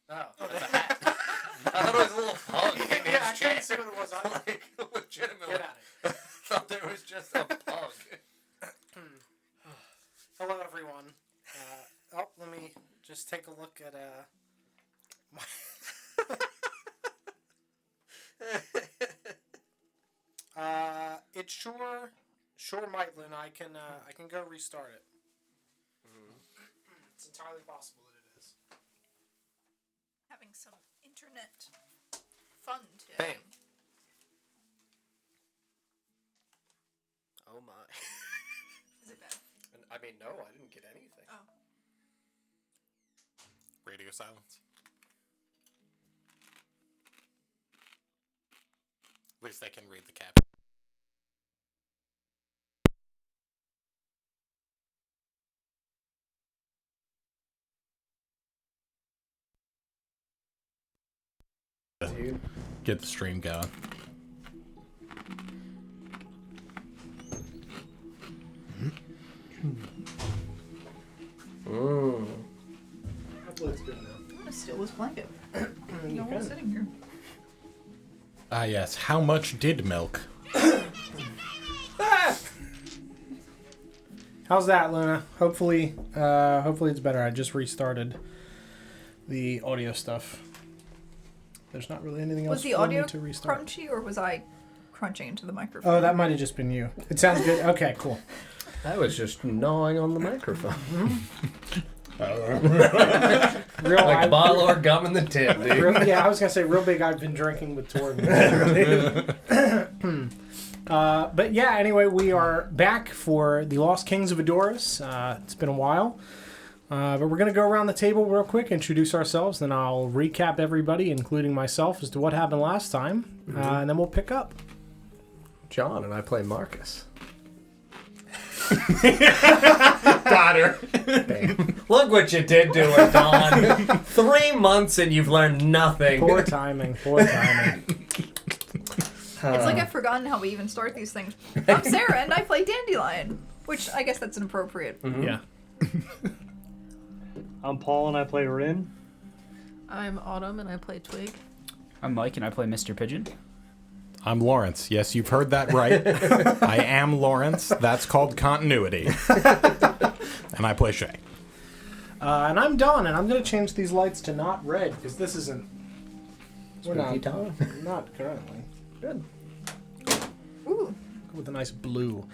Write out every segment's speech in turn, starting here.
Oh, it's a hat. I thought it was a little pug in his I chair. couldn't see what it was. Like, legitimately. Get at it. Thought there was just a pug. Hello, everyone. Let me just take a look at it sure might, Lynn. I can go restart it. It's entirely possible that it is. Having some internet fun today. Bam. Oh my. Is it bad? I mean, no, I didn't get anything. Oh. Radio silence. At least I can read the caption. Get the stream going. That looks good now. I'm gonna steal this blanket. No one's sitting here. Ah, yes. How much did milk? How's that, Luna? Hopefully it's better. I just restarted the audio stuff. There's not really anything else Was the for audio me to restart. crunchy, or was I crunching into the microphone? Oh, that might have just been you. It sounds good. Okay, cool. I was just gnawing on the microphone. Real, Like a bottle or gum in the tip, dude. yeah, I was gonna say real big. I've been drinking with Torben. But yeah, anyway, we are back for the Lost Kings of Adoris. It's been a while, but we're gonna go around the table real quick, introduce ourselves, then I'll recap everybody, including myself, as to what happened last time, and then we'll pick up. John and I play Marcus. Got her. Look what you did to her, Don. 3 months and you've learned nothing. Poor timing. Poor timing. It's like I've forgotten how we even start these things. I'm Sarah, and I play Dandelion. Which, I guess that's inappropriate. Yeah. I'm Paul and I play Rin. I'm Autumn and I play Twig. I'm Mike and I play Mr. Pigeon. I'm Lawrence. Yes, you've heard that right. I am Lawrence. That's called continuity. And I play Shay. And I'm Don, and I'm gonna change these lights to not red because this isn't. We're Spooky not. Don. Not currently. Good. Ooh. With a nice blue.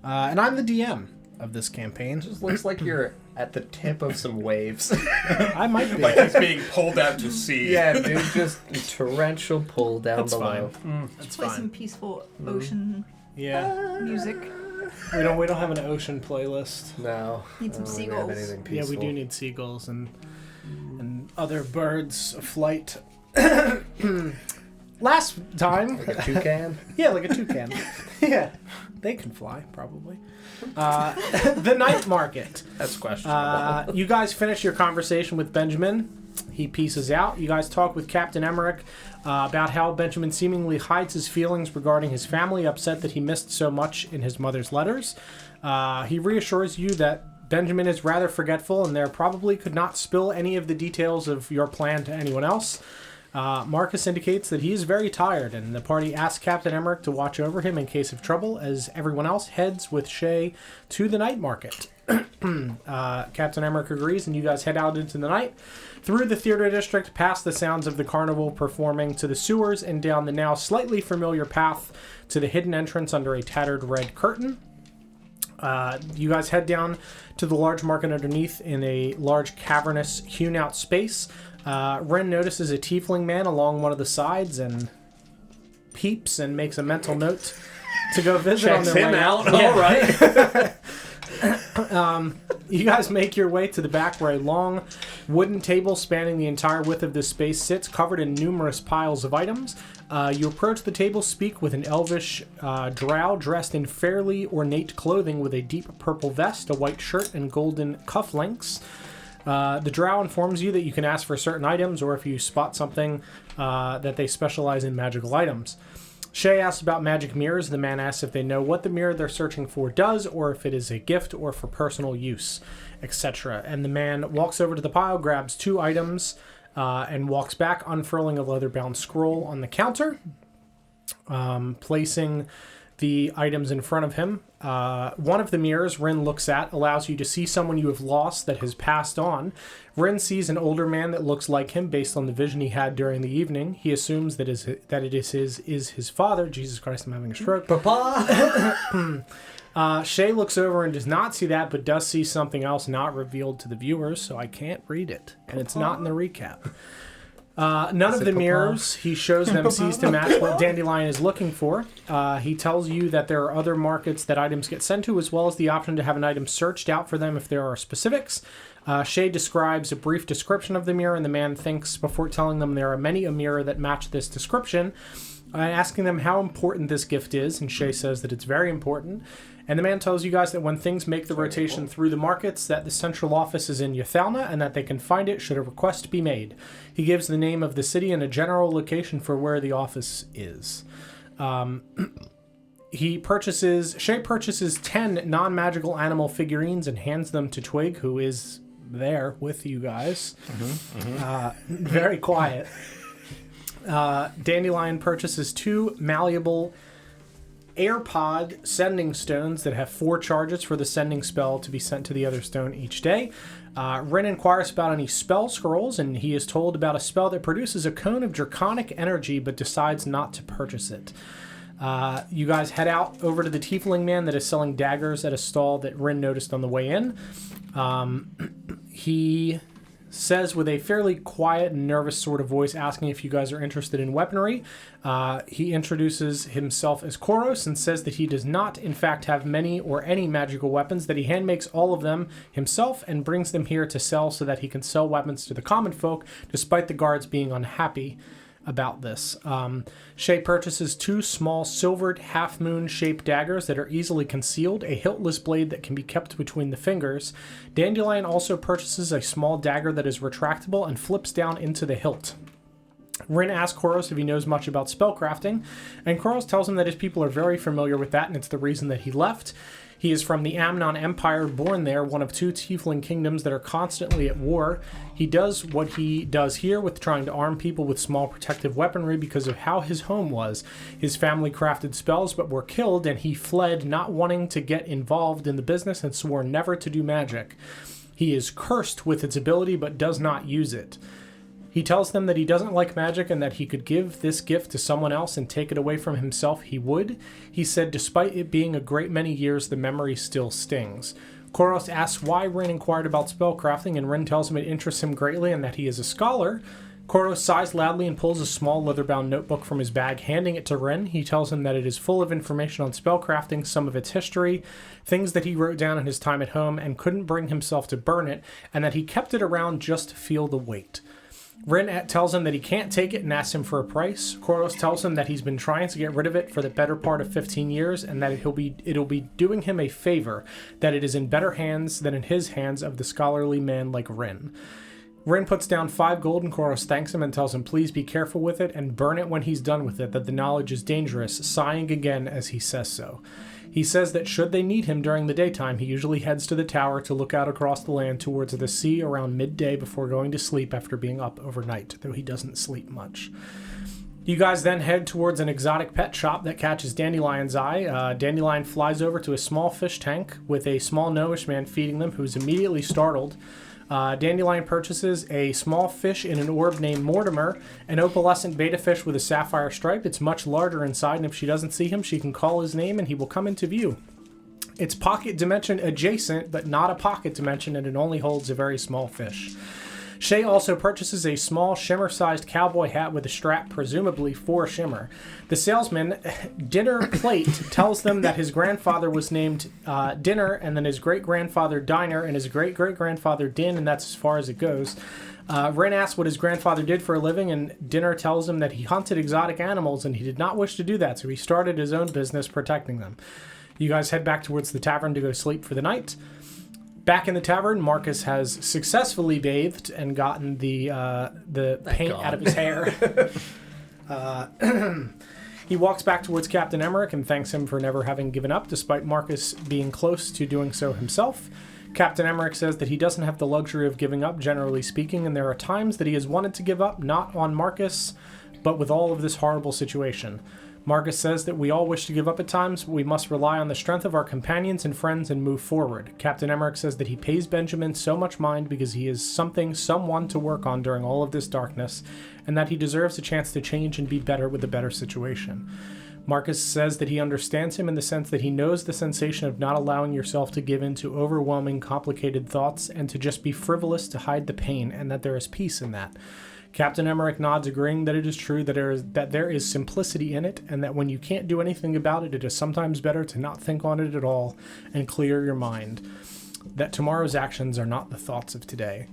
And I'm the DM of this campaign. Just looks like you're at the tip of some waves. I might be. Like he's being pulled out to sea. Yeah, dude, just torrential pull down That's below. That's Play fine. some peaceful ocean Yeah. music. We don't have an ocean playlist. No. Need some I don't think we have seagulls. anything Yeah, peaceful. we do need seagulls and other birds aflight. Last time, Like a toucan? yeah, like a toucan. Yeah, they can fly probably. The night market. That's questionable. You guys finish your conversation with Benjamin. He pieces out. You guys talk with Captain Emmerich about how Benjamin seemingly hides his feelings regarding his family, upset that he missed so much in his mother's letters. He reassures you that Benjamin is rather forgetful and there probably could not spill any of the details of your plan to anyone else. Marcus indicates that he is very tired, and the party asks Captain Emmerich to watch over him in case of trouble, as everyone else heads with Shay to the night market. Captain Emmerich agrees, and you guys head out into the night, through the theater district, past the sounds of the carnival performing, to the sewers, and down the now slightly familiar path to the hidden entrance under a tattered red curtain. You guys head down to the large market underneath in a large cavernous hewn out space. Ren notices a tiefling man along one of the sides and peeps and makes a mental note to go visit on Checks their him way out. Yeah. All right. You guys make your way to the back where a long wooden table spanning the entire width of this space sits, covered in numerous piles of items. You approach the table, speak with an elvish drow dressed in fairly ornate clothing with a deep purple vest, a white shirt, and golden cufflinks. The drow informs you that you can ask for certain items, or if you spot something, that they specialize in magical items. Shay asks about magic mirrors. The man asks if they know what the mirror they're searching for does, or if it is a gift or for personal use, etc. And the man walks over to the pile, grabs 2 items, and walks back, unfurling a leather-bound scroll on the counter, placing the items in front of him. One of the mirrors Rin looks at allows you to see someone you have lost that has passed on. Rin sees an older man that looks like him based on the vision he had during the evening. He assumes that it is his father. Jesus Christ, I'm having a stroke. Papa! Shay looks over and does not see that, but does see something else not revealed to the viewers, so I can't read it. And it's not in the recap. None of the mirrors he shows them sees to match what Dandelion is looking for. He tells you that there are other markets that items get sent to, as well as the option to have an item searched out for them if there are specifics. Shay describes a brief description of the mirror, and the man thinks before telling them there are many a mirror that match this description, asking them how important this gift is, and Shay says that it's very important. And the man tells you guys that when things make the rotation through the markets, that the central office is in Yathalna and that they can find it should a request be made. He gives the name of the city and a general location for where the office is. Shay purchases 10 non-magical animal figurines and hands them to Twig, who is there with you guys. Very quiet. Dandelion purchases 2 malleable AirPod sending stones that have 4 charges for the sending spell to be sent to the other stone each day. Rin inquires about any spell scrolls, and he is told about a spell that produces a cone of draconic energy but decides not to purchase it. You guys head out over to the tiefling man that is selling daggers at a stall that Rin noticed on the way in. He says with a fairly quiet and nervous sort of voice, asking if you guys are interested in weaponry. He introduces himself as Koros and says that he does not, in fact, have many or any magical weapons, that he handmakes all of them himself and brings them here to sell so that he can sell weapons to the common folk, despite the guards being unhappy about this. Shay purchases 2 small silvered half-moon shaped daggers that are easily concealed, a hiltless blade that can be kept between the fingers. Dandelion also purchases a small dagger that is retractable and flips down into the hilt. Rin asks Koros if he knows much about spellcrafting, and Koros tells him that his people are very familiar with that, and it's the reason that he left. He is from the Amnon Empire, born there, one of 2 tiefling kingdoms that are constantly at war. He does what he does here with trying to arm people with small protective weaponry because of how his home was. His family crafted spells but were killed, and he fled, not wanting to get involved in the business, and swore never to do magic. He is cursed with its ability but does not use it. He tells them that he doesn't like magic and that he could give this gift to someone else and take it away from himself, he would. He said despite it being a great many years, the memory still stings. Koros asks why Rin inquired about spellcrafting, and Rin tells him it interests him greatly and that he is a scholar. Koros sighs loudly and pulls a small leather-bound notebook from his bag, handing it to Rin. He tells him that it is full of information on spellcrafting, some of its history, things that he wrote down in his time at home and couldn't bring himself to burn it, and that he kept it around just to feel the weight. Rin tells him that he can't take it and asks him for a price. Koros tells him that he's been trying to get rid of it for the better part of 15 years and that it'll be doing him a favor, that it is in better hands than in his hands of the scholarly man like Rin. Rin puts down 5 gold and Koros thanks him and tells him please be careful with it and burn it when he's done with it, that the knowledge is dangerous, sighing again as he says so. He says that should they need him during the daytime, he usually heads to the tower to look out across the land towards the sea around midday before going to sleep after being up overnight, though he doesn't sleep much. You guys then head towards an exotic pet shop that catches Dandelion's eye. Dandelion flies over to a small fish tank with a small gnomish man feeding them, who's immediately startled. Dandelion purchases a small fish in an orb named Mortimer, an opalescent beta fish with a sapphire stripe. It's much larger inside, and if she doesn't see him, she can call his name and he will come into view. It's pocket dimension adjacent, but not a pocket dimension, and it only holds a very small fish. Shay also purchases a small shimmer-sized cowboy hat with a strap, presumably for Shimmer. The salesman, Dinner Plate, tells them that his grandfather was named Dinner, and then his great-grandfather Diner, and his great-great-grandfather Din, and that's as far as it goes. Rin asks what his grandfather did for a living, and Dinner tells him that he hunted exotic animals, and he did not wish to do that, so he started his own business protecting them. You guys head back towards the tavern to go sleep for the night. Back in the tavern, Marcus has successfully bathed and gotten the paint out of his hair. He walks back towards Captain Emmerich and thanks him for never having given up, despite Marcus being close to doing so himself. Captain Emmerich says that he doesn't have the luxury of giving up, generally speaking, and there are times that he has wanted to give up, not on Marcus, but with all of this horrible situation. Marcus says that we all wish to give up at times, but we must rely on the strength of our companions and friends and move forward. Captain Emmerich says that he pays Benjamin so much mind because he is someone to work on during all of this darkness, and that he deserves a chance to change and be better with a better situation. Marcus says that he understands him in the sense that he knows the sensation of not allowing yourself to give in to overwhelming, complicated thoughts and to just be frivolous to hide the pain, and that there is peace in that. Captain Emmerich nods, agreeing that it is true that there is simplicity in it, and that when you can't do anything about it, it is sometimes better to not think on it at all and clear your mind. That tomorrow's actions are not the thoughts of today.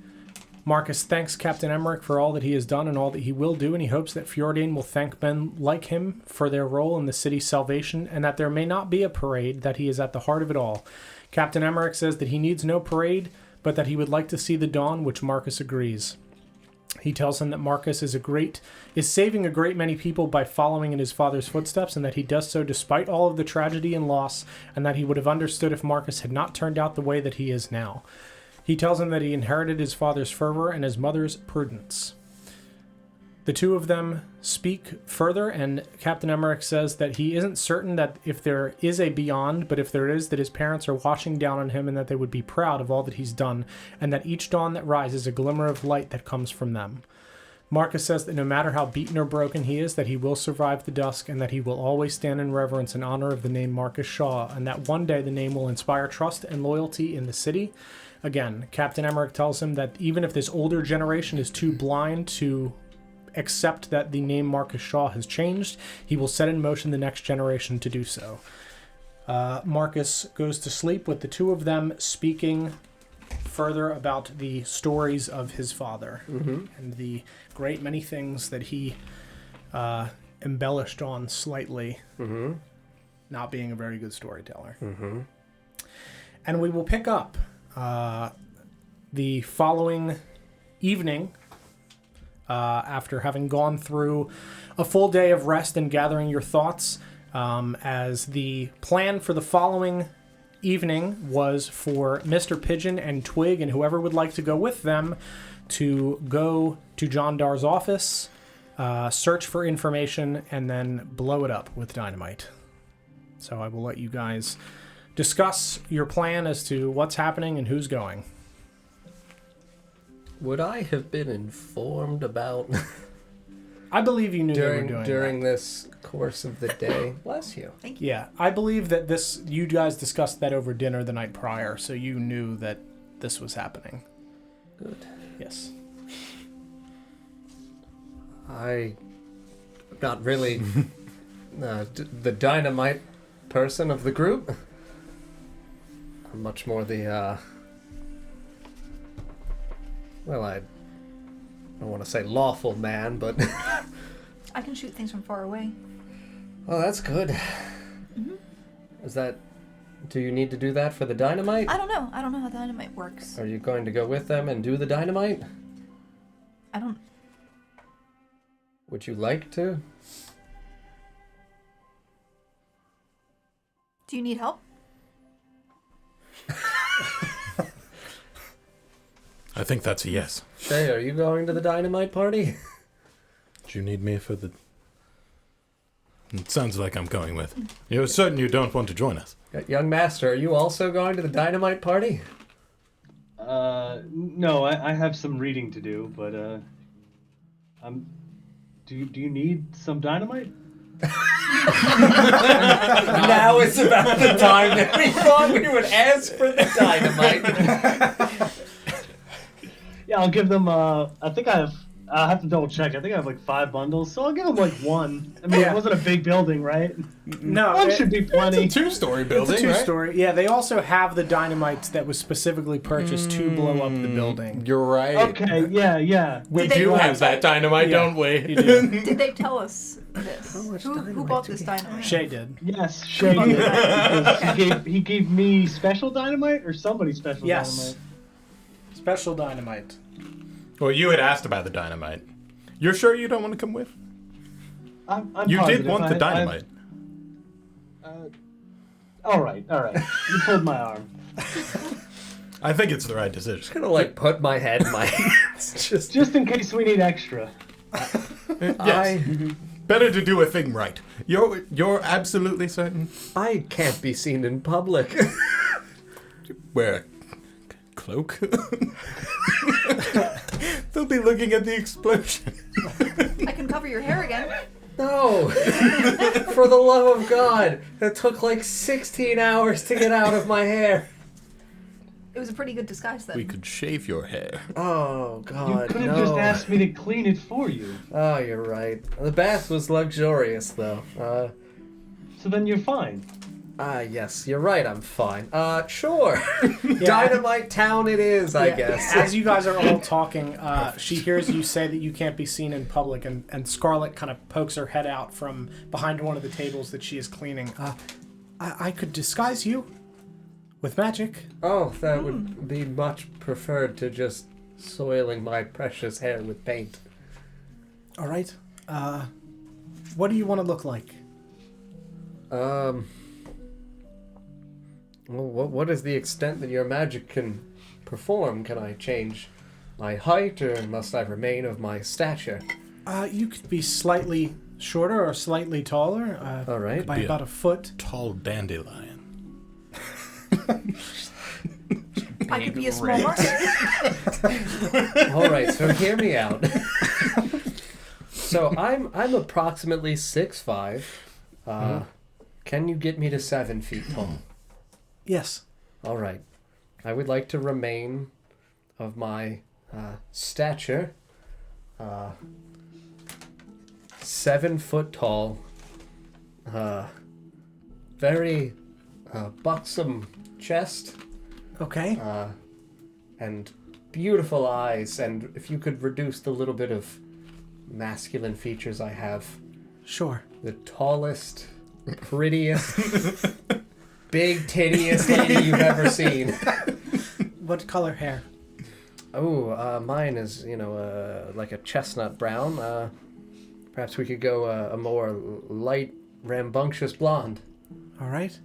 Marcus thanks Captain Emmerich for all that he has done and all that he will do, and he hopes that Fjordain will thank men like him for their role in the city's salvation, and that there may not be a parade, that he is at the heart of it all. Captain Emmerich says that he needs no parade, but that he would like to see the dawn, which Marcus agrees. He tells him that Marcus is saving a great many people by following in his father's footsteps, and that he does so despite all of the tragedy and loss, and that he would have understood if Marcus had not turned out the way that he is now. He tells him that he inherited his father's fervor and his mother's prudence. The two of them speak further, and Captain Emmerich says that he isn't certain that if there is a beyond, but if there is, that his parents are watching down on him and that they would be proud of all that he's done, and that each dawn that rises is a glimmer of light that comes from them. Marcus says that no matter how beaten or broken he is, that he will survive the dusk, and that he will always stand in reverence and honor of the name Marcus Shaw, and that one day the name will inspire trust and loyalty in the city. Again, Captain Emmerich tells him that even if this older generation is too blind to accept that the name Marcus Shaw has changed, he will set in motion the next generation to do so. Marcus goes to sleep with the two of them speaking further about the stories of his father and the great many things that he embellished on slightly, not being a very good storyteller. And we will pick up the following evening, after having gone through a full day of rest and gathering your thoughts, as the plan for the following evening was for Mr. Pigeon and Twig and whoever would like to go with them to go to Jandar's office, search for information, and then blow it up with dynamite. So I will let you guys discuss your plan as to what's happening and who's going. Would I have been informed about I believe you knew they were doing during that. this course of the day? Bless you. Thank you. Yeah, I believe that you guys discussed that over dinner the night prior, so you knew that this was happening. Good. Yes. I'm not really the dynamite person of the group. I'm much more the, well, I don't want to say lawful man, but... I can shoot things from far away. Oh, that's good. Is that... Do you need to do that for the dynamite? I don't know. I don't know how dynamite works. Are you going to go with them and do the dynamite? I don't... Would you like to? Do you need help? I think that's a yes. Shay, are you going to the dynamite party? Do you need me for the... It sounds like I'm going with. You're certain you don't want to join us? Young master, are you also going to the dynamite party? No, I have some reading to do, but do you need some dynamite? Now is about the time that we thought we would ask for the dynamite. Yeah, I'll give them. I think I have to double check. I think I have like 5 bundles, so I'll give them like 1. I mean, Yeah. It wasn't a big building, right? No, 1 should be plenty. It's a 2-story building, It's a 2-story. Yeah, they also have the dynamite that was specifically purchased to blow up the building. You're right. Okay, yeah. We Did they do want have that dynamite, Yeah, don't we? You do. Did they tell us this? Who bought this dynamite? Shay did. Yes, Shay did. Because he gave me special dynamite, or somebody special Yes. dynamite. Special dynamite. Well, you had asked about the dynamite. You're sure you don't want to come with? I'm You positive. did want the dynamite. All right. You pulled my arm. I think it's the right decision. Just gonna like put my head in my hands. Just in case we need extra. Yes. Better to do a thing right. You're absolutely certain? I can't be seen in public. Wear a cloak? They'll be looking at the explosion. I can cover your hair again. No! For the love of God! It took like 16 hours to get out of my hair. It was a pretty good disguise then. We could shave your hair. Oh, You God, could have no. just asked me to clean it for you. Oh, you're right. The bath was luxurious, though. So then you're fine. Yes, you're right, I'm fine. Sure. Dynamite Town it is, I guess. As you guys are all talking, she hears you say that you can't be seen in public, and Scarlet kind of pokes her head out from behind one of the tables that she is cleaning. I could disguise you with magic. Oh, that would be much preferred to just soiling my precious hair with paint. All right. What do you want to look like? Well, what is the extent that your magic can perform? Can I change my height, or must I remain of my stature? You could be slightly shorter or slightly taller. All right. By about a foot. Tall dandelion. I could be a small Marcus. All right, so hear me out. So I'm approximately 6'5". Can you get me to 7 feet tall? Yes. All right. I would like to remain of my stature. 7 foot tall. Very buxom chest. Okay. And beautiful eyes. And if you could reduce the little bit of masculine features I have. Sure. The tallest, prettiest, big tittiest lady you've ever seen. What color hair? Oh, mine is, like a chestnut brown. Perhaps we could go a more light, rambunctious blonde. All right.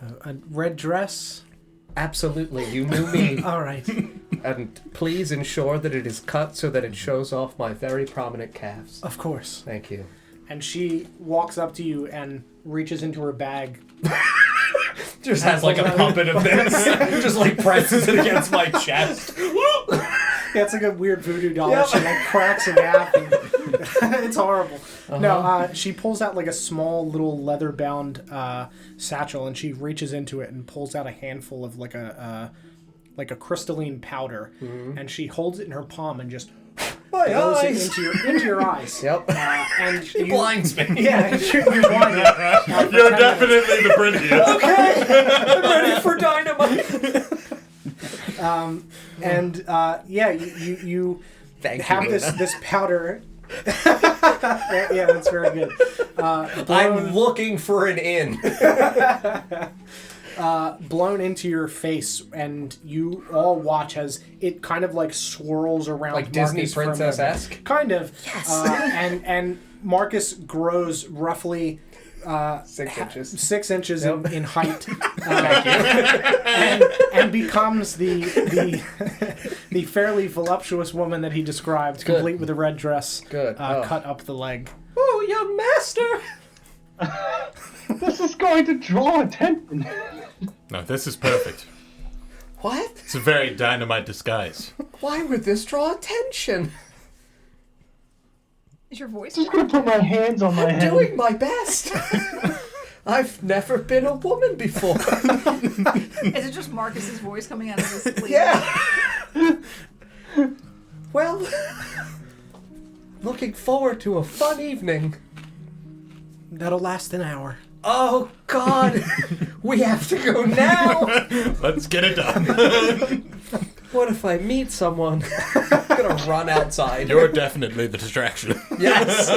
A red dress? Absolutely, you knew me. All right. And please ensure that it is cut so that it shows off my very prominent calves. Of course. Thank you. And she walks up to you and reaches into her bag. Just has like a puppet of this. Just like presses it against my chest. Yeah, it's like a weird voodoo doll. Yep. She like cracks in half. And it's horrible. Uh-huh. No, she pulls out like a small little leather-bound satchel, and she reaches into it and pulls out a handful of like a crystalline powder, and she holds it in her palm and just blows it into your eyes. Yep. And she blinds me. Yeah, you're blinded. You're definitely the prettiest. Okay, I'm ready for dynamite. You Thank have you, this powder. Yeah, that's very good. I'm looking for an inn. Blown into your face, and you all watch as it kind of like swirls around, like Disney princess-esque. Kind of. Yes. And Marcus grows roughly 6 inches. 6 inches in height, and becomes the fairly voluptuous woman that he described, Good. complete with a red dress, Good. cut up the leg. Oh, young master! This is going to draw attention. No, this is perfect. What? It's a very dynamite disguise. Why would this draw attention? Is your voice? Just gonna put my hands on my head. Doing my best. I've never been a woman before. Is it just Marcus's voice coming out of his sleeve? Yeah. Well, looking forward to a fun evening. That'll last an hour. Oh, God. We have to go now. Let's get it done. What if I meet someone? I'm going to run outside. You're definitely the distraction. Yes.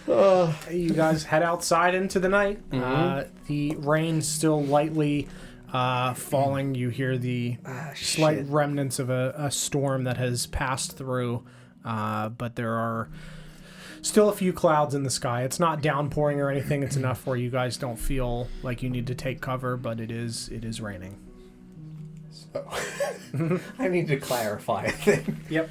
You guys head outside into the night. The rain's still lightly falling. You hear the slight remnants of a storm that has passed through, but there are still a few clouds in the sky. It's not downpouring or anything. It's enough where you guys don't feel like you need to take cover, but it is raining. I need to clarify a thing. Yep.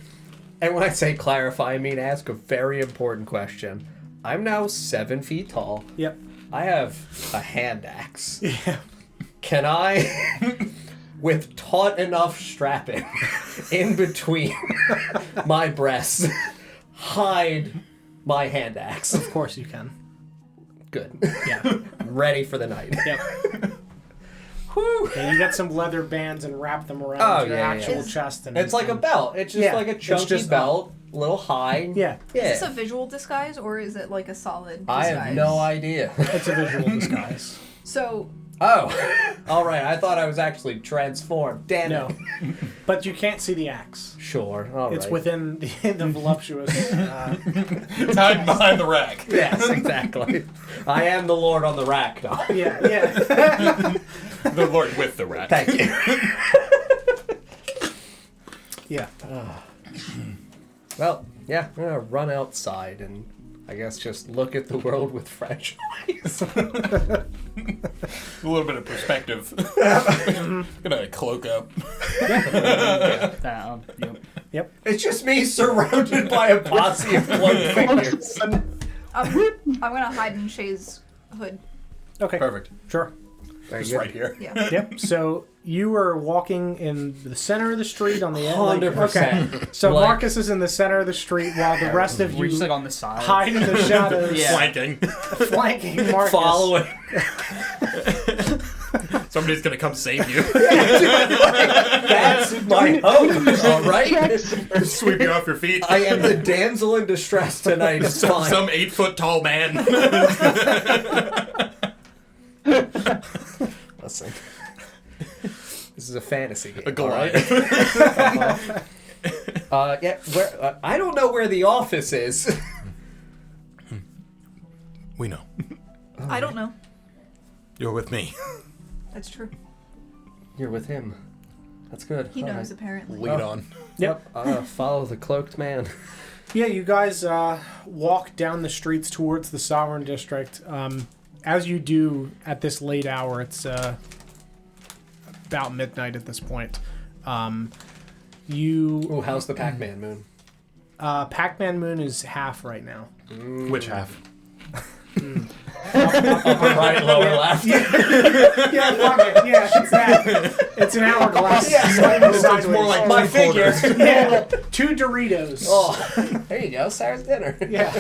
And when I say clarify, I mean ask a very important question. I'm now 7 feet tall. Yep. I have a hand axe. Yeah. Can I, with taut enough strapping in between my breasts, hide my hand axe? Of course you can. Good. Yeah. Ready for the night. Yep. Whew. And you get some leather bands and wrap them around your actual chest. And It's like a belt. It's just like a chunky belt, a little high. Yeah. Yeah. Is this a visual disguise or is it like a solid disguise? I have no idea. It's a visual disguise. So, Oh, all right. I thought I was actually transformed. Damn No. it. But you can't see the axe. Sure. All It's right. within the voluptuous. It's hiding behind the rack. Yes, exactly. I am the Lord on the rack, dog. Yeah, yeah. The Lord with the rack. Thank you. Yeah. Well, yeah, I'm gonna run outside and I guess just look at the world with fresh eyes. A little bit of perspective. Gonna cloak up. Yep. It's just me surrounded by a posse of cloaked figures. I'm gonna hide in Shay's hood. Okay. Perfect. Sure. Very Just good. right here. Yeah. Yep. So you are walking in the center of the street on the end. 100%. Okay. So Like- Marcus is in the center of the street while the rest of We're you just like on the side. hide in the shadows, Yeah. Flanking. flanking Marcus. Following. Somebody's gonna come save you. That's my hope, all right? Sweep you off your feet. I am the damsel in distress tonight. It's fine. Some 8-foot tall man. Listen. This is a fantasy game. A Goliath. all right? Yeah, where, I don't know where the office is. We know. I don't know. You're with me. That's true. You're with him. That's good. He All knows, right. apparently. Lead on. Yep. Follow the cloaked man. Yeah, you guys walk down the streets towards the Sovereign District. As you do at this late hour, it's about midnight at this point. Ooh, how's the Pac-Man moon? Pac-Man Moon is half right now. Which half? Upper right, lower left. Yeah, fuck it. Yeah, it's that. It's an hourglass. Slightly It's sideways. more like My figure. Yeah, 2 Doritos. Oh, there you go. Sarah's dinner. Yeah.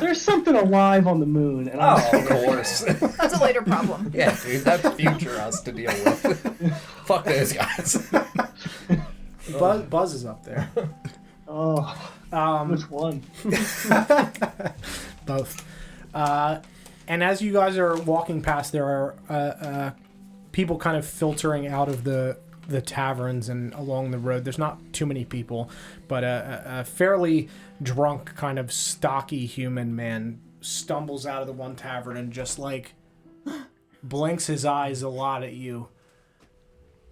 There's something alive on the moon, and Oh, of course. That's a later problem. Yeah, dude, that's future us to deal with. Fuck those guys. Buzz is up there. oh, which one? Both. And as you guys are walking past, there are people kind of filtering out of the taverns and along the road. There's not too many people, but a fairly drunk, kind of stocky human man stumbles out of the one tavern and just like blinks his eyes a lot at you.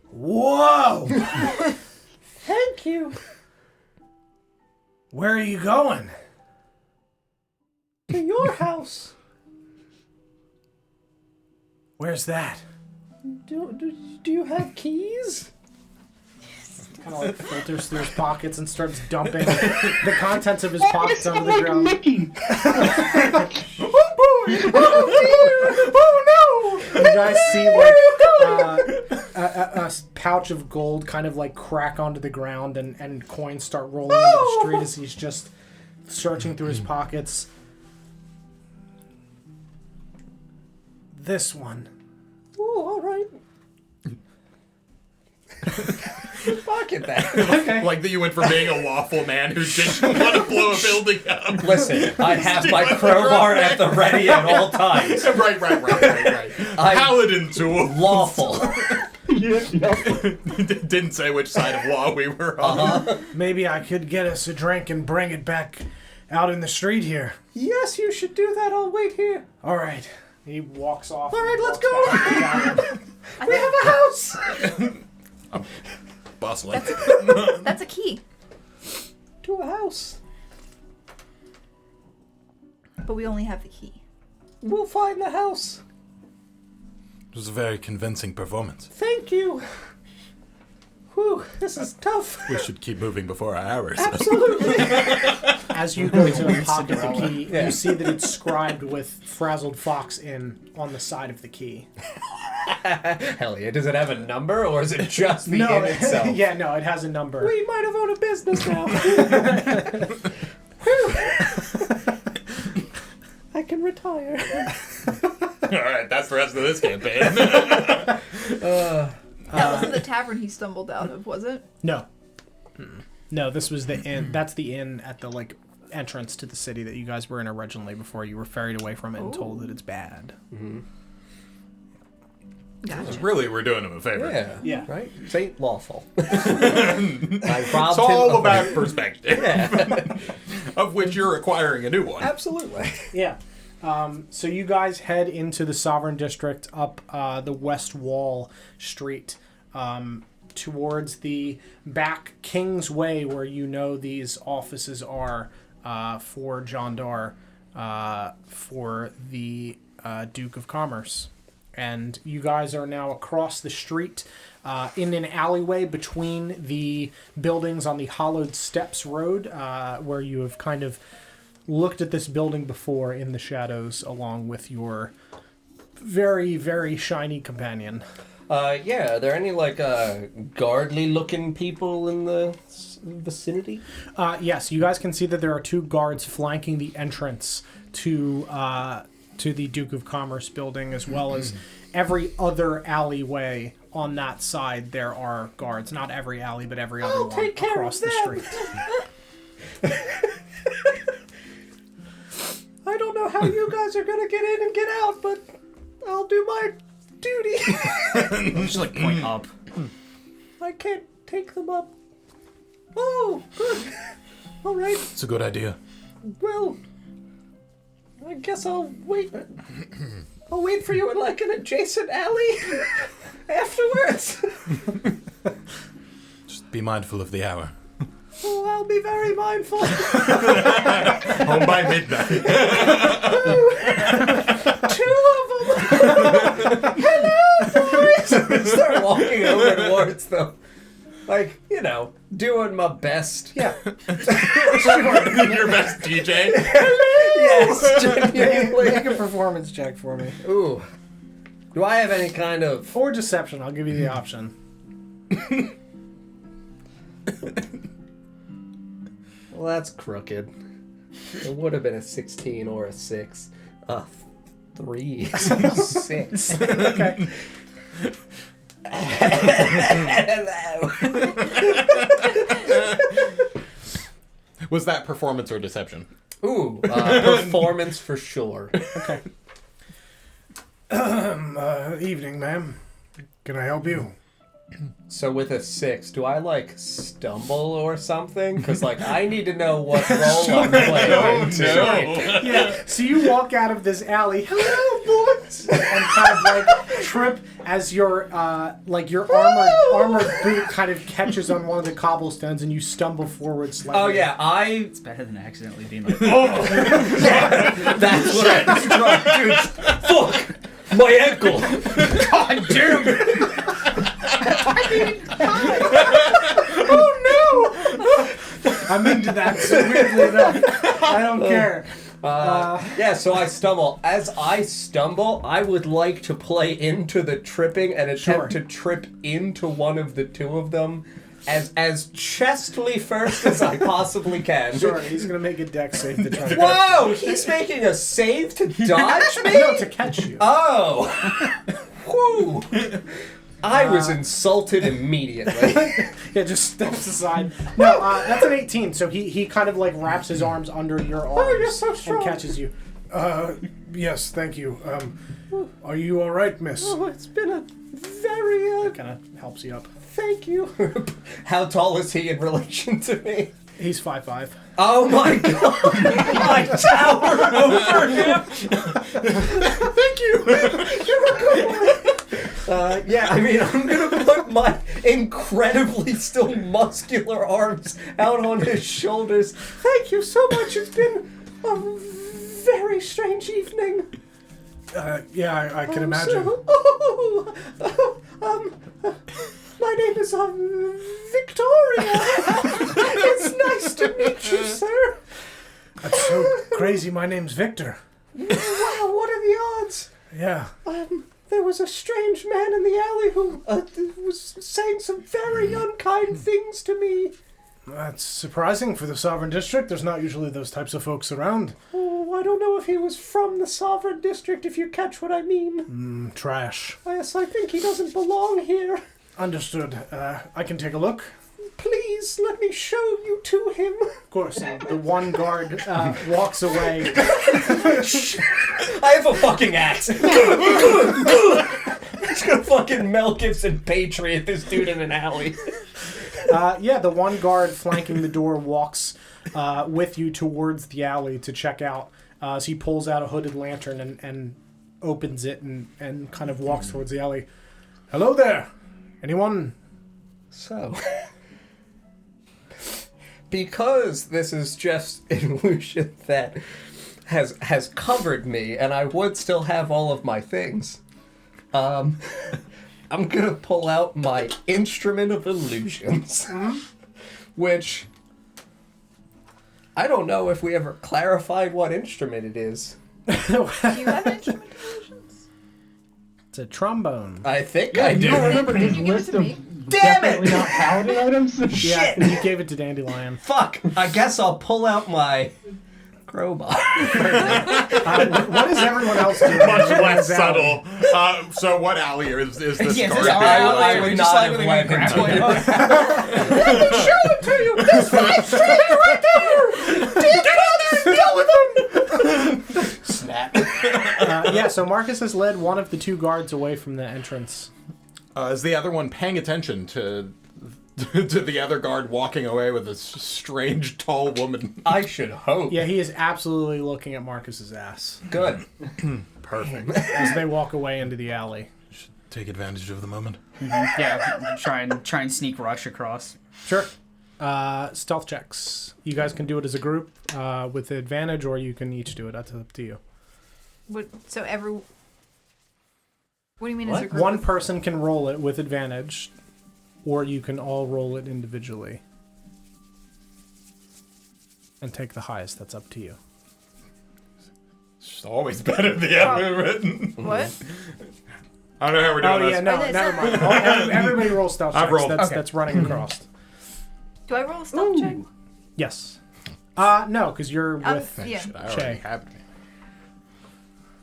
Whoa! Thank you. Where are you going? To your house. Where's that? Do you have keys? Kind of like filters through his pockets and starts dumping the contents of his I pockets sound onto the like ground. Mickey. Oh no! And you guys see like a pouch of gold kind of like crack onto the ground and coins start rolling into the street as he's just searching through his pockets. This one. Oh, all right. Pocket that. Okay. Like that you went from being a lawful man who didn't want to blow a building up. Listen, I have my crowbar at the ready at all times. Right. Paladin tool. Lawful. Didn't say which side of law we were on. Maybe I could get us a drink and bring it back out in the street here. Yes, you should do that. I'll wait here. All right. He walks off. All right, let's walks go. back to the tavern. We have a house. Bustling. That's a key. To a house. But we only have the key. We'll find the house. It was a very convincing performance. Thank you. Whew, this is tough. We should keep moving before our hours. Absolutely. As you go to pocket the key, Yeah. you see that it's scribed with Frazzled Fox on the side of the key. Hell yeah. Does it have a number, or is it just the No, inn itself? yeah, no, it has a number. We might have owned a business now. I can retire. All right, that's the rest of this campaign. That wasn't the tavern he stumbled out of, was it? No. No, this was the inn. That's the inn at the entrance to the city that you guys were in originally before you were ferried away from it and told that it's bad. Gotcha. Really, we're doing him a favor. Yeah. Yeah. Right? It ain't lawful. I robbed It's all him of about perspective, Yeah. of which you're acquiring a new one. Absolutely. Yeah. So you guys head into the Sovereign District up the West Wall Street towards the back King's Way where you know these offices are for Jandar for the Duke of Commerce. And you guys are now across the street in an alleyway between the buildings on the Hollowed Steps Road where you have kind of looked at this building before in the shadows along with your very, very shiny companion. Yeah, are there any, guardly-looking people in the vicinity? Yes, you guys can see that there are two guards flanking the entrance to the Duke of Commerce building, as well as every other alleyway on that side. There are guards. Not every alley, but every other one across the street. I don't know how you guys are gonna get in and get out, but I'll do my duty. Just point up. I can't take them up. Oh, good. All right. It's a good idea. Well, I guess I'll wait. I'll wait for you in an adjacent alley afterwards. Just be mindful of the hour. Oh, I'll be very mindful. Home by midnight. Two of them. Hello, boys. Start walking over towards them. Doing my best. Yeah. Your best DJ. Yes, genuinely. Make a performance check for me. Ooh. Do I have any kind of... Or deception. I'll give you the option. Well, that's crooked. It would have been a 16 or a 6. 3. 6. Okay. Hello. Was that performance or deception? Ooh, performance for sure. Okay. Evening, ma'am. Can I help you? So with a 6, do I stumble or something? Because I need to know what role I'm playing. Yeah. So you walk out of this alley, hello, boys, and kind of trip as your your armored boot kind of catches on one of the cobblestones, and you stumble forward slightly. Oh yeah, It's better than accidentally being like, that's what I was trying to do. Fuck! My ankle! God damn it! Oh no! I'm into that, so weirdly enough, I don't care. Yeah, so I stumble. As I stumble, I would like to play into the tripping and attempt to trip into one of the two of them as chestly first as I possibly can. Sure, he's gonna make a dex save to try to Whoa! He's making a save to dodge me? No, to catch you. Oh! Whew! I was insulted immediately. Yeah, just steps aside. No, that's an 18, so he kind of wraps his arms under your arms you're so strong. and catches you. Yes, thank you. Are you alright, miss? Oh, it's been a very, Kind of helps you up. thank you. How tall is he in relation to me? He's 5'5". Oh my god! I tower over him! Thank you! You're a good one! Yeah, I mean, I'm gonna put my incredibly still muscular arms out on his shoulders. Thank you so much. It's been a very strange evening. Yeah, I can imagine. My name is Victoria. It's nice to meet you, sir. That's so crazy. My name's Victor. Wow, what are the odds? Yeah. There was a strange man in the alley who was saying some very unkind things to me. That's surprising for the Sovereign District. There's not usually those types of folks around. Oh, I don't know if he was from the Sovereign District, if you catch what I mean. Trash. Yes, I think he doesn't belong here. Understood. I can take a look. Please, let me show you to him. Of course. The one guard walks away. I have a fucking axe. He's gonna fucking Mel Gibson Patriot this dude in an alley. The one guard flanking the door walks with you towards the alley to check out. So he pulls out a hooded lantern and opens it and kind of walks towards the alley. Hello there. Anyone? So, because this is just an illusion that has covered me, and I would still have all of my things, I'm gonna pull out my instrument of illusions, which I don't know if we ever clarified what instrument it is. Do you have instrument illusions? It's a trombone. I think I do. You don't remember his you give it list to of me? Damn definitely it! not paladin items? Yeah, you gave it to Dandelion. Fuck! I guess I'll pull out my crowbar. What is everyone else doing? Much less subtle. So what alley is this Yes, guard? this I alley, would just not like have when let they him grab do one. it. Let me show it to you. This fine stranger right there. Get out there, deal with him. Snap. So Marcus has led one of the two guards away from the entrance. Is the other one paying attention to the other guard walking away with this strange tall woman? I should hope. Yeah, he is absolutely looking at Marcus's ass Good. Perfect. as they walk away into the alley. Take advantage of the moment. Yeah, try and sneak rush across. Sure. Stealth checks. You guys can do it as a group with advantage, or you can each do it. That's up to you. What do you mean as a group? One person can roll it with advantage, or you can all roll it individually. And take the highest. That's up to you. It's always better the other written. What? I don't know how we're doing this. No, Okay, never so- mind. Everybody roll stealth I've checks. rolled. That's running across. Do I roll a stealth check? Yes. No, because you're Oh, with yeah. I already Shay. have it.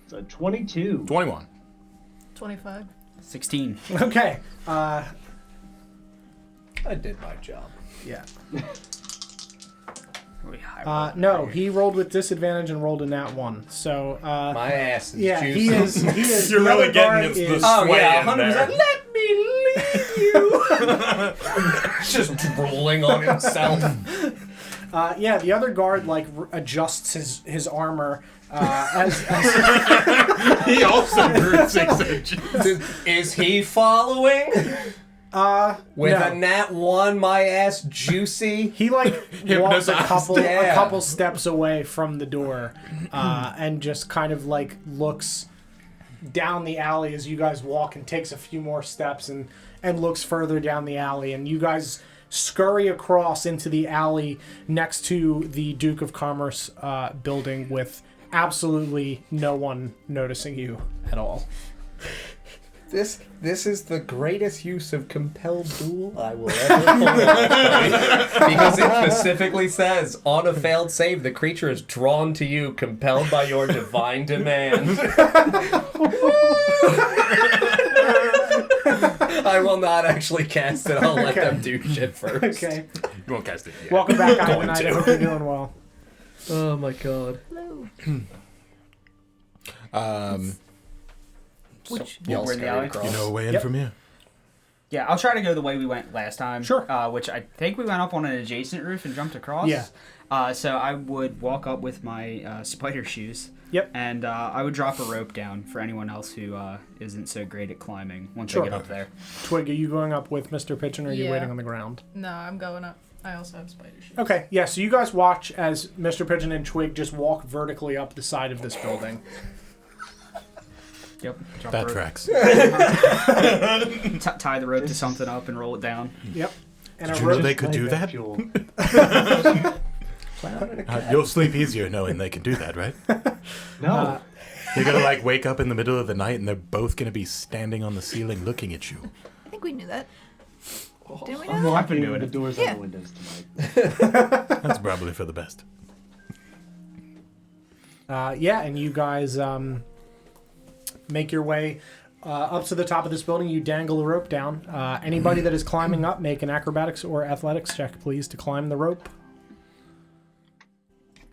It's a 22. 21. 25. 16. Okay. I did my job. Yeah. No, He rolled with disadvantage and rolled a nat 1. So, My ass is yeah, juicy. he is. You're the really other getting guard the is- Oh sway yeah, in 100%. there. Let me leave you. Just drooling on himself. the other guard adjusts his armor as He also grew 6 inches. Is he following? With no. a nat 1, my ass juicy. he walks a Hypnotized. Yeah. couple steps away from the door and just kind of looks down the alley as you guys walk and takes a few more steps and looks further down the alley, and you guys scurry across into the alley next to the Duke of Commerce building with absolutely no one noticing you at all. This is the greatest use of compelled duel I will ever pull off, because it specifically says, on a failed save, the creature is drawn to you, compelled by your divine demand. I will not actually cast it. I'll let them do shit first. Okay. You won't cast it yet. Welcome back, Ivan. I hope you're doing well. Oh my god. Which Y'all we're in the scurry alley. across. You know a way in Yep. from here? Yeah, I'll try to go the way we went last time. Sure. Which I think we went up on an adjacent roof and jumped across. Yeah. So I would walk up with my spider shoes. Yep. And I would drop a rope down for anyone else who isn't so great at climbing once Sure. I get up there. Twig, are you going up with Mr. Pigeon, or are you Yeah. waiting on the ground? No, I'm going up. I also have spider shoes. Okay, yeah, so you guys watch as Mr. Pigeon and Twig just walk vertically up the side of this building. Yep. Drop That the rope. tracks. Tie the rope to something up and roll it down. Yep. And Did a you know rope. they could do that? Fuel. You'll sleep easier knowing they can do that, right? No. You're gonna like wake up in the middle of the night and they're both gonna be standing on the ceiling looking at you. I think we knew that. Didn't we I'm know that? locking doing the it. doors Yeah. and the windows tonight. That's probably for the best. Yeah, and you guys make your way up to the top of this building. You dangle a rope down. Anybody that is climbing up, make an acrobatics or athletics check, please, to climb the rope.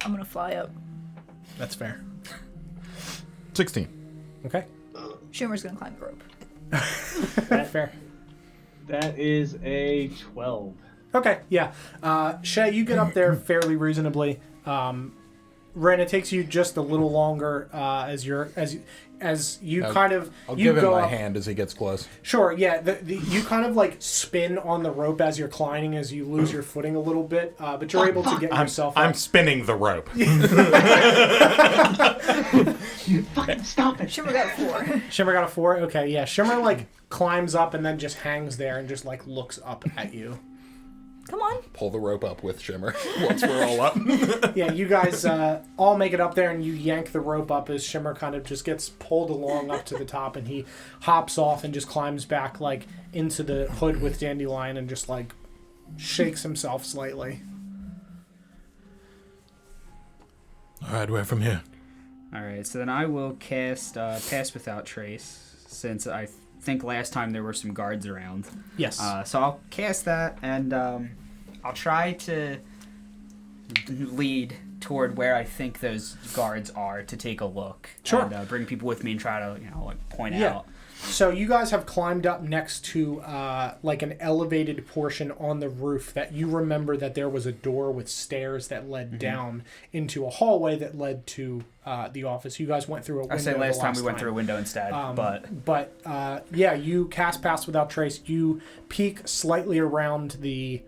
I'm gonna fly up. That's fair. 16. Okay. Schumer's gonna climb the rope. Fair. That is a 12. Okay, yeah. Shay, you get up there fairly reasonably. Ren, it takes you just a little longer as you kind of I'll you give him go my up. hand as he gets close. Sure, yeah. You kind of like spin on the rope as you're climbing, as you lose your footing a little bit, but you're able to get yourself I'm up. spinning the rope. You fucking stop it! Schumer got a 4. Shimmer got a 4. Okay, yeah. Shimmer like climbs up and then just hangs there and just like looks up at you. Come on. Pull the rope up with Shimmer once we're all up. Yeah, you guys all make it up there and you yank the rope up as Shimmer kind of just gets pulled along up to the top and he hops off and just climbs back like into the hood with Dandelion and just like shakes himself slightly. All right, where from here? All right, so then I will cast Pass Without Trace, since I think last time there were some guards around. Yes. So I'll cast that, and I'll try to lead toward where I think those guards are to take a look. Sure. And bring people with me and try to, like point Yeah. out. So you guys have climbed up next to like an elevated portion on the roof that you remember that there was a door with stairs that led down into a hallway that led to the office. You guys went through a window. I say the last time we went through a window instead, But yeah, you cast Pass Without Trace. You peek slightly around the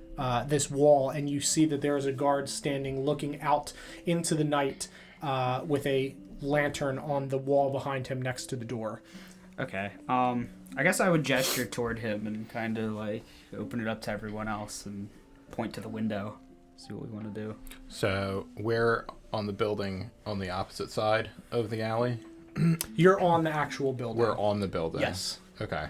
this wall, and you see that there is a guard standing, looking out into the night with a lantern on the wall behind him, next to the door. Okay. I guess I would gesture toward him and kind of like open it up to everyone else and point to the window. See what we want to do. So we're on the building on the opposite side of the alley. You're on the actual building. We're on the building. Yes. Okay.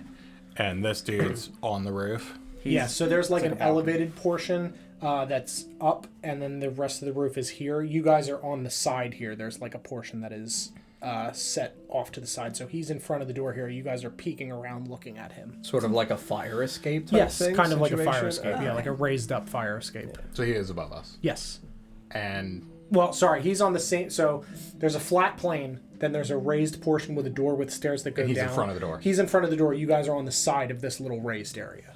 And this dude's on the roof. Yeah, so there's like it's an like a balcony. elevated portion that's up, and then the rest of the roof is here. You guys are on the side here. There's like a portion that is set off to the side. So he's in front of the door here. You guys are peeking around looking at him. Sort of like a fire escape type Yes, thing, kind of like a situation? fire escape. Yeah, like a raised up fire escape. So he is above us. Yes. And Well, sorry, he's on the same. So there's a flat plane, then there's a raised portion with a door with stairs that go he's down. in front of the door. He's in front of the door. You guys are on the side of this little raised area.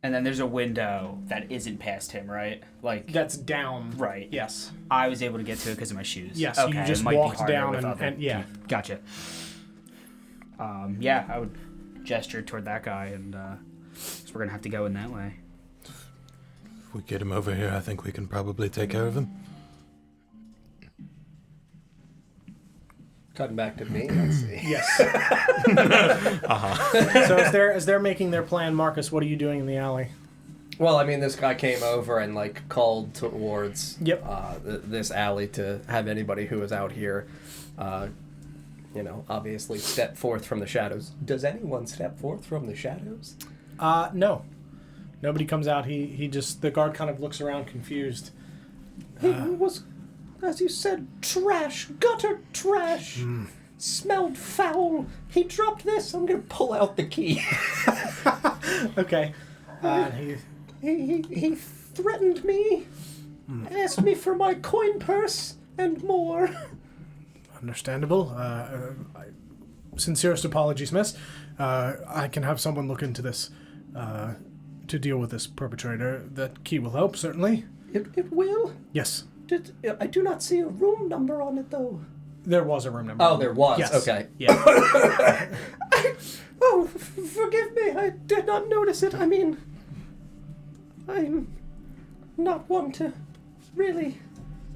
And then there's a window that isn't past him, right? Like That's down. right. Yes. I was able to get to it because of my shoes. Yes, Okay, you it just might be walked harder down with and- other and- yeah. people. Gotcha. Yeah, I would gesture toward that guy, and so we're gonna have to go in that way. if we get him over here, I think we can probably take care of him. Cutting back to me, let's see. Yes. So as they're making their plan, Marcus, what are you doing in the alley? Well, I mean, this guy came over and like called towards Yep. this alley to have anybody who is out here, obviously step forth from the shadows. Does anyone step forth from the shadows? No. Nobody comes out. He just, the guard kind of looks around confused. He was, as you said, trash, gutter trash. Smelled foul. He dropped this. I'm gonna pull out the key. Okay. And He threatened me. Asked me for my coin purse and more. understandable. Sincerest apologies, miss. I can have someone look into this to deal with this perpetrator. That key will help, certainly. It will. Yes. I do not see a room number on it, though. There was a room number. Oh, there was. Yes. Okay. Yeah. Oh, forgive me. I did not notice it. I mean, I'm not one to really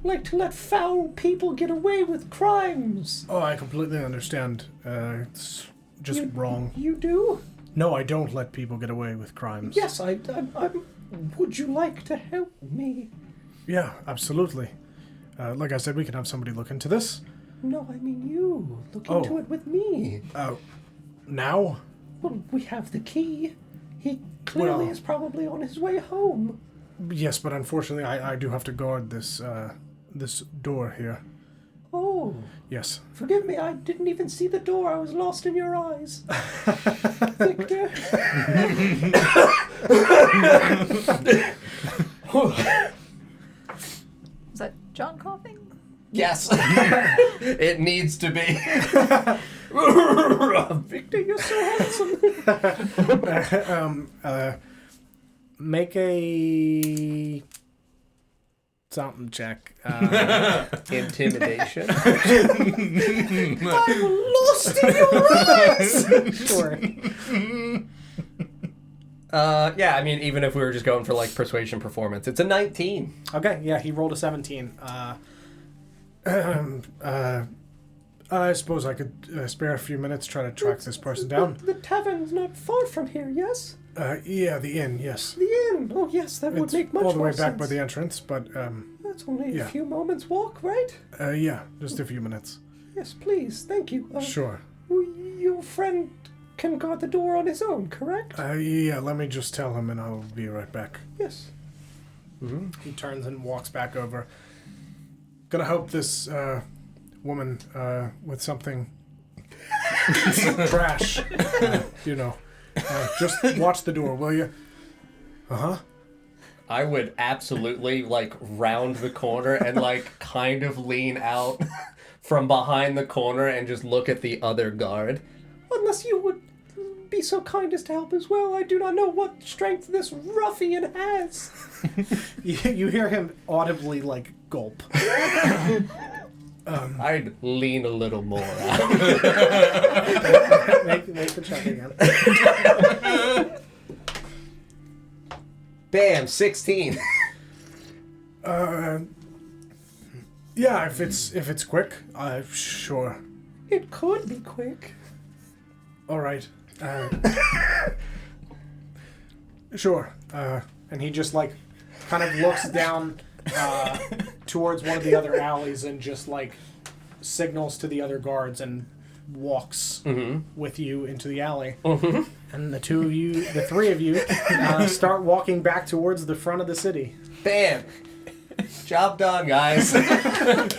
like to let foul people get away with crimes. Oh, I completely understand. It's just wrong. You do? No, I don't let people get away with crimes. Yes, I would you like to help me? Yeah, absolutely. Like I said, we can have somebody look into this. No, I mean you. Look Oh. into it with me. Now? Well, we have the key. He clearly Well- is probably on his way home. Yes, but unfortunately, I do have to guard this this door here. Oh, Yes. forgive me, I didn't even see the door. I was lost in your eyes. Victor? Is that John coughing? Yes. It needs to be. Victor, you're so handsome. Make a something check. Intimidation. I'm lost in your eyes. Sure. Yeah, I mean, even if we were just going for like persuasion performance, it's a 19. Okay, yeah, he rolled a 17. I suppose I could spare a few minutes, try to track this person down. The tavern's not far from here, yes? Yeah, the inn, yes. The inn. Oh, yes, that would It's make much all the way more back sense. by the entrance, but That's only yeah. a few moments walk, right? yeah, just a few minutes. Yes, please. Thank you. Sure. Your friend can guard the door on his own, correct? Yeah, let me just tell him and I'll be right back. Yes. He turns and walks back over. Gonna help this woman with something trash. Just watch the door, will you? Uh-huh. I would absolutely like round the corner and like kind of lean out from behind the corner and just look at the other guard. Unless you would be so kind as to help as well. I do not know what strength this ruffian has. You hear him audibly, like, gulp. I'd lean a little more out. Make the check again. Bam, 16. Yeah, if it's quick, sure. It could be quick. All right. Sure. And he just, like, kind of looks down towards one of the other alleys and just, like, signals to the other guards and walks with you into the alley. And the three of you, start walking back towards the front of the city. Bam. Job done, guys. Glad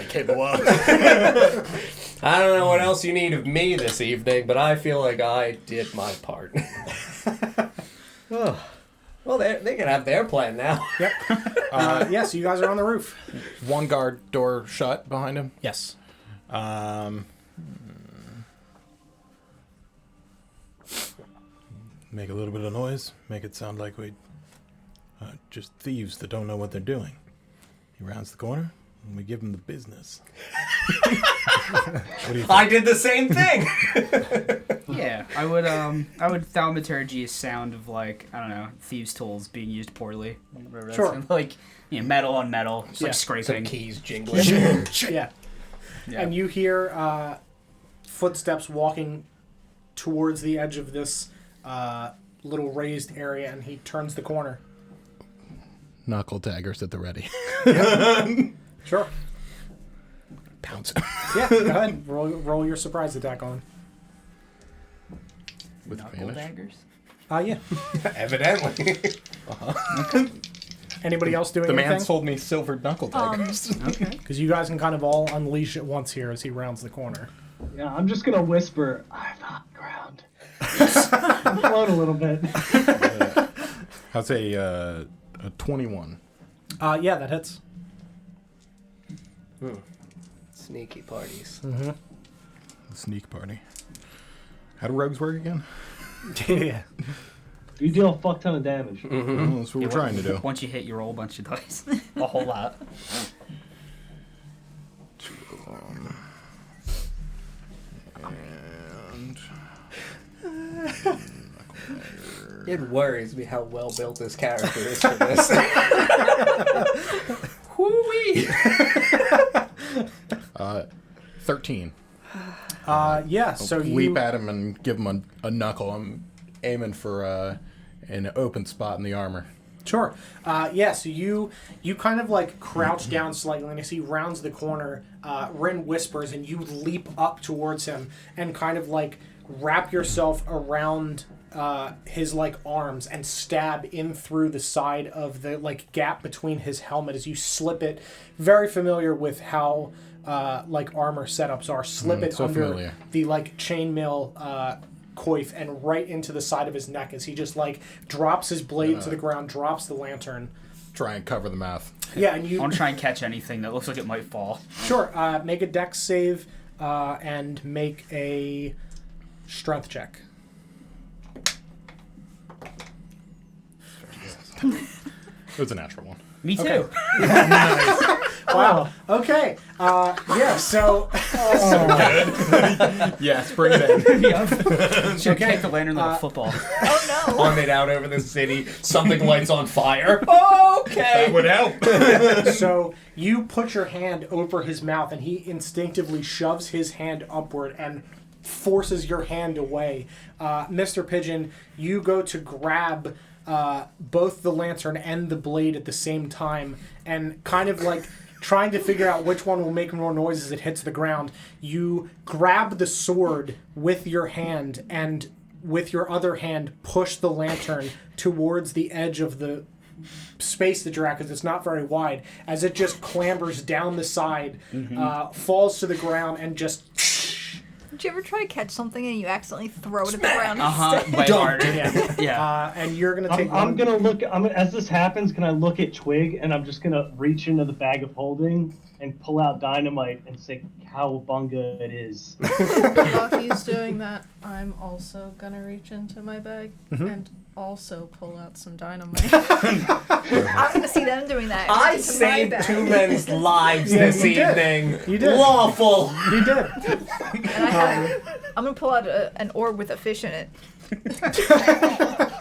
he came along. I don't know what else you need of me this evening, but I feel like I did my part. Oh. Well, they can have their plan now. Yep. Yes, you guys are on the roof. One guard door shut behind him. Yes. Make a little bit of noise. Make it sound like we just thieves that don't know what they're doing. He rounds the corner, and we give him the business. What do you think? I did the same thing. Yeah, I would thaumaturgy a sound of like, I don't know, thieves' tools being used poorly. Whatever that Sure. sounds like, metal on metal, just Yeah. like scraping. Some keys jingling. Yeah. Yeah. And you hear footsteps walking towards the edge of this little raised area, and he turns the corner. Knuckle daggers at the ready. Sure. Pounce. Yeah, go ahead. Roll your surprise attack on. With Knuckle advantage. daggers. Yeah. Evidently. Anybody else doing The man anything? sold me silver knuckle daggers. Okay. Because you guys can kind of all unleash at once here as he rounds the corner. Yeah, I'm just gonna whisper, I'm on the ground. Float a little bit. How's a 21? Yeah, that hits. Sneaky parties. The sneak party. How do rogues work again? Yeah. You deal a fuck ton of damage. Well, that's what we're trying to do. Once you hit, you roll a bunch of dice. A whole lot. It worries me how well built this character is for this. me. 13. Yeah, so Leap you... at him and give him a knuckle. I'm aiming for an open spot in the armor. Sure. Yeah, so you kind of like crouch down slightly, and as he rounds the corner, Rin whispers, and you leap up towards him and kind of like wrap yourself around his like arms and stab in through the side of the like gap between his helmet as you slip it. Very familiar with how like armor setups are. Slip it so under familiar. the like chainmail coif and right into the side of his neck as he just like drops his blade to the ground, drops the lantern. Try and cover the mouth. Yeah, and you... I want to try and catch anything that looks like it might fall. Sure. Make a dex save and make a strength check. It was a natural one. Me too. Wow. Okay. Yeah, so... Yes, bring it in. Should kick the lantern like a football. Oh no! On it out over the city. Something lights on fire. Okay. That would help. So you put your hand over his mouth, and he instinctively shoves his hand upward and forces your hand away. Mr. Pigeon, you go to grab both the lantern and the blade at the same time, and kind of like trying to figure out which one will make more noise as it hits the ground. You grab the sword with your hand, and with your other hand push the lantern towards the edge of the space that you're at, because it's not very wide, as it just clambers down the side, falls to the ground, and just... Did you ever try to catch something and you accidentally throw it at the ground instead? Way harder. Yeah. Yeah. And you're going to take I'm gonna look. As this happens, can I look at Twig and I'm just gonna reach into the bag of holding and pull out dynamite and say cowabunga it is. While he's doing that, I'm also gonna reach into my bag and also pull out some dynamite. I'm gonna see them doing that. I Into my saved bag. 2 men's lives Yeah, this you did. evening. You did. Lawful. You did. And I'm gonna pull out an orb with a fish in it.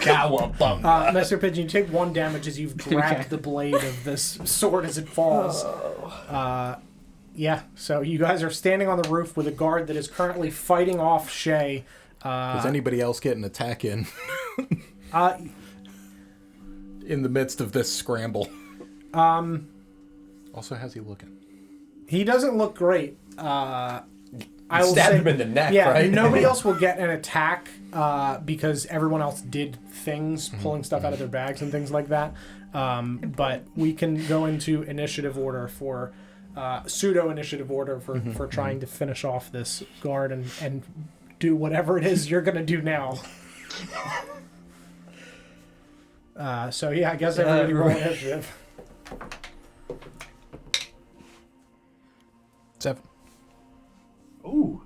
Cowabunga. Mr. Pigeon, you take 1 damage as you've grabbed the blade of this sword as it falls. Yeah, so you guys are standing on the roof with a guard that is currently fighting off Shay. Does anybody else get an attack in the midst of this scramble? Also, how's he looking? He doesn't look great. I will Stabbed say, him in the neck, yeah, right? nobody else will get an attack because everyone else did things, pulling stuff out of their bags and things like that. But we can go into initiative order for pseudo-initiative order for trying to finish off this guard and do whatever it is you're going to do now. So yeah, I guess everybody roll initiative. 7. Ooh.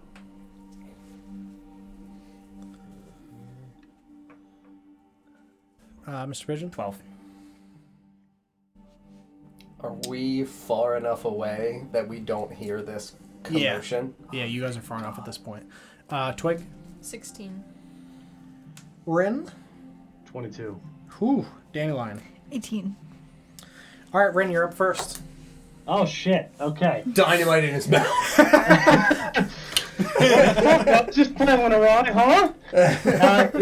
Mr. Pigeon? 12. Are we far enough away that we don't hear this commotion? Yeah, you guys are far enough at this point. Twig? 16. Rin? 22. Whew, Dandelion. 18. All right, Rin, you're up first. Oh shit. Okay. Dynamite in his mouth. Just playing around, huh?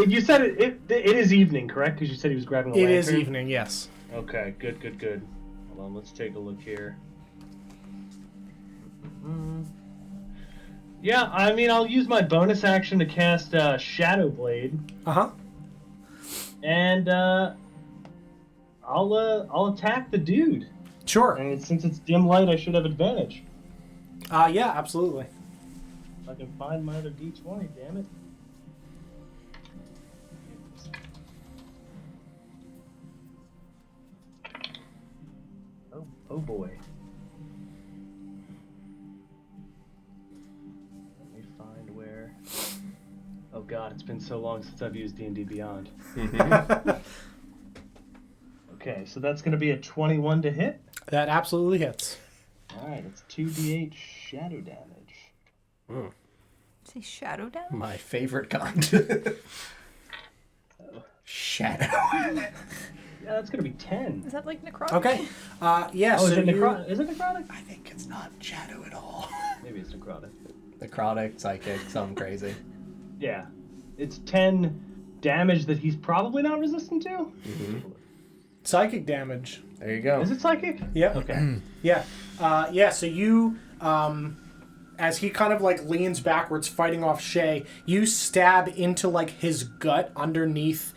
You said it is evening, correct? Because you said he was grabbing a lantern. It is evening, yes. Okay, good. Hold on, let's take a look here. Yeah, I mean, I'll use my bonus action to cast Shadow Blade, Uh-huh. and I'll attack the dude. Sure. And since it's dim light, I should have advantage. Yeah, absolutely. If I can find my other D20, damn it. Oh boy. Let me find where. Oh god, it's been so long since I've used D&D Beyond. Okay, so that's going to be a 21 to hit. That absolutely hits. Alright, it's 2d8 shadow damage. Say shadow down? My favorite kind. Shadow. That's gonna be 10. Is that like necrotic? Okay. Yeah. Oh, so is it you, necrotic? Is it necrotic? I think it's not shadow at all. Maybe it's necrotic. Necrotic, psychic, something crazy. Yeah. It's 10 damage that he's probably not resistant to? Mm-hmm. psychic damage. There you go. Is it psychic? Yep. Okay. Yeah. Yeah. So you, as he kind of like leans backwards, fighting off Shay, you stab into like his gut underneath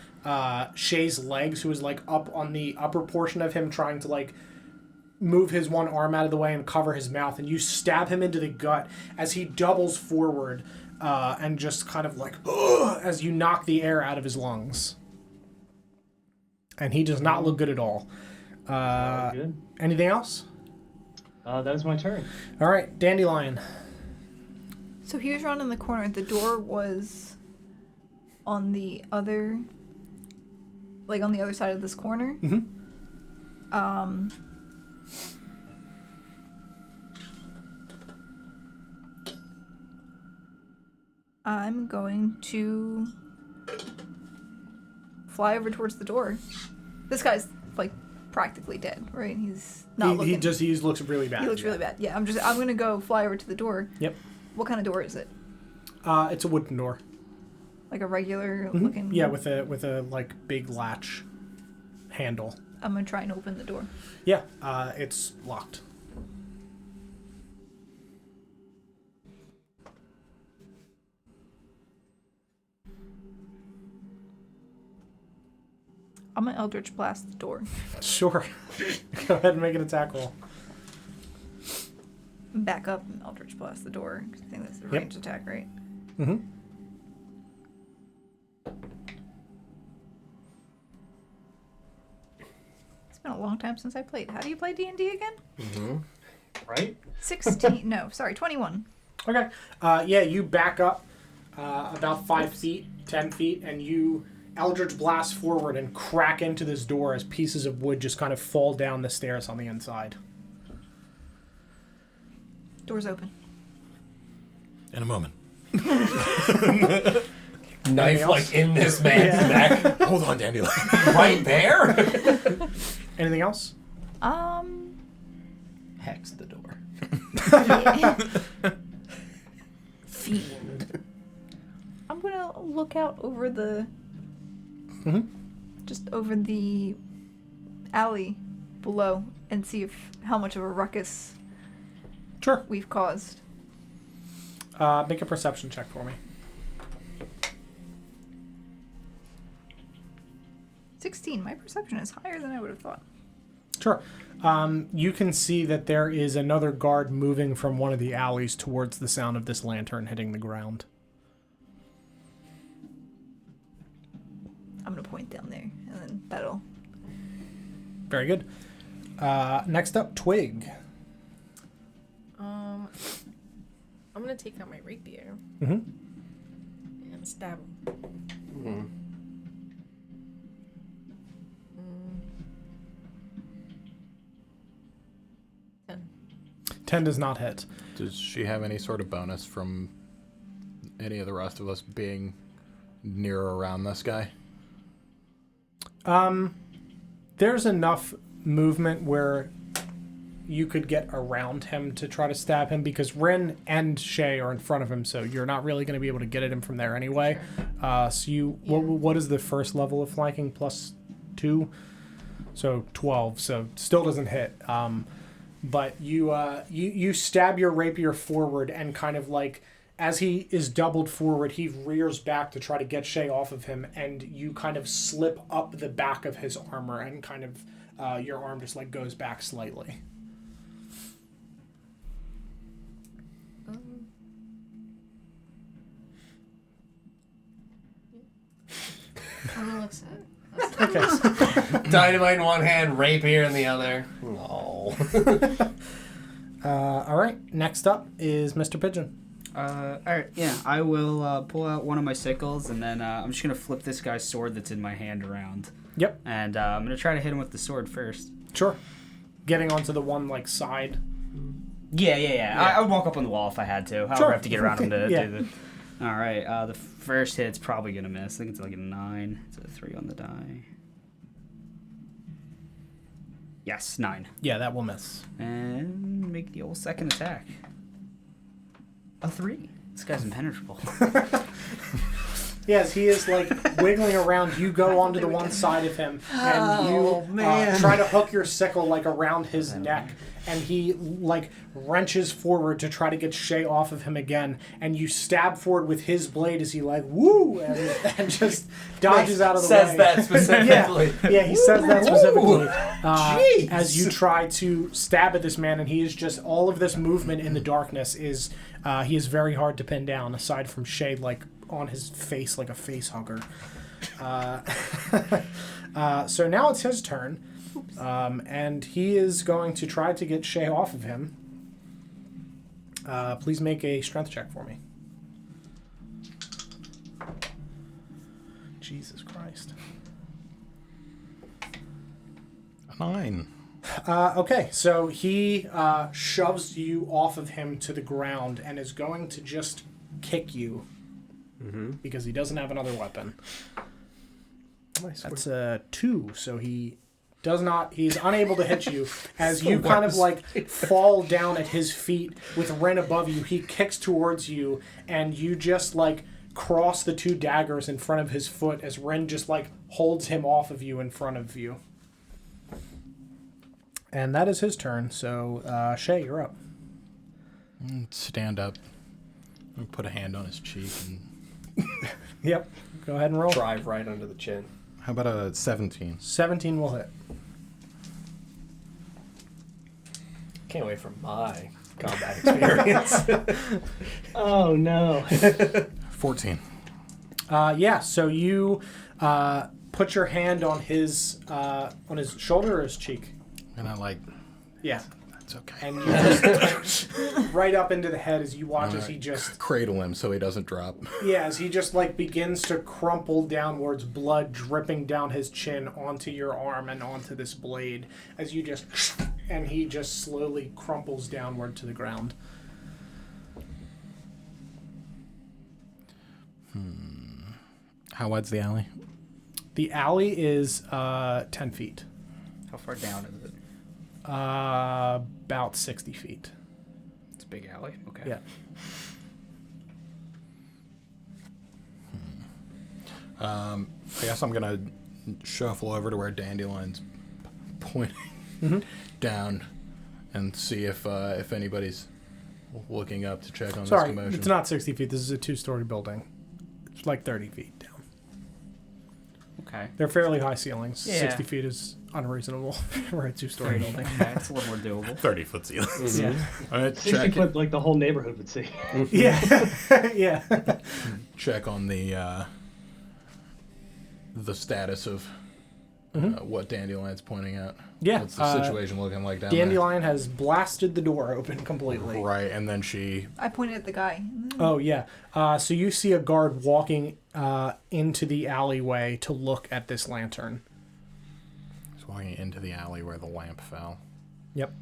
Shay's legs, who is like up on the upper portion of him, trying to like move his one arm out of the way and cover his mouth, and you stab him into the gut as he doubles forward and just kind of like as you knock the air out of his lungs. And he does not look good at all. Good. Anything else? That is my turn. All right, Dandelion. So he was around in the corner. The door was on the other, like on the other side of this corner. Mm-hmm. I'm going to fly over towards the door. This guy's like practically dead, right? He's not looking. He looks really bad. He looks really bad. Yeah, I'm gonna go fly over to the door. Yep. What kind of door is it? It's a wooden door. Like a regular Mm-hmm. looking. Yeah, with a like big latch handle. I'm gonna try and open the door. Yeah, it's locked. I'm gonna Eldritch Blast the door. Sure. Go ahead and make an attack roll. Back up and Eldritch Blast the door. 'Cause I think that's the Yep. ranged attack, right? Mm-hmm. It's been a long time since I played. How do you play D&D again? Mm-hmm. Right? 16. No, sorry, 21. Okay. Yeah, you back up about 5 feet, 10 feet, and you Eldritch blast forward and crack into this door as pieces of wood just kind of fall down the stairs on the inside. Door's open. In a moment. Knife like in this man's neck. Hold on, Dandelion. Right there? Anything else? Hex the door. Fiend. I'm gonna look out over the... Just over the alley below and see how much of a ruckus Sure. we've caused. Make a perception check for me. 16. My perception is higher than I would have thought. Sure. You can see that there is another guard moving from one of the alleys towards the sound of this lantern hitting the ground. I'm gonna point down there, and then that'll... Very good. Next up, Twig. I'm gonna take out my rapier Mm-hmm. and stab him. Mm-hmm. 10. 10 does not hit. Does she have any sort of bonus from any of the rest of us being near or around this guy? There's enough movement where you could get around him to try to stab him because Rin and Shay are in front of him, so you're not really going to be able to get at him from there anyway. So you, what is the first level of flanking? +2? So 12, so still doesn't hit. But you stab your rapier forward and kind of like, as he is doubled forward, he rears back to try to get Shay off of him, and you kind of slip up the back of his armor and kind of your arm just like goes back slightly. I'm gonna look sad. Okay. Dynamite in one hand, rapier in the other. No. All right. Next up is Mr. Pigeon. Alright, yeah, I will pull out one of my sickles, and then I'm just going to flip this guy's sword that's in my hand around. Yep. And I'm going to try to hit him with the sword first. Sure. Getting onto the one like side. Yeah. I would walk up on the wall if I had to. However, Sure. I have to get around him to Yeah. do the... Alright, the first hit's probably going to miss. I think it's like a 9. It's a 3 on the die. Yes, 9. Yeah, that will miss. And make the old second attack. A 3. This guy's impenetrable. Yes, he is like wiggling around. You go onto the one side of him, and you try to hook your sickle like around his neck, and he like wrenches forward to try to get Shay off of him again, and you stab forward with his blade as he like woo and just dodges out of the way. Says that specifically. Yeah, he says that specifically. As you try to stab at this man, and he is just all of this movement in the darkness is he is very hard to pin down. Aside from Shay, like on his face like a face hugger. So now it's his turn. And he is going to try to get Shay off of him. Please make a strength check for me. Jesus Christ. A 9. Okay, so he shoves you off of him to the ground and is going to just kick you. Because he doesn't have another weapon. That's a 2, so he's unable to hit you. As you kind of like fall down at his feet with Ren above you, he kicks towards you, and you just like cross the 2 daggers in front of his foot as Ren just like holds him off of you in front of you. And that is his turn, so Shay, you're up. Stand up and put a hand on his cheek. And Yep, go ahead and roll. Drive right under the chin. how about a 17? 17 will hit. Can't wait for my combat experience. Oh no. 14. Yeah, so you put your hand on his shoulder or his cheek. And I like, Yeah. that's okay. And you just right up into the head as you watch as he just Cradle him so he doesn't drop. as he just like begins to crumple downwards, blood dripping down his chin onto your arm and onto this blade as you just and he just slowly crumples downward to the ground. How wide's the alley? The alley is 10 feet. How far down is it? About 60 feet. It's a big alley. Okay. Yeah. I guess I'm gonna shuffle over to where Dandelion's pointing down and see if anybody's looking up to check on this Sorry, commotion. it's not 60 feet. This is a 2-story building. It's like 30 feet down. Okay. They're fairly high ceilings. Yeah. 60 feet is unreasonable for a 2-story building. Okay, it's a little more doable. 30-foot ceilings. Yeah. All right, 60 check foot, like the whole neighborhood would see. Yeah. Yeah. check on the status of what Dandelion's pointing at. Yeah. What's the situation looking like down there? Dandelion has blasted the door open completely. Right, and then she... I pointed at the guy. Oh, yeah. So you see a guard walking into the alleyway to look at this lantern. He's walking into the alley where the lamp fell. Yep.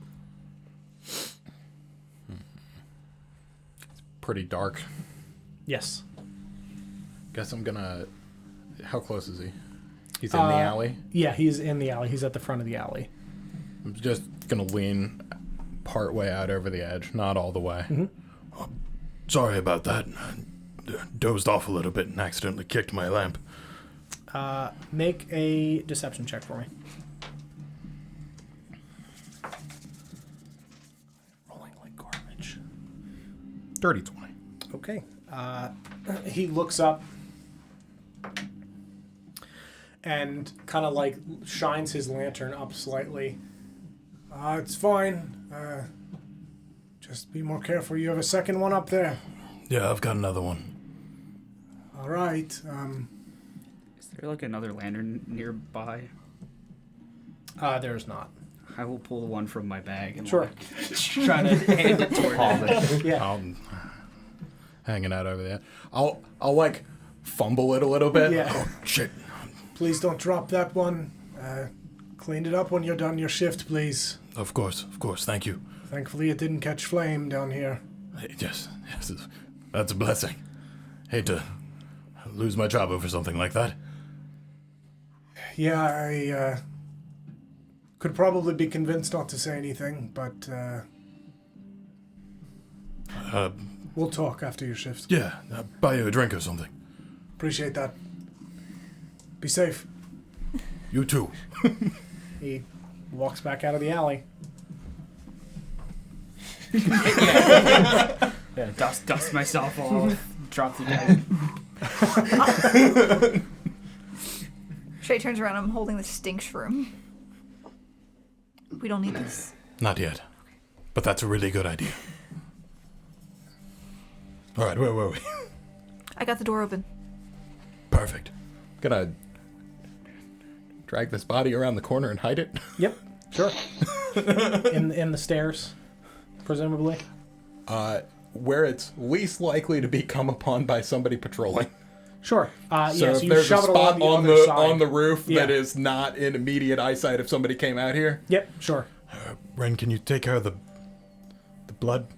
It's pretty dark. Yes. Guess I'm gonna... How close is he? He's in the alley? Yeah, he's in the alley. He's at the front of the alley. I'm just gonna lean part way out over the edge, not all the way. Oh, sorry about that. Dozed off a little bit and accidentally kicked my lamp. Make a deception check for me. Rolling like garbage. Dirty 20. Okay. He looks up and kind of like shines his lantern up slightly. It's fine. Just be more careful. You have a second one up there. Yeah, I've got another one. All right. Is there like another lantern nearby? There's not. I will pull the one from my bag and Sure. like, try to hand it toward him. Yeah. I'm hanging out over there. I'll like fumble it a little bit. Yeah. Oh, shit. Please don't drop that one. Clean it up when you're done your shift, please. Of course, thank you. Thankfully, it didn't catch flame down here. Yes, that's a blessing. Hate to lose my job over something like that. Yeah, I Could probably be convinced not to say anything, but we'll talk after your shift. Yeah, buy you a drink or something. Appreciate that. Be safe. You too. He walks back out of the alley. Yeah, dust myself off. Drop the bag. Shay turns around. I'm holding the stink shroom. We don't need this. Not yet. But that's a really good idea. Alright, where were we? I got the door open. Perfect. Gonna drag this body around the corner and hide it? Yep, sure. in the stairs, presumably. Where it's least likely to be come upon by somebody patrolling. Sure. So Yes, if you there's a shove it spot along the other side. on the roof Yeah. that is not in immediate eyesight if somebody came out here. Yep, sure. Ren, can you take care of the blood?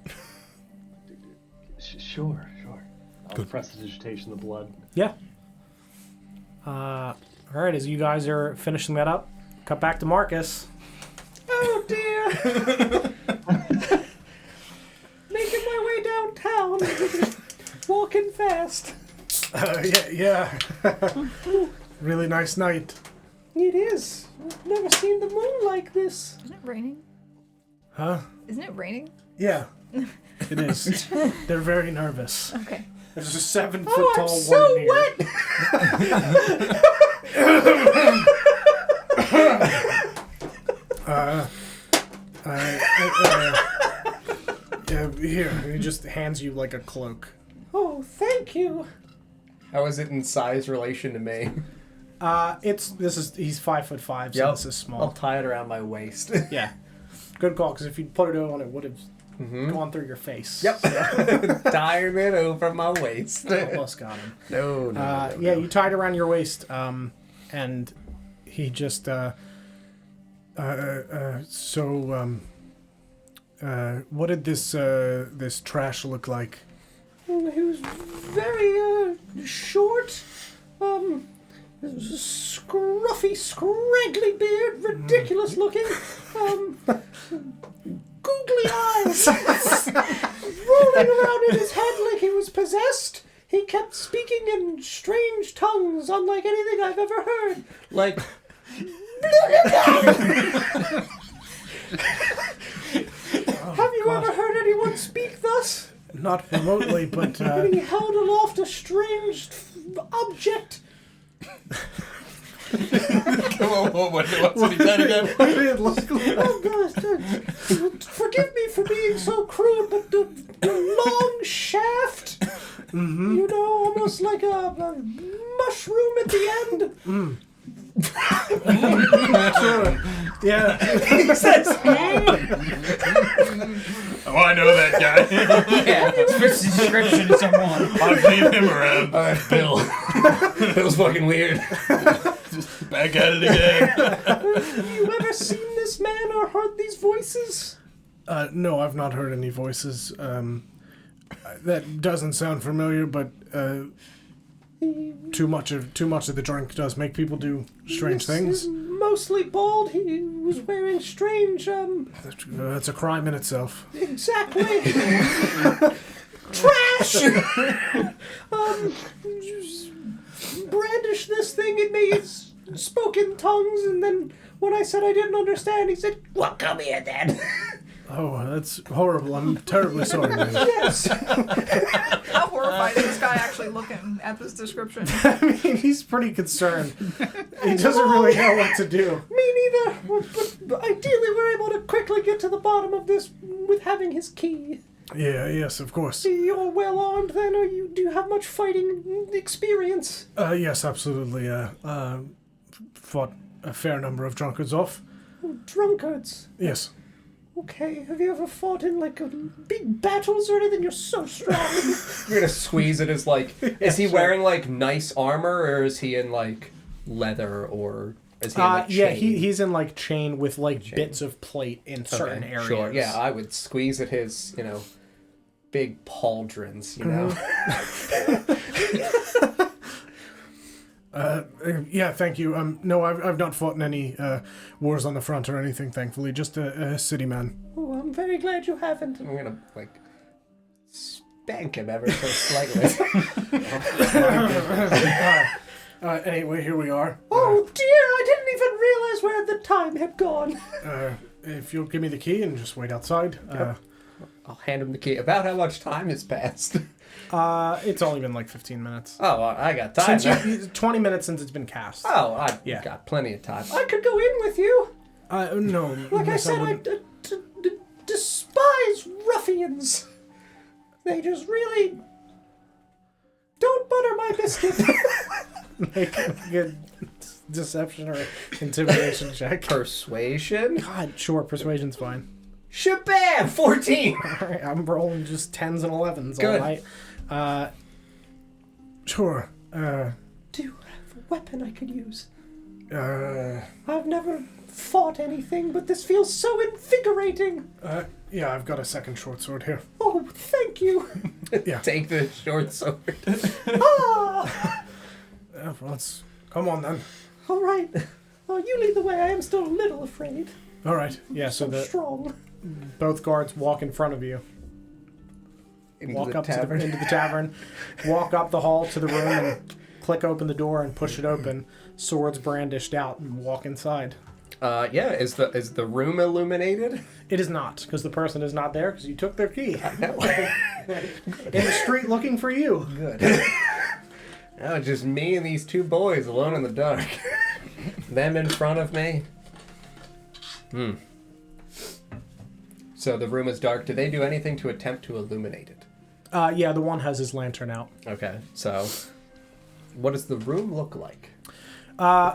Sure. I'll Good. prestidigitation the blood. Yeah. All right, as you guys are finishing that up, cut back to Marcus. Oh dear. Making my way downtown. Walking fast. Yeah. Really nice night. It is. I've never seen the moon like this. Isn't it raining? Huh? Isn't it raining? Yeah. It is. They're very nervous. Okay. There's a 7-foot tall I'm one so here. Here, he just hands you like a cloak. Oh, thank you. How is it in size relation to me? He's 5'5", so this is small. I'll tie it around my waist. Yeah. Good call, because if you'd put it on, it would have gone through your face. Yep. Tying it over my waist. Almost got him. No. Yeah, you tied around your waist, and he just, what did this trash look like? He was very, short, scruffy, scraggly beard, ridiculous looking, googly eyes, rolling around in his head like he was possessed. He kept speaking in strange tongues, unlike anything I've ever heard. Like... Have you ever heard anyone speak thus? Not remotely, but... And he held aloft a strange object. Come on, what's he done again? Oh, gosh. Forgive me for being so crude, but the long shaft, you know, almost like a mushroom at the end. Sure. Yeah. He says, Oh, I know that guy. yeah, fits the description of someone. I've seen him around. Bill. That was fucking weird. Back at it again. Have you ever seen this man or heard these voices? No, I've not heard any voices. That doesn't sound familiar, but too much of the drink does make people do strange things. Mostly bald. He was wearing strange. That's a crime in itself. Exactly. Trash. Brandish this thing and made spoke in tongues, and then when I said I didn't understand, he said, Well, come here then. "Oh, that's horrible. I'm terribly sorry, man." Yes. How horrified is this guy actually looking at this description? I mean, he's pretty concerned. He doesn't really know what to do. Me neither. But ideally, we're able to quickly get to the bottom of this with having his key. Yeah, yes, of course. You're well armed then, or do you have much fighting experience? Yes, absolutely. Fought a fair number of drunkards off. Oh, drunkards? Yes. Okay, have you ever fought in, like, big battles or anything? You're so strong. You're gonna squeeze it as, like... Is he wearing, like, nice armor, or is he in, like, leather, or... Is he in, like, yeah, chain? he's in, like, chain with, like, bits of plate in certain areas. Sure, yeah, I would squeeze at his, you know, big pauldrons, you know? Yeah, thank you. No, I've not fought in any wars on the front or anything, thankfully. Just a city man. Oh, I'm very glad you haven't. I'm gonna, spank him ever so slightly. Anyway, here we are. Oh dear, I didn't even realize where the time had gone. If you'll give me the key and just wait outside. I'll hand him the key. About how much time has passed? It's only been like 15 minutes. Oh, I got time. 20 minutes since it's been cast. Oh, I've got plenty of time. I could go in with you. No. Like I said, I despise ruffians. They just really don't butter my biscuit. Make a good deception or intimidation check. Persuasion? God, sure, persuasion's fine. Shabam! 14! Alright, I'm rolling just 10s and 11s Good. all night. Sure. Do you have a weapon I could use? Uh, I've never fought anything, but this feels so invigorating. Yeah, I've got a second short sword here. Oh, thank you. Yeah. Take the short sword. Well, come on then. All right. Oh, you lead the way. I am still a little afraid. All right. Yeah. So strong. both guards walk in front of you. Walk up into the tavern. Walk up the hall to the room and click open the door and push it open. Swords brandished out and walk inside. Yeah. Is the room illuminated? It is not, because the person is not there because you took their key. I know. In the street looking for you. Good. Now it's just me and these two boys alone in the dark. Them in front of me. So the room is dark. Do they do anything to attempt to illuminate it? Yeah, the one has his lantern out. Okay, so what does the room look like?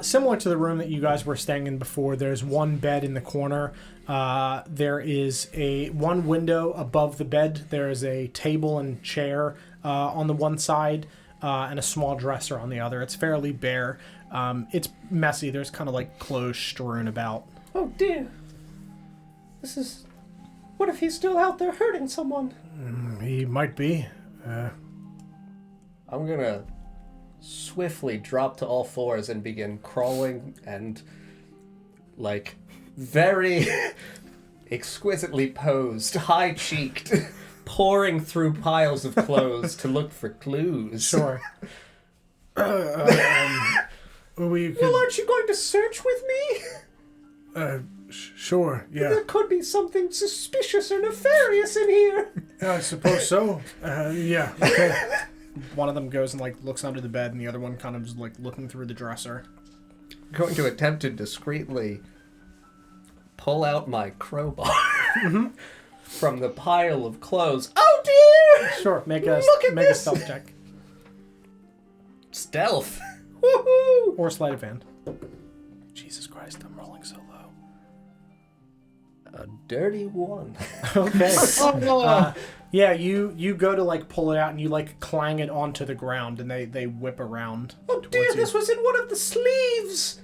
Similar to the room that you guys were staying in before, there's one bed in the corner. There is one window above the bed. There is a table and chair on the one side, and a small dresser on the other. It's fairly bare. It's messy. There's kind of like clothes strewn about. Oh dear. This is... What if he's still out there hurting someone? He might be. I'm gonna swiftly drop to all fours and begin crawling and, like, very exquisitely posed, high-cheeked, pouring through piles of clothes to look for clues. Sure. Well, aren't you going to search with me? Sure, yeah. There could be something suspicious or nefarious in here. I suppose so. Yeah, okay. One of them goes and, like, looks under the bed, and the other one kind of just, like, looking through the dresser. I'm going to attempt to discreetly pull out my crowbar from the pile of clothes. Oh, dear! Sure, make a stealth check. Stealth. Woohoo! Or sleight of hand. Jesus Christ, I'm rolling so low. A dirty one. Okay. Yeah, you go to, like, pull it out, and you, like, clang it onto the ground, and they whip around. Oh dear, you. this was in one of the sleeves!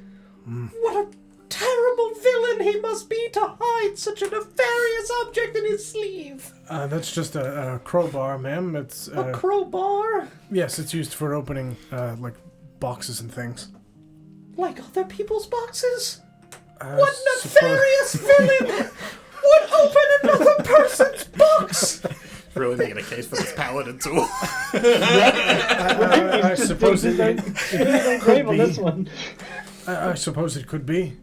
What a terrible villain he must be to hide such a nefarious object in his sleeve! That's just a crowbar, ma'am. It's A crowbar? yes, it's used for opening, like, boxes and things. Like other people's boxes? I What nefarious villain would open another person's box? Really making a case for this paladin tool. I suppose it Grave could on be. this one. I suppose it could be.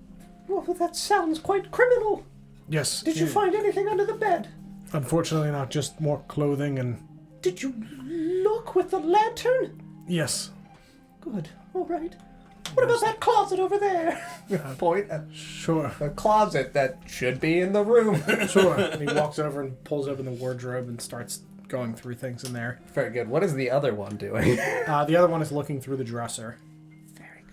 Well, that sounds quite criminal. Yes. Did you find anything under the bed? Unfortunately not, just more clothing and... Did you look with the lantern? Yes. Good, all right. What about that closet over there? Point at Sure. the closet that should be in the room. Sure. And he walks over and pulls open the wardrobe and starts going through things in there. Very good. What is the other one doing? The other one is looking through the dresser. Very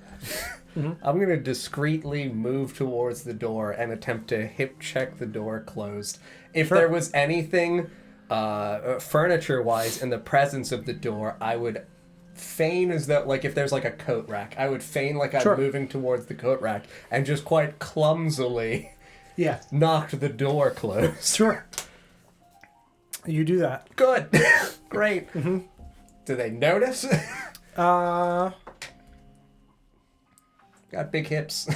good. I'm going to discreetly move towards the door and attempt to hip check the door closed. If there was anything furniture-wise in the presence of the door, I would feign as though, like, if there's like a coat rack, I would feign like I'm moving towards the coat rack and just quite clumsily knock the door closed. Sure. You do that. Good. Great. Do they notice? Got big hips.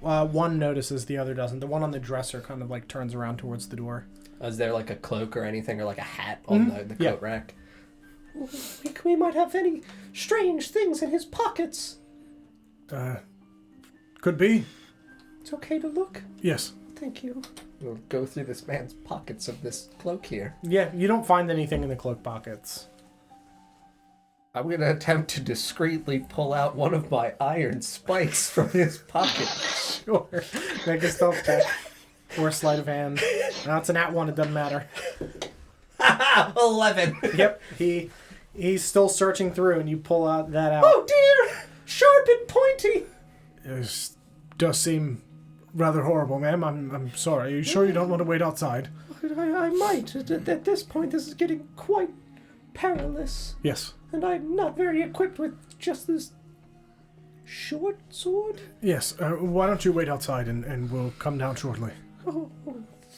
One notices, the other doesn't. The one on the dresser kind of like turns around towards the door. Is there like a cloak or anything, or like a hat on the Yeah. coat rack? We might have any strange things in his pockets. Could be. It's okay to look. Yes. Thank you. We'll go through this man's pockets of this cloak here. Yeah, you don't find anything in the cloak pockets. I'm going to attempt to discreetly pull out one of my iron spikes from his pocket. Sure. Make a stealth check. Or sleight of hand. No, it's an at one, it doesn't matter. 11. Yep, he's still searching through, and you pull out that out. Oh dear! Sharp and pointy! It does seem rather horrible, ma'am. I'm sorry. Are you sure you don't want to wait outside? I might. At this point, this is getting quite perilous. Yes. And I'm not very equipped with just this short sword. Yes. Why don't you wait outside and we'll come down shortly. Oh,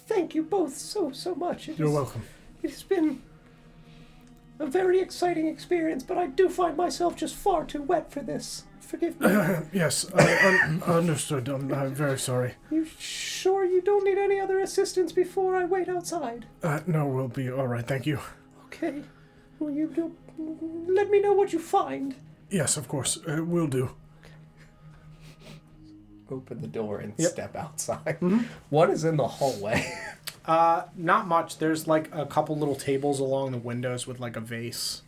thank you both so much. You're welcome. It has been a very exciting experience, but I do find myself just far too wet for this. Forgive me. Yes, understood. I'm very sorry. You sure you don't need any other assistance before I wait outside? No, we'll be all right. Thank you. Okay. Well, you do. Let me know what you find. Yes, of course. We'll do. Open the door and Yep. step outside. Mm-hmm. What is in the hallway? Not much. There's like a couple little tables along the windows with like a vase.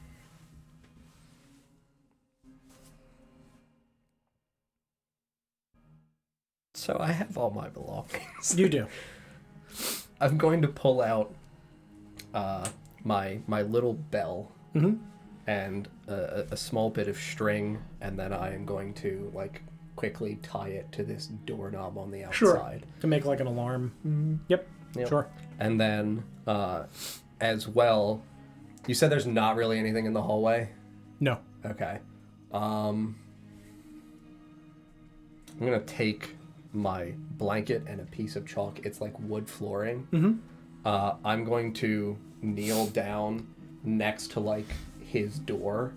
So I have all my belongings. You do. I'm going to pull out my little bell Mm-hmm. and a small bit of string, and then I am going to like quickly tie it to this doorknob on the Sure. outside. To make like an alarm. Yep. Yep. Sure. And then as well, you said there's not really anything in the hallway? No. Okay. I'm going to take my blanket and a piece of chalk. It's like wood flooring. Mm-hmm. I'm going to kneel down next to like his door,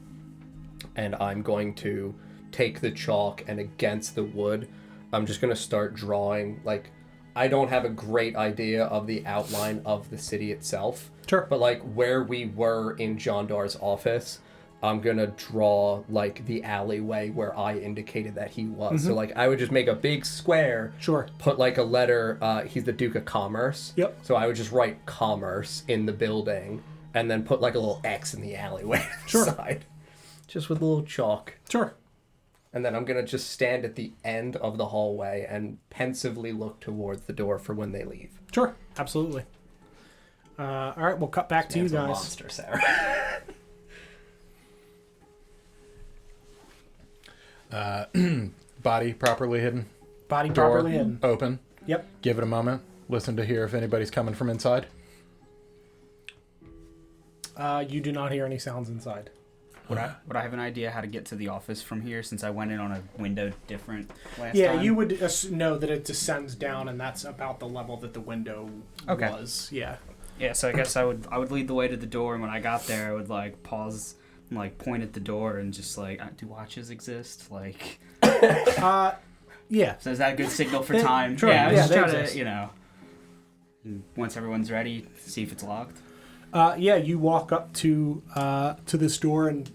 and I'm going to take the chalk, and against the wood I'm just going to start drawing. Like, I don't have a great idea of the outline of the city itself, Sure. but like where we were in Jandar's office, I'm going to draw like the alleyway where I indicated that he was. So like I would just make a big square, Sure. put like a letter, he's the Duke of Commerce. Yep. So I would just write Commerce in the building, and then put like a little X in the alleyway Sure. side. Just with a little chalk. Sure. And then I'm going to just stand at the end of the hallway and pensively look towards the door for when they leave. Sure. Absolutely. All right, we'll cut back to you Man's a guys. monster, Sarah. Body properly hidden. Body Door properly hidden. open. Yep. Give it a moment. Listen to hear if anybody's coming from inside. You do not hear any sounds inside. Would I have an idea how to get to the office from here, since I went in on a window different last Yeah, time? you would know that it descends down, and that's about the level that the window Okay. was. Yeah. Yeah, so I guess I would lead the way to the door, and when I got there, I would like pause and like point at the door and just like, do watches exist? Like, Yeah. so is that a good signal for They- time? sure, Yeah, I yeah, just they try exist. to, you know, once everyone's ready, see if it's locked. Yeah, you walk up to this door and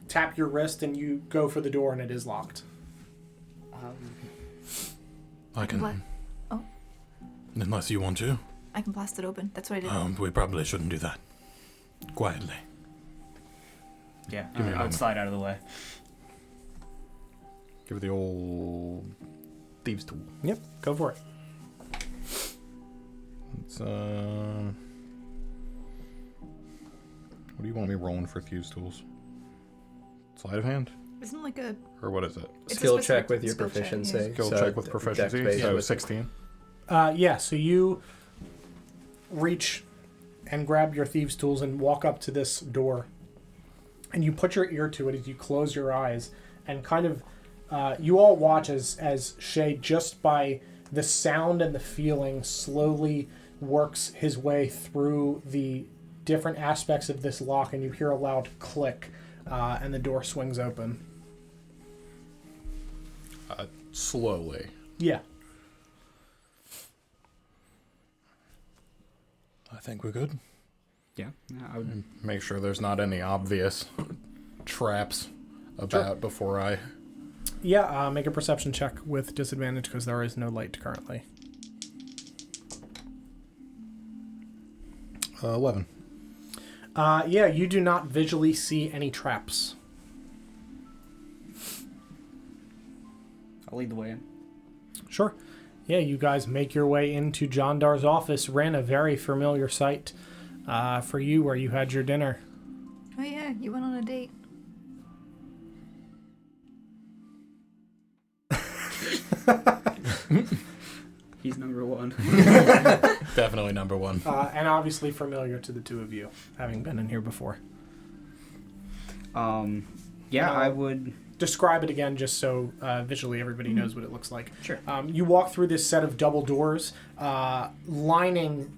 tap your wrist, and you go for the door, and it is locked. I can. What? Oh. Unless you want to. I can blast it open. That's what I did. We probably shouldn't do that. Quietly. Yeah, Give me a I would moment. slide out of the way. Give it the old thieves tool. Yep. Go for it. It's what do you want me rolling for thieves tools? Sleight of hand, Isn't like a or what is it? It's a Skill specific check with your skill check, proficiency. yeah. Skill So check with dex proficiency. based So with- 16. Yeah, so you reach and grab your thieves' tools and walk up to this door. And you put your ear to it as you close your eyes. And kind of, you all watch as Shay, just by the sound and the feeling, slowly works his way through the different aspects of this lock. And you hear a loud click, and the door swings open. slowly. Yeah. I think we're good. Yeah, I would. Make sure there's not any obvious traps about before I... Yeah, make a perception check with disadvantage because there is no light currently. 11. Yeah, you do not visually see any traps. I'll lead the way. Sure. Yeah, you guys make your way into Jandar's office. Ran a very familiar sight for you where you had your dinner. Oh yeah, you went on a date. He's number one. Definitely number one. And obviously familiar to the two of you, having been in here before. Yeah, I would... Describe it again just so visually everybody knows what it looks like. Sure. You walk through this set of double doors, lining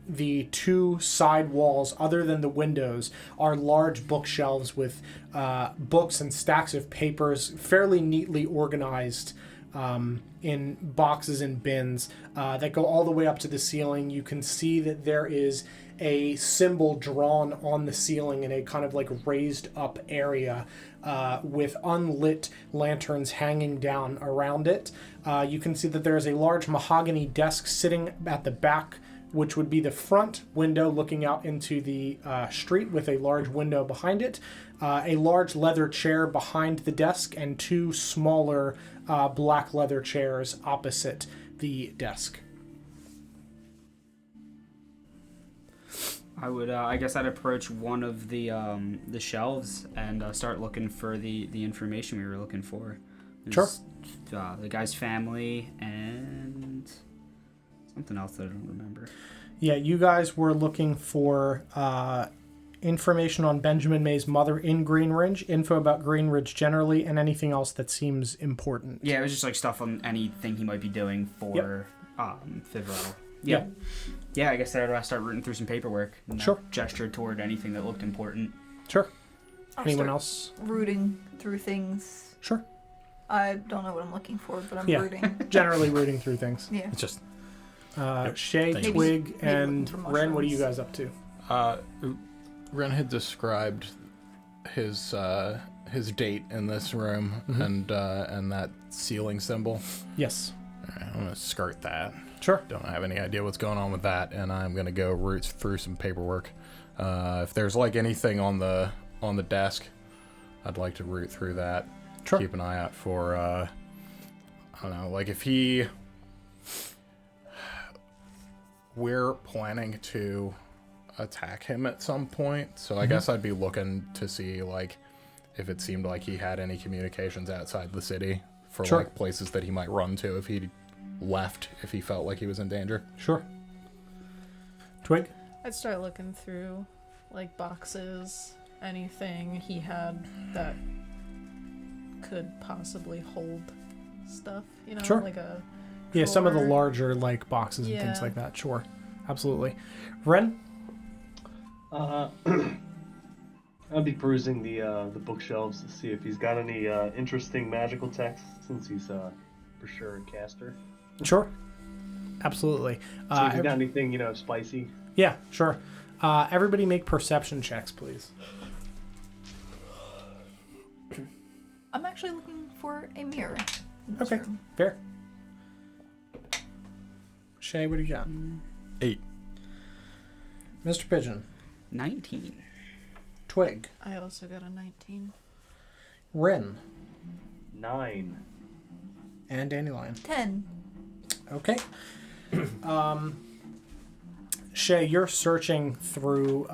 the two side walls, other than the windows, are large bookshelves with books and stacks of papers fairly neatly organized in boxes and bins that go all the way up to the ceiling. You can see that there is a symbol drawn on the ceiling in a kind of like raised up area with unlit lanterns hanging down around it. You can see that there is a large mahogany desk sitting at the back, which would be the front window looking out into the street with a large window behind it. A large leather chair behind the desk and two smaller black leather chairs opposite the desk. I would, I guess I'd approach one of the shelves and start looking for the information we were looking for. Sure. The guy's family and something else that I don't remember. Yeah, you guys were looking for information on Benjamin May's mother in Greenridge, info about Greenridge generally, and anything else that seems important. Yeah, it was just like stuff on anything he might be doing for Fivrel. Yeah. Yeah, I guess that I'd start rooting through some paperwork. And Sure. Gesture toward anything that looked important. Sure. I'll Anyone start else? Rooting through things. Sure. I don't know what I'm looking for, but I'm Yeah. rooting. Generally rooting through things. Yeah. It's just... Shay, Maybe- Twig, maybe and looking for Ren, what are you mushrooms. guys up to? Ren had described his date in this room and that ceiling symbol. Yes. All right, I'm gonna skirt that. Sure. Don't have any idea what's going on with that, and I'm gonna go root through some paperwork. If there's like anything on the desk, I'd like to root through that. Sure. Keep an eye out for I don't know, like if he... We're planning to attack him at some point, so I guess I'd be looking to see like if it seemed like he had any communications outside the city for Sure. like places that he might run to if he left, if he felt like he was in danger. Sure. Twig? I'd start looking through, like, boxes, anything he had that could possibly hold stuff, you know? Sure. Like a Yeah, some of the drawer. larger like boxes and things Yeah. like that. Sure. Absolutely. Ren? I'd be perusing the bookshelves to see if he's got any interesting magical texts, since he's for sure a caster. Sure. Absolutely. So if you got anything, spicy? Yeah, sure. Everybody make perception checks, please. I'm actually looking for a mirror. in this Okay. room. Fair. Shay, what do you got? 8. Mr. Pigeon. 19. Twig. I also got a 19. Ren. 9. And Dandelion. 10. Okay. Shay, you're searching through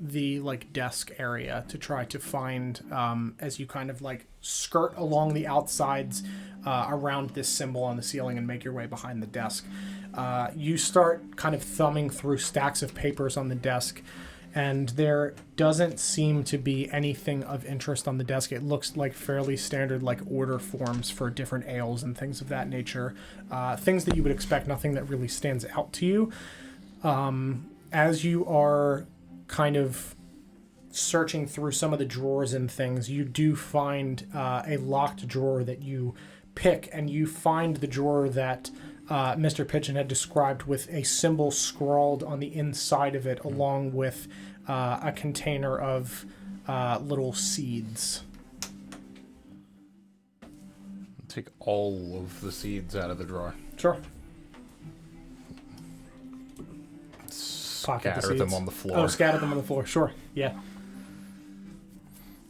the like desk area to try to find as you kind of like skirt along the outsides around this symbol on the ceiling and make your way behind the desk. You start kind of thumbing through stacks of papers on the desk, and there doesn't seem to be anything of interest on the desk. It looks like fairly standard like order forms for different ales and things of that nature. Things that you would expect, nothing that really stands out to you. As you are kind of searching through some of the drawers and things, you do find a locked drawer that you pick and you find the drawer that Mr. Pigeon had described with a symbol scrawled on the inside of it, along with a container of little seeds. Take all of the seeds out of the drawer. Sure. Scatter them on the floor. Oh, scatter them on the floor. Sure. Yeah.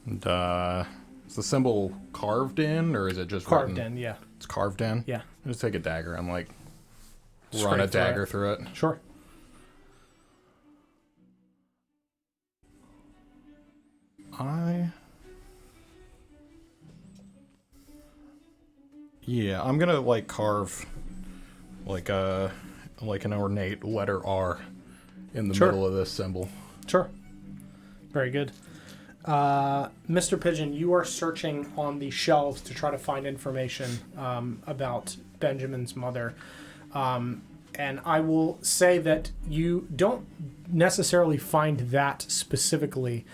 And, is the symbol carved in, or is it just Carved written? in, yeah. It's carved in? Yeah. Just take a dagger and, like, run Scrape a dagger through it. Sure. Yeah, I'm gonna, like, carve, like an ornate letter R in the middle of this symbol. Sure. Very good. Mr. Pigeon, you are searching on the shelves to try to find information about Benjamin's mother. And I will say that you don't necessarily find that specifically,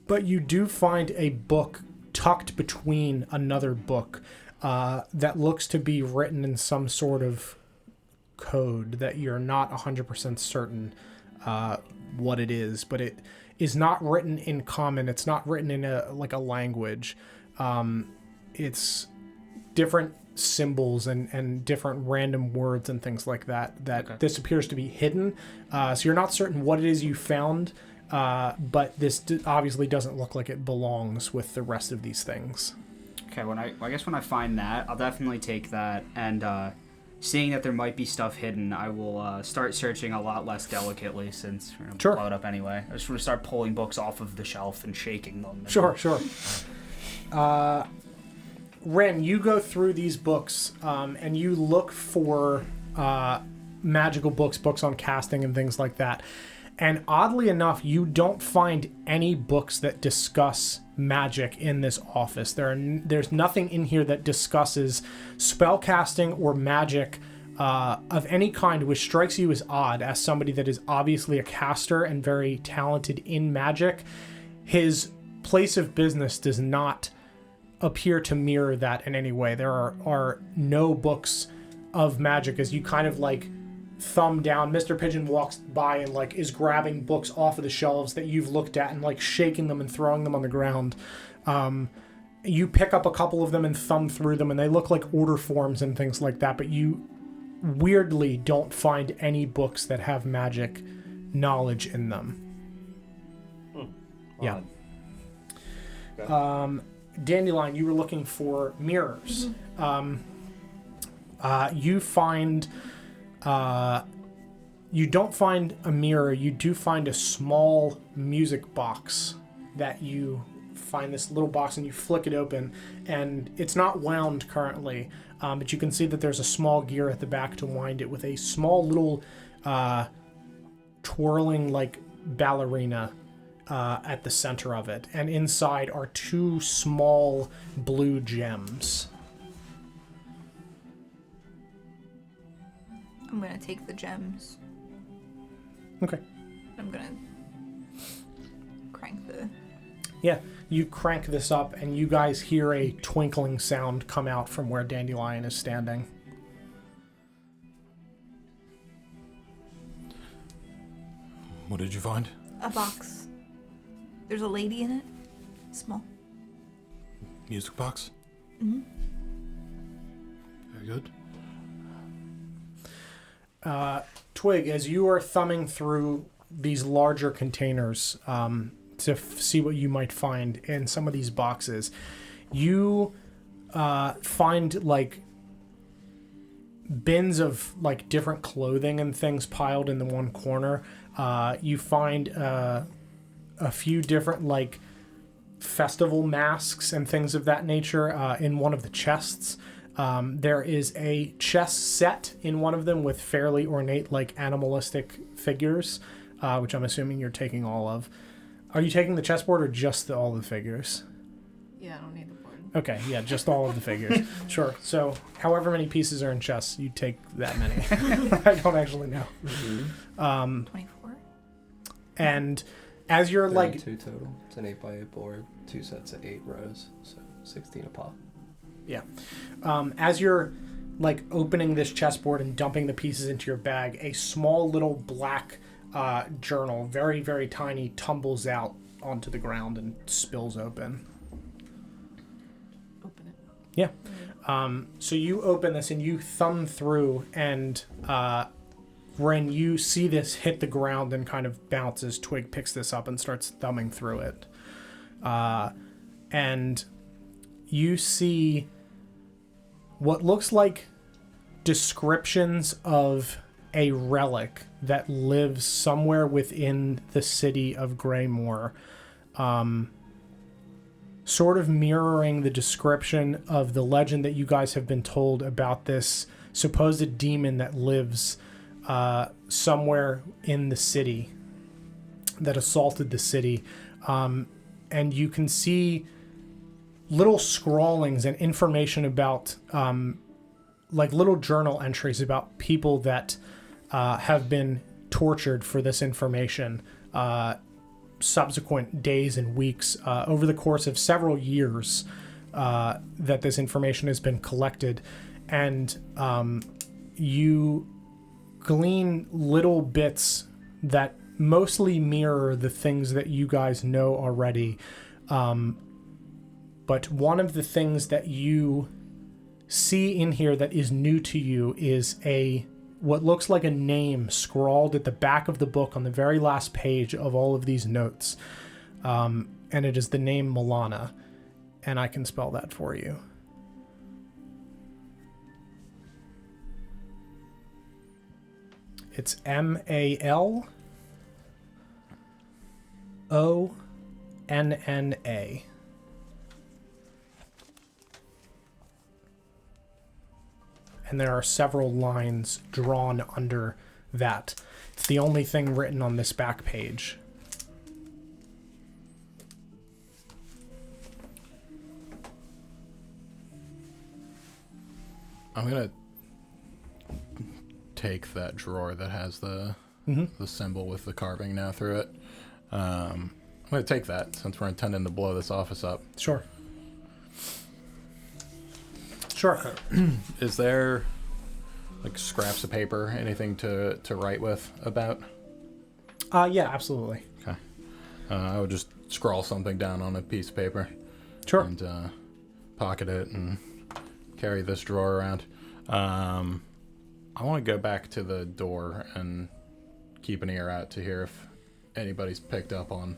but you do find a book tucked between another book that looks to be written in some sort of code that you're not 100% certain what it is, but it is not written in common. It's not written in a language. It's different symbols and different random words and things like that okay. This appears to be hidden. So you're not certain what it is you found, but this obviously doesn't look like it belongs with the rest of these things. Okay, I guess when I find that, I'll definitely take that, and seeing that there might be stuff hidden, I will start searching a lot less delicately, since we're going to blow it up anyway. I just want to start pulling books off of the shelf and shaking them. Sure. Ren, you go through these books, and you look for magical books on casting and things like that. And oddly enough, you don't find any books that discuss magic in this office. There's nothing in here that discusses spellcasting or magic of any kind, which strikes you as odd as somebody that is obviously a caster and very talented in magic. His place of business does not appear to mirror that in any way. There are no books of magic as you kind of like thumb down. Mr. Pigeon walks by and like is grabbing books off of the shelves that you've looked at and like shaking them and throwing them on the ground. You pick up a couple of them and thumb through them, and they look like order forms and things like that, but you weirdly don't find any books that have magic knowledge in them. Yeah. Okay. Dandelion, you were looking for mirrors. You find... you don't find a mirror. You do find a small music box that you find this little box, and you flick it open, and it's not wound currently, but you can see that there's a small gear at the back to wind it with a small little twirling like ballerina at the center of it, and inside are two small blue gems. I'm gonna take the gems. Okay. I'm gonna crank the... Yeah, you crank this up, and you guys hear a twinkling sound come out from where Dandelion is standing. What did you find? A box. There's a lady in it. Small. Music box? Mm-hmm. Very good. Twig, as you are thumbing through these larger containers to see what you might find in some of these boxes, you find like bins of like different clothing and things piled in the one corner. You find a few different like festival masks and things of that nature in one of the chests. There is a chess set in one of them with fairly ornate, like, animalistic figures, which I'm assuming you're taking all of. Are you taking the chessboard or just all the figures? Yeah, I don't need the board. Okay, yeah, just all of the figures. Sure. So, however many pieces are in chess, you take that many. I don't actually know. 24? And as you're, like... 32 total. It's an 8x8 board, 2 sets of 8 rows, so 16 a pop. Yeah. As you're like opening this chessboard and dumping the pieces into your bag, a small little black journal, very, very tiny, tumbles out onto the ground and spills open. Open it. Yeah. So you open this and you thumb through, and Ren, you see this hit the ground and kind of bounces. Twig picks this up and starts thumbing through it. And you see what looks like descriptions of a relic that lives somewhere within the city of Greymoor, sort of mirroring the description of the legend that you guys have been told about this supposed demon that lives somewhere in the city, that assaulted the city. And you can see little scrawlings and information about like little journal entries about people that have been tortured for this information subsequent days and weeks over the course of several years that this information has been collected. And you glean little bits that mostly mirror the things that you guys know already. But one of the things that you see in here that is new to you is what looks like a name scrawled at the back of the book on the very last page of all of these notes. And it is the name Milana. And I can spell that for you. It's MALONNA. And there are several lines drawn under that. It's the only thing written on this back page. I'm gonna take that drawer that has the symbol with the carving now through it. I'm gonna take that since we're intending to blow this office up. Sure. Sure. Is there like scraps of paper, anything to write with about? Yeah, absolutely. Okay. I would just scrawl something down on a piece of paper. Sure. And pocket it and carry this drawer around. I want to go back to the door and keep an ear out to hear if anybody's picked up on.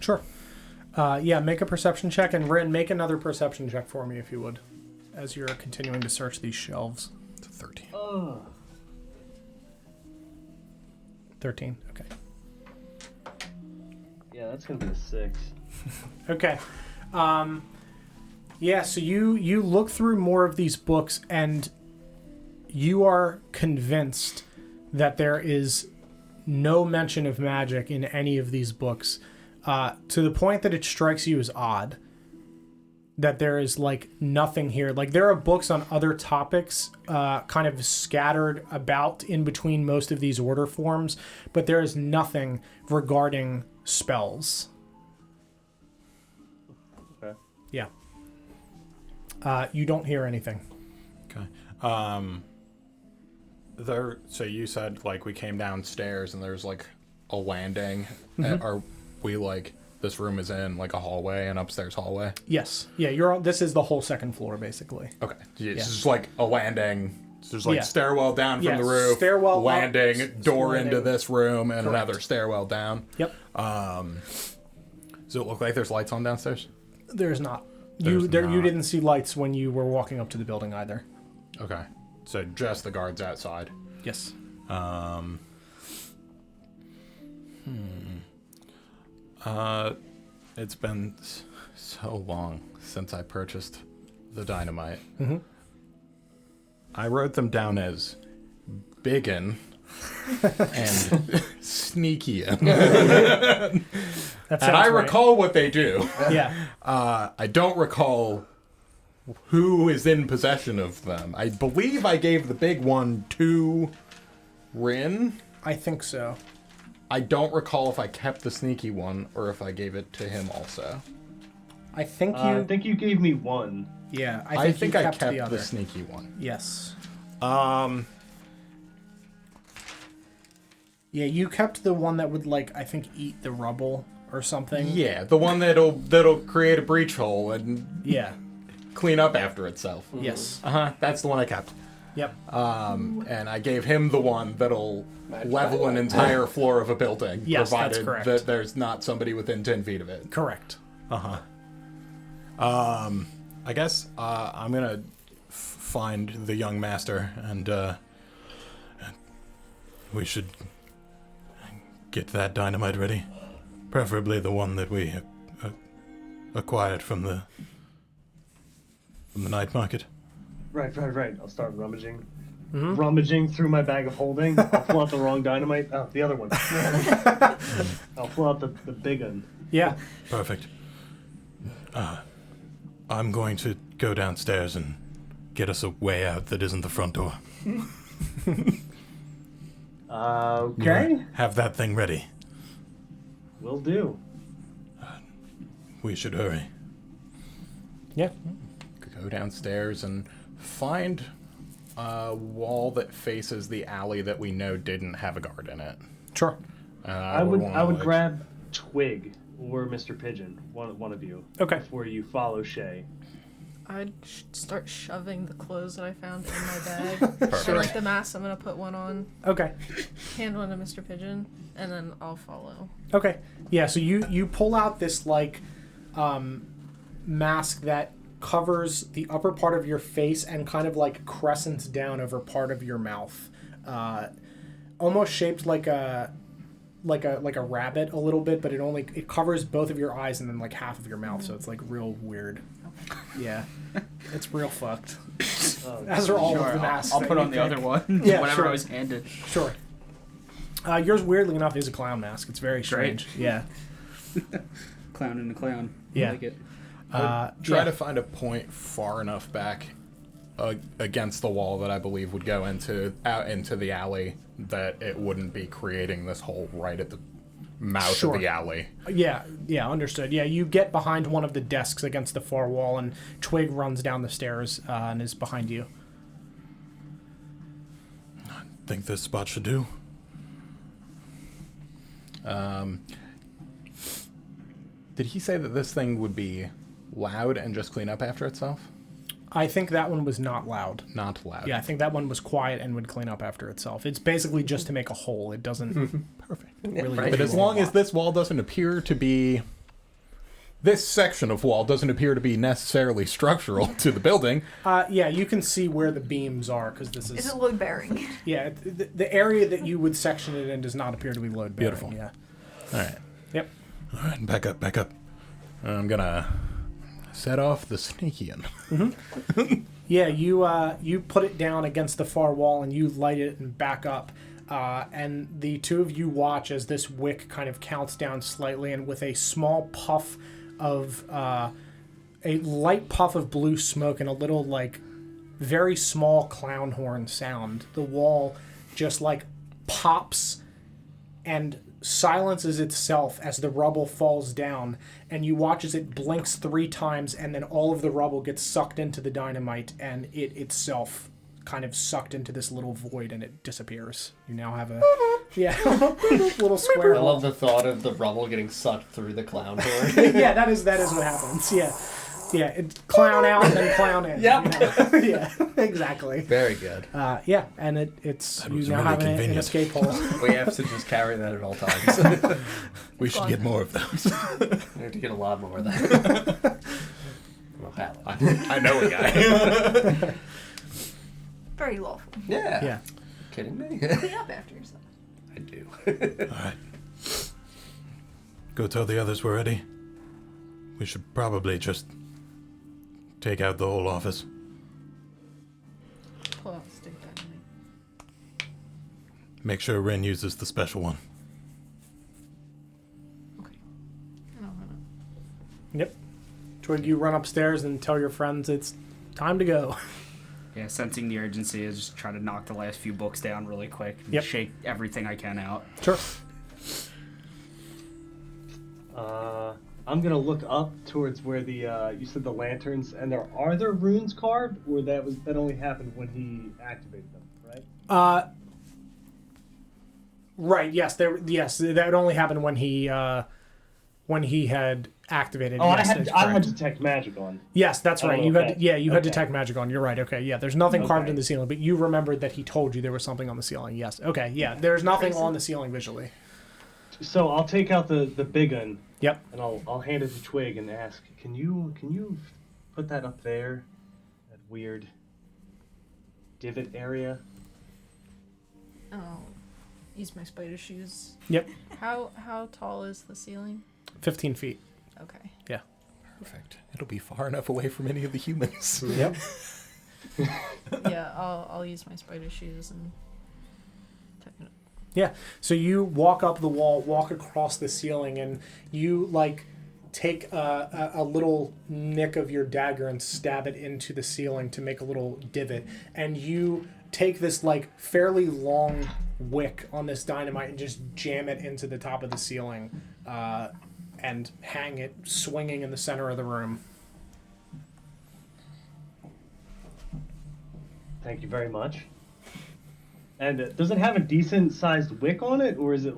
Sure. Yeah, make a perception check, and Rin, make another perception check for me if you would, as you're continuing to search these shelves. It's a 13. 13, okay. Yeah, that's gonna be a 6. Okay. Yeah, so you look through more of these books, and you are convinced that there is no mention of magic in any of these books, to the point that it strikes you as odd that there is like nothing here. Like there are books on other topics kind of scattered about in between most of these order forms, but there is nothing regarding spells. Okay. Yeah. You don't hear anything. Okay. So you said like we came downstairs and there's like a landing. Are we like this room is in like a hallway, an upstairs hallway? Yes. Yeah, this is the whole second floor basically. Okay. It's just like a landing. There's like stairwell down from the roof, stairwell landing, up, door landing. into this room, and Correct. another stairwell down. Yep. Does it look like there's lights on downstairs? There's not. There's You not. didn't see lights when you were walking up to the building either. Okay. So just the guards outside. Yes. It's been so long since I purchased the dynamite. I wrote them down as biggin and sneakyin. That And I sounds right. recall what they do. Yeah. I don't recall who is in possession of them. I believe I gave the big one to Rin. I think so. I don't recall if I kept the sneaky one or if I gave it to him also. I think I think you gave me one. Yeah, I think I kept kept the other. the sneaky one. Yes. Um, Yeah, you kept the one that would, like, I think eat the rubble or something. yeah, the one that'll create a breach hole and Yeah. clean up after itself. Yes. That's the one I kept. Yep. And I gave him the one that'll Magic level an bullet. entire floor of a building, Yes, that's provided correct. that there's not somebody within 10 feet of it. Correct. I guess I'm gonna find the young master, and we should get that dynamite ready. Preferably the one that we acquired from the night market. Right. I'll start rummaging. Rummaging through my bag of holding. I'll pull out the wrong dynamite. Oh, the other one. I'll pull out the big one. Yeah. Perfect. I'm going to go downstairs and get us a way out that isn't the front door. Okay. Have that thing ready. Will do. We should hurry. Yeah. Go downstairs and find a wall that faces the alley that we know didn't have a guard in it. Sure. I would grab Twig or Mr. Pigeon, one of you. Okay. Before you follow Shay. I'd start shoving the clothes that I found in my bag. So like the mask, I'm gonna put one on, Okay. hand one to Mr. Pigeon, and then I'll follow. Okay. Yeah, so you pull out this, like, mask that covers the upper part of your face and kind of, like, crescents down over part of your mouth. Almost shaped like a rabbit a little bit, but it covers both of your eyes and then, like, half of your mouth, so it's, like, real weird. Yeah. It's real fucked. As are all of the masks. I'll that put you on the pick. other one. Yeah, Whatever sure. I was handed. Sure. Yours, weirdly enough, is a clown mask. It's very strange. Yeah. Clown and a clown. Yeah. I like it. Try to find a point far enough back against the wall that I believe would go out into the alley that it wouldn't be creating this hole right at the mouth Sure. of the alley. Yeah, understood. Yeah, you get behind one of the desks against the far wall, and Twig runs down the stairs and is behind you. Think this spot should do. Did he say that this thing would be loud and just clean up after itself? I think that one was not loud. Not loud. Yeah, I think that one was quiet and would clean up after itself. It's basically just to make a hole. It doesn't Perfect. really right. do But as a long lot. as this wall doesn't appear to be... This section of wall doesn't appear to be necessarily structural to the building. Yeah, you can see where the beams are, because this Is is... it load bearing? Yeah, the area that you would section it in does not appear to be load bearing. Beautiful. Yeah. All right. Yep. All right, back up. I'm gonna set off the sneaky-in. Yeah, you put it down against the far wall and you light it and back up. And the two of you watch as this wick kind of counts down slightly, and with a small puff of a light puff of blue smoke and a little, like, very small clown horn sound, the wall just, like, pops and silences itself as the rubble falls down, and you watch as it blinks 3 times, and then all of the rubble gets sucked into the dynamite, and it itself kind of sucked into this little void, and it disappears. You now have a little square. I love the thought of the rubble getting sucked through the clown door. Yeah, that is what happens. Yeah, it clown out and then clown in. Yep. You know? Yeah, exactly. Very good. Yeah, and it's That you was now really have an convenient. escape hole. We have to just carry that at all times. We should get more of those. We have to get a lot more of that. I'm a paladin. I know a guy. Very lawful. Yeah. Yeah. Kidding me? Clean up after yourself. I do. All right. Go tell the others we're ready. We should probably just take out the whole office. Pull out the stick dynamite. Make sure Rin uses the special one. Okay. And I'll run Yep. Twig, you run upstairs and tell your friends it's time to go. Yeah, sensing the urgency, I just try to knock the last few books down really quick and Yep. shake everything I can out. Sure. I'm gonna look up towards where the you said the lanterns, and are there runes carved, or that only happened when he activated them, right? Right. Yes. That only happened when he had activated. Oh, yes, I had detect magic on. Yes, that's right. You had Okay. detect magic on. You're right. Okay. Yeah. There's nothing carved in the ceiling, but you remembered that he told you there was something on the ceiling. Yes. Okay. Yeah. There's nothing on the ceiling visually. So I'll take out the big gun. Yep. And I'll hand it to Twig and ask, can you put that up there, that weird divot area? Oh, use my spider shoes. Yep. How tall is the ceiling? 15 feet. Okay. Yeah. Perfect. It'll be far enough away from any of the humans. Yep. Yeah, I'll use my spider shoes and. Yeah. So you walk up the wall, walk across the ceiling, and you take a little nick of your dagger and stab it into the ceiling to make a little divot, and you take this fairly long wick on this dynamite and just jam it into the top of the ceiling, and hang it swinging in the center of the room. Thank you very much. And does it have a decent sized wick on it, or is it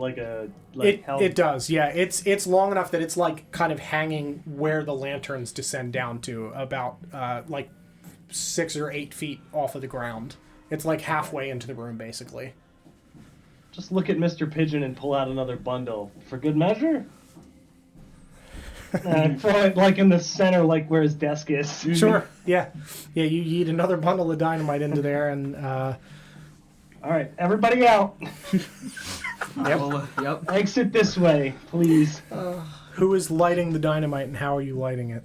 It does, yeah. It's long enough that it's kind of hanging where the lanterns descend down to, about 6 or 8 feet off of the ground. It's halfway into the room, basically. Just look at Mr. Pigeon and pull out another bundle for good measure. And throw it in the center, where his desk is. Sure. Yeah. Yeah. You yeet another bundle of dynamite into there, and. All right, everybody out. Yep. Exit this way, please. Who is lighting the dynamite, and how are you lighting it?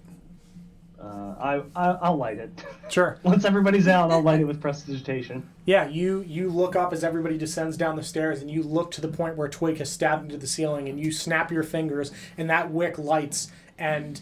I'll light it. Sure. Once everybody's out, I'll light it with prestidigitation. Yeah, you look up as everybody descends down the stairs, and you look to the point where Twig has stabbed into the ceiling, and you snap your fingers, and that wick lights, and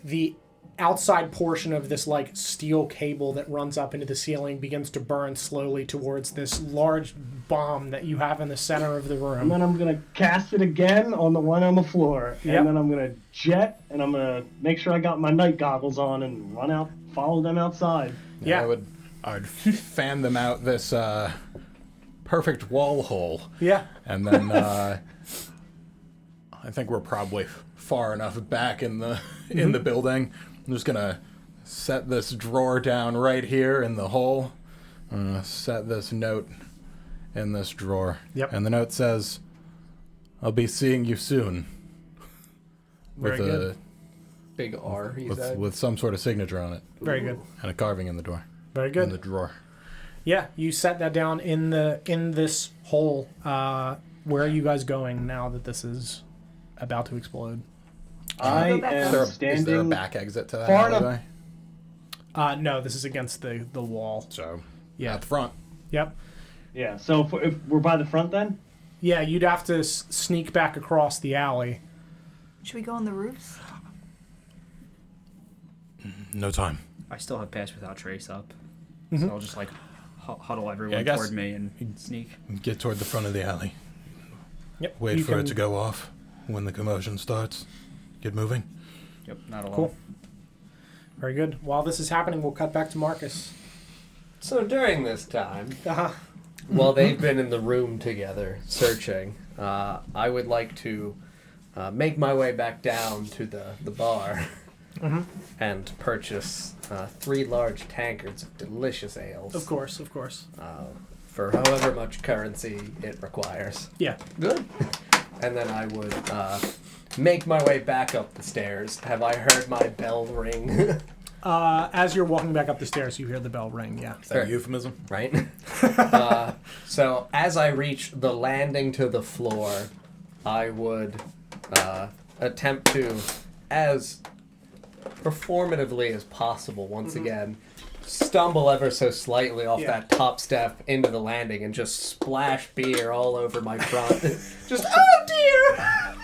the outside portion of this steel cable that runs up into the ceiling begins to burn slowly towards this large bomb that you have in the center of the room. And then I'm going to cast it again on the one on the floor. Yep. And then I'm going to jet, and I'm going to make sure I got my night goggles on and run out, follow them outside. Yeah. I would fan them out this perfect wall hole. Yeah. And then I think we're probably far enough back in the in the building. I'm just gonna set this drawer down right here in the hole. I'm gonna set this note in this drawer. Yep. And the note says, "I'll be seeing you soon." Very good. Big R, he said. With some sort of signature on it. Very good. And a carving in the door. Very good. In the drawer. Yeah, you set that down in this hole. Where are you guys going now that this is about to explode? I am standing. Is there a back exit to that far alleyway? No, this is against the wall. So, yeah, at the front. Yep. Yeah. So if we're by the front, then. Yeah, you'd have to sneak back across the alley. Should we go on the roofs? No time. I still have Pass Without Trace up. Mm-hmm. So I'll just huddle everyone guess toward me and sneak. Get toward the front of the alley. Yep. Wait for it to go off. When the commotion starts, get moving. Yep, not alone. Cool. Very good. While this is happening, we'll cut back to Marcus. So during this time, Uh-huh. while they've been in the room together searching, I would like to make my way back down to the bar and purchase 3 large tankards of delicious ales. Of course. For however much currency it requires. Yeah. Good. And then I would make my way back up the stairs. Have I heard my bell ring? As you're walking back up the stairs, you hear the bell ring, yeah. Is that a euphemism? Right? So as I reach the landing to the floor, I would attempt to, as performatively as possible, once again, stumble ever so slightly off that top step into the landing and just splash beer all over my front. Just, oh dear!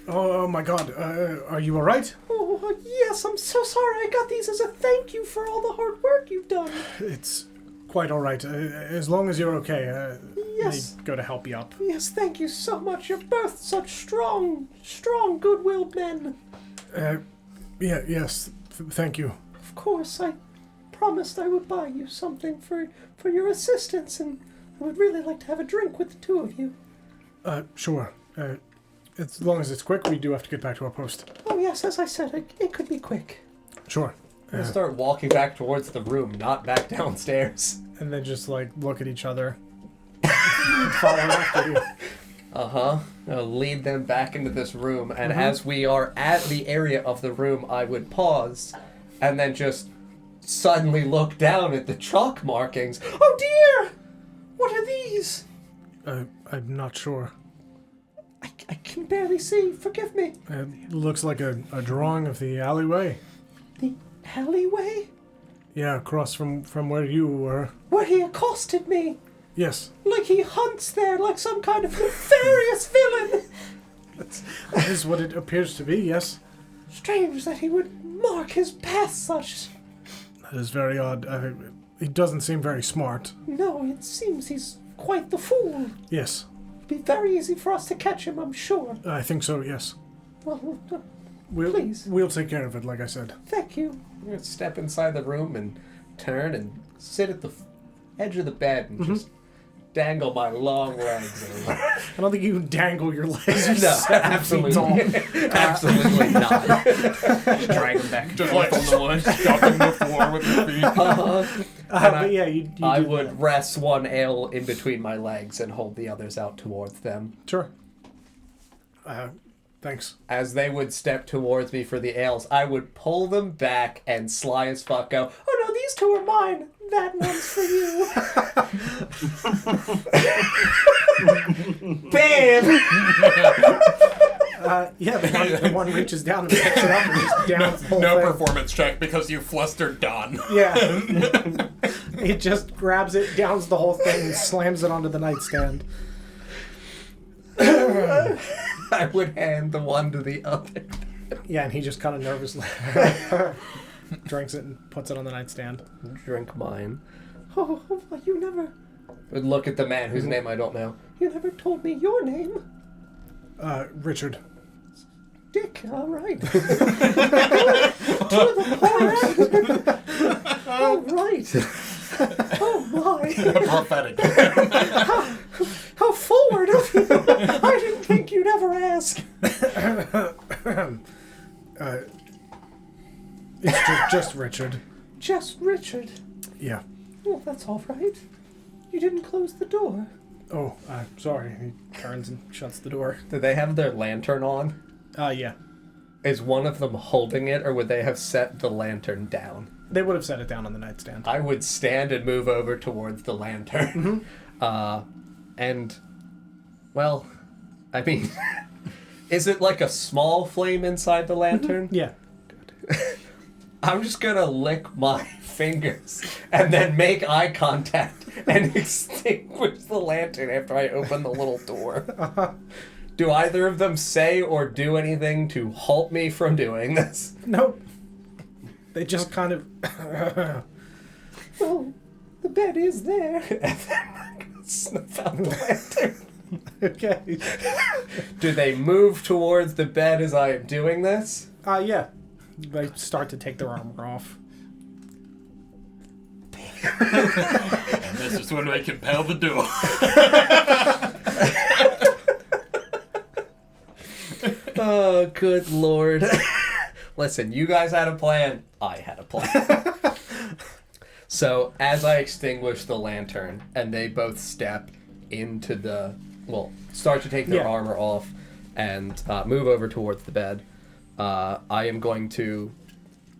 Oh my god, are you alright? Oh, yes, I'm so sorry. I got these as a thank you for all the hard work you've done. It's quite all right. As long as you're okay. Yes. They go to help you up. Yes, thank you so much. You're both such strong, good-willed men. Yes. Thank you. Of course, I promised I would buy you something for your assistance, and I would really like to have a drink with the two of you. Sure. As long as it's quick, we do have to get back to our post. Oh, yes, as I said, it could be quick. Sure. I start walking back towards the room, not back downstairs. And then just, look at each other. Follow after you. Uh-huh. I'll lead them back into this room, and as we are at the area of the room, I would pause, and then just suddenly look down at the chalk markings. Oh dear! What are these? I'm not sure. I can barely see. Forgive me. It looks like a drawing of the alleyway. The alleyway? Yeah, across from where you were. Where he accosted me. Yes. Like he hunts there like some kind of nefarious villain. That is what it appears to be, yes. Strange that he would mark his path such. That is very odd. He doesn't seem very smart. No, it seems he's quite the fool. Yes. It'd be very easy for us to catch him, I'm sure. I think so, yes. Well, Please. We'll take care of it, like I said. Thank you. I'm going to step inside the room and turn and sit at the edge of the bed and just dangle my long legs over. I don't think you can dangle your legs. You're No, 7 feet tall. absolutely not. Just drag them back. Just like on the ledge, scuffing the floor with your feet. But yeah, you I do would that. rest one ale in between my legs and hold the others out towards them. Sure. Thanks. As they would step towards me for the ales, I would pull them back and sly as fuck go, Oh no, these two are mine. That one's for you. BAM! Yeah, the one reaches down and picks it up and just downs the whole No thing. performance check because you flustered Don. Yeah. He just grabs it, downs the whole thing, and slams it onto the nightstand. I would hand the one to the other. Yeah, and he just kind of nervously drinks it and puts it on the nightstand. Drink mine. Oh, you never Would look at the man whose name I don't know. told me your name. Richard. Dick, all right. To the point. All right. Oh my. Prophetic. How forward of you. I didn't think you'd ever ask. It's just Richard. Just Richard. Yeah. Well, that's all right. You didn't close the door. Oh, sorry. He turns and shuts the door. Do they have their lantern on? Yeah. Is one of them holding it, or would they have set the lantern down? They would have set it down on the nightstand. I would stand and move over towards the lantern. And, well, I mean, is it like a small flame inside the lantern? Yeah. I'm just gonna lick my fingers and then make eye contact and extinguish the lantern after I open the little door. Do either of them say or do anything to halt me from doing this? Nope. They just kind of... Well, the bed is there. And then I'm gonna sniff out the lantern. Okay. Do they move towards the bed as I am doing this? Yeah. They start to take their armor off. And this is when we compel the door. Oh, good lord. Listen, you guys had a plan. I had a plan. So, as I extinguish the lantern, and they both step into the... Well, start to take their armor off and move over towards the bed, I am going to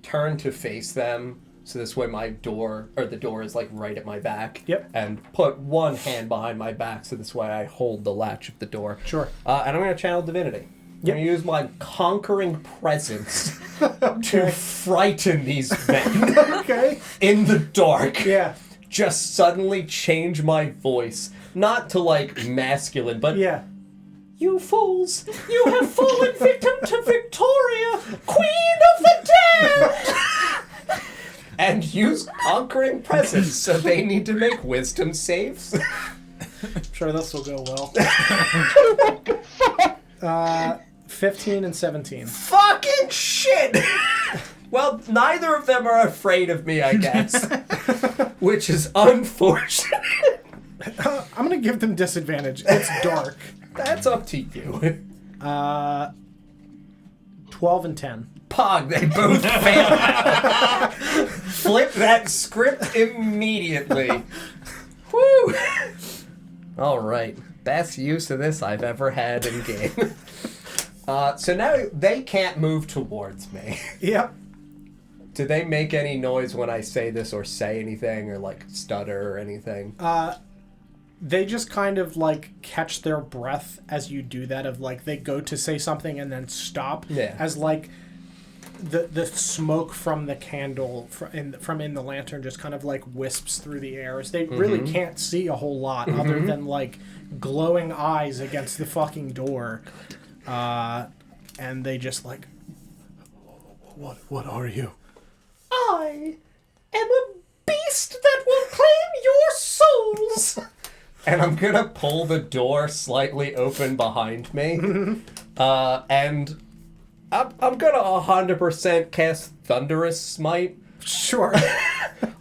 turn to face them, so this way my door, or the door is like right at my back. Yep. And put one hand behind my back, so this way I hold the latch of the door. Sure. And I'm going to channel divinity. I'm going to use my conquering presence to frighten these men Okay. in the dark. Yeah. Just suddenly change my voice. Not to like masculine, but Yeah. You fools! You have fallen victim to Victoria, Queen of the Damned! and use conquering presence, so they need to make wisdom saves. I'm sure this will go well. 15 and 17. Fucking shit! Well, neither of them are afraid of me, I guess. Which is unfortunate. I'm going to give them disadvantage. It's dark. That's up to you. 12 and 10. Pog, they both fail now. Flip that script immediately. Woo! Alright. Best use of this I've ever had in game. So now they can't move towards me. Yep. Do they make any noise when I say this or say anything or like stutter or anything? They just kind of like catch their breath as you do that, of like they go to say something and then stop. Yeah. As like the smoke from the candle from in the lantern just kind of like wisps through the air. As they really can't see a whole lot other than like glowing eyes against the fucking door. And they just like, what are you? I am a beast that will claim your souls. And I'm gonna pull the door slightly open behind me. And I'm gonna 100% cast Thunderous Smite. Sure.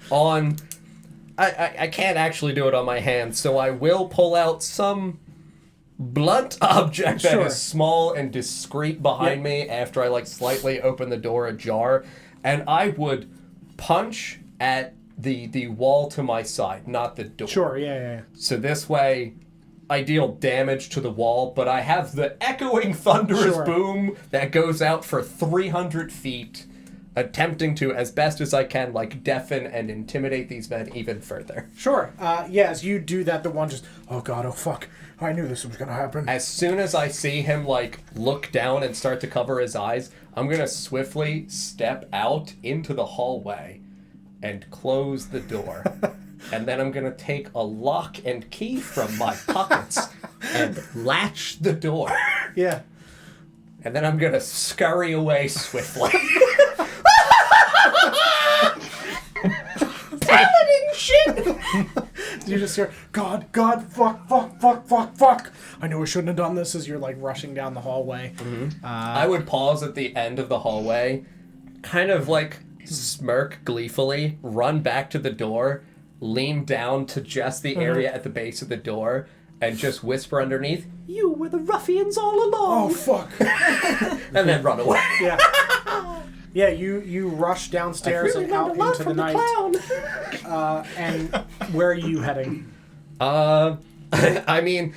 On... I can't actually do it on my hand, so I will pull out some blunt object that is small and discreet behind me after I like slightly open the door ajar, and I would punch at the wall to my side, not the door. Sure, yeah. So this way, I deal damage to the wall, but I have the echoing thunderous boom that goes out for 300 feet, attempting to, as best as I can, like deafen and intimidate these men even further. Sure. As you do that, the one just, oh god, oh fuck, I knew this was gonna happen. As soon as I see him like look down and start to cover his eyes, I'm gonna swiftly step out into the hallway and close the door. And then I'm gonna take a lock and key from my pockets and latch the door. Yeah. And then I'm gonna scurry away swiftly. Paladin shit! You just hear, God, fuck. I knew I shouldn't have done this, as you're like rushing down the hallway. I would pause at the end of the hallway, kind of like smirk gleefully, run back to the door, lean down to just the area at the base of the door, and just whisper underneath, "You were the ruffians all along." Oh fuck. And then run away. Yeah. Yeah, you rush downstairs and out into the night. And where are you heading? I mean,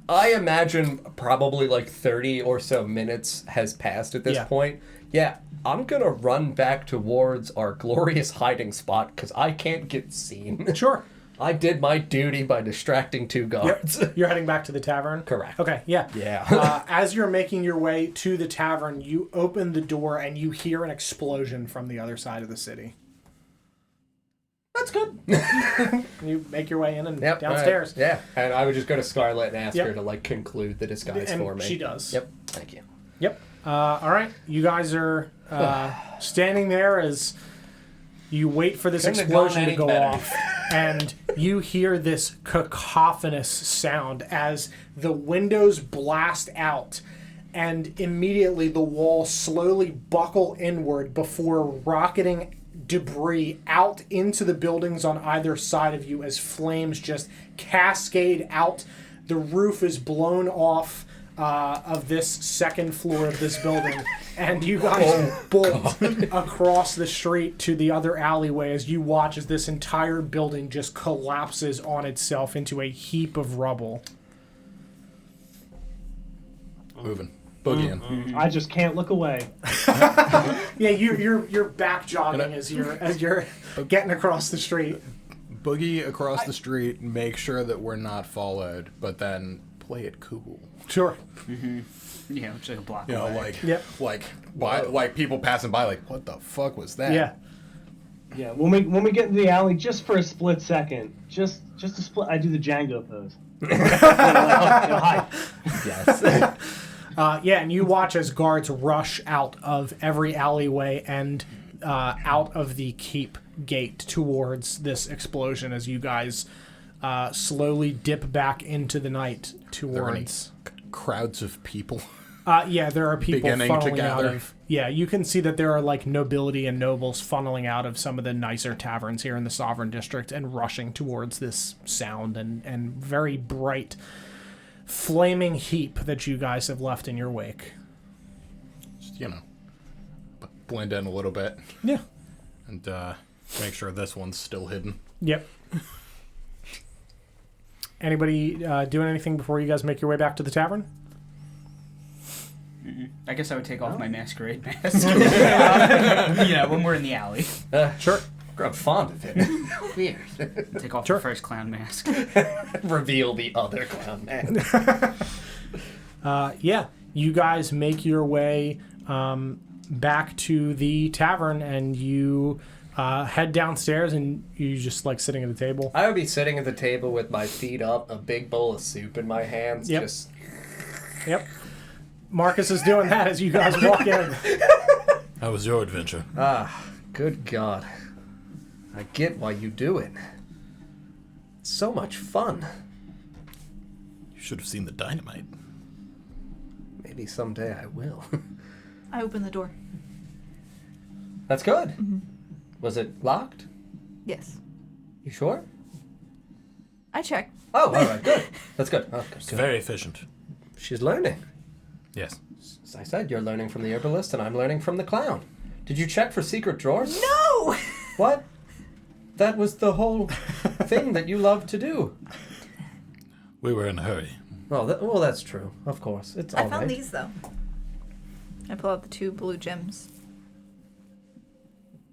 I imagine probably like 30 or so minutes has passed at this point. Yeah, I'm gonna run back towards our glorious hiding spot because I can't get seen. Sure. I did my duty by distracting two guards. Yep. You're heading back to the tavern? Correct. Okay, yeah. Yeah. As you're making your way to the tavern, you open the door and you hear an explosion from the other side of the city. That's good. You make your way in and downstairs. Yeah, and I would just go to Scarlet and ask her to like conclude the disguise and for me. She does. Yep. Thank you. Yep. All right. You guys are standing there as you wait for this explosion to go off, and you hear this cacophonous sound as the windows blast out, and immediately the walls slowly buckle inward before rocketing debris out into the buildings on either side of you as flames just cascade out. The roof is blown off of this second floor of this building, and you guys bolt across the street to the other alleyway as you watch as this entire building just collapses on itself into a heap of rubble. Moving. Boogieing. I just can't look away. Yeah, you're back jogging as you're getting across the street. Boogie across the street, make sure that we're not followed, but then play it cool. Sure. Yeah, which like a block You know, away. like people passing by, like, what the fuck was that? Yeah. Yeah, when we get into the alley, just for a split second, just a split, I do the Django pose. Hi. Yes. Yeah, and you watch as guards rush out of every alleyway, and out of the keep gate towards this explosion as you guys slowly dip back into the night towards crowds of people. Yeah, there are people beginning to funneling out gather. of. Yeah, you can see that there are like nobility and nobles funneling out of some of the nicer taverns here in the Sovereign District and rushing towards this sound and very bright, flaming heap that you guys have left in your wake. Just, blend in a little bit. Yeah. And make sure this one's still hidden. Yep. Anybody doing anything before you guys make your way back to the tavern? I guess I would take off my masquerade mask. When we're in the alley. Sure. I'm fond of it. Weird. Take off the first clown mask. Reveal the other clown mask. Yeah, you guys make your way back to the tavern, and you head downstairs, and you just like sitting at the table. I would be sitting at the table with my feet up, a big bowl of soup in my hands. Yep. Just. Yep. Marcus is doing that as you guys walk in. How was your adventure? Good God. I get why you do it. It's so much fun. You should have seen the dynamite. Maybe someday I will. I opened the door. That's good. Mm-hmm. Was it locked? Yes. You sure? I checked. Oh, all right, good. That's good. Oh, It's good. very efficient. She's learning. Yes. As I said, you're learning from the herbalist, and I'm learning from the clown. Did you check for secret drawers? No! What? That was the whole thing that you loved to do. We were in a hurry. Well, that's true. Of course. It's all I found right. these, though. I pull out the 2 blue gems.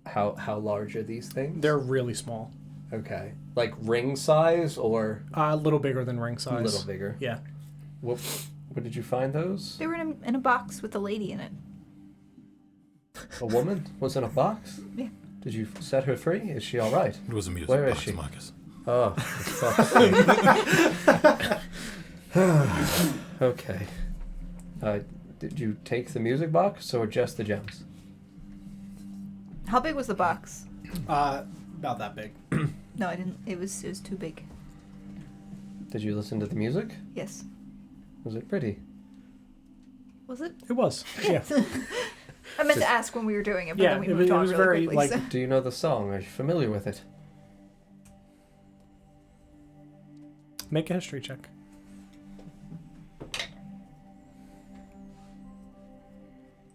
How large are these things? They're really small. Okay. Like ring size or A little bigger than ring a size. little bigger? Yeah. Where did you find those? They were in a box with a lady in it. A woman was in a box? Yeah. Did you set her free? Is she all right? It was a music Where is box, she? Marcus. Oh, for fuck's sake. Okay. Did you take the music box or just the gems? How big was the box? About that big. No, I didn't. It was too big. Did you listen to the music? Yes. Was it pretty? Was it? It was. Yeah. I meant to ask when we were doing it, but Yeah, then we it moved on was really very, quickly. like- so. Do you know the song? Are you familiar with it? Make a history check.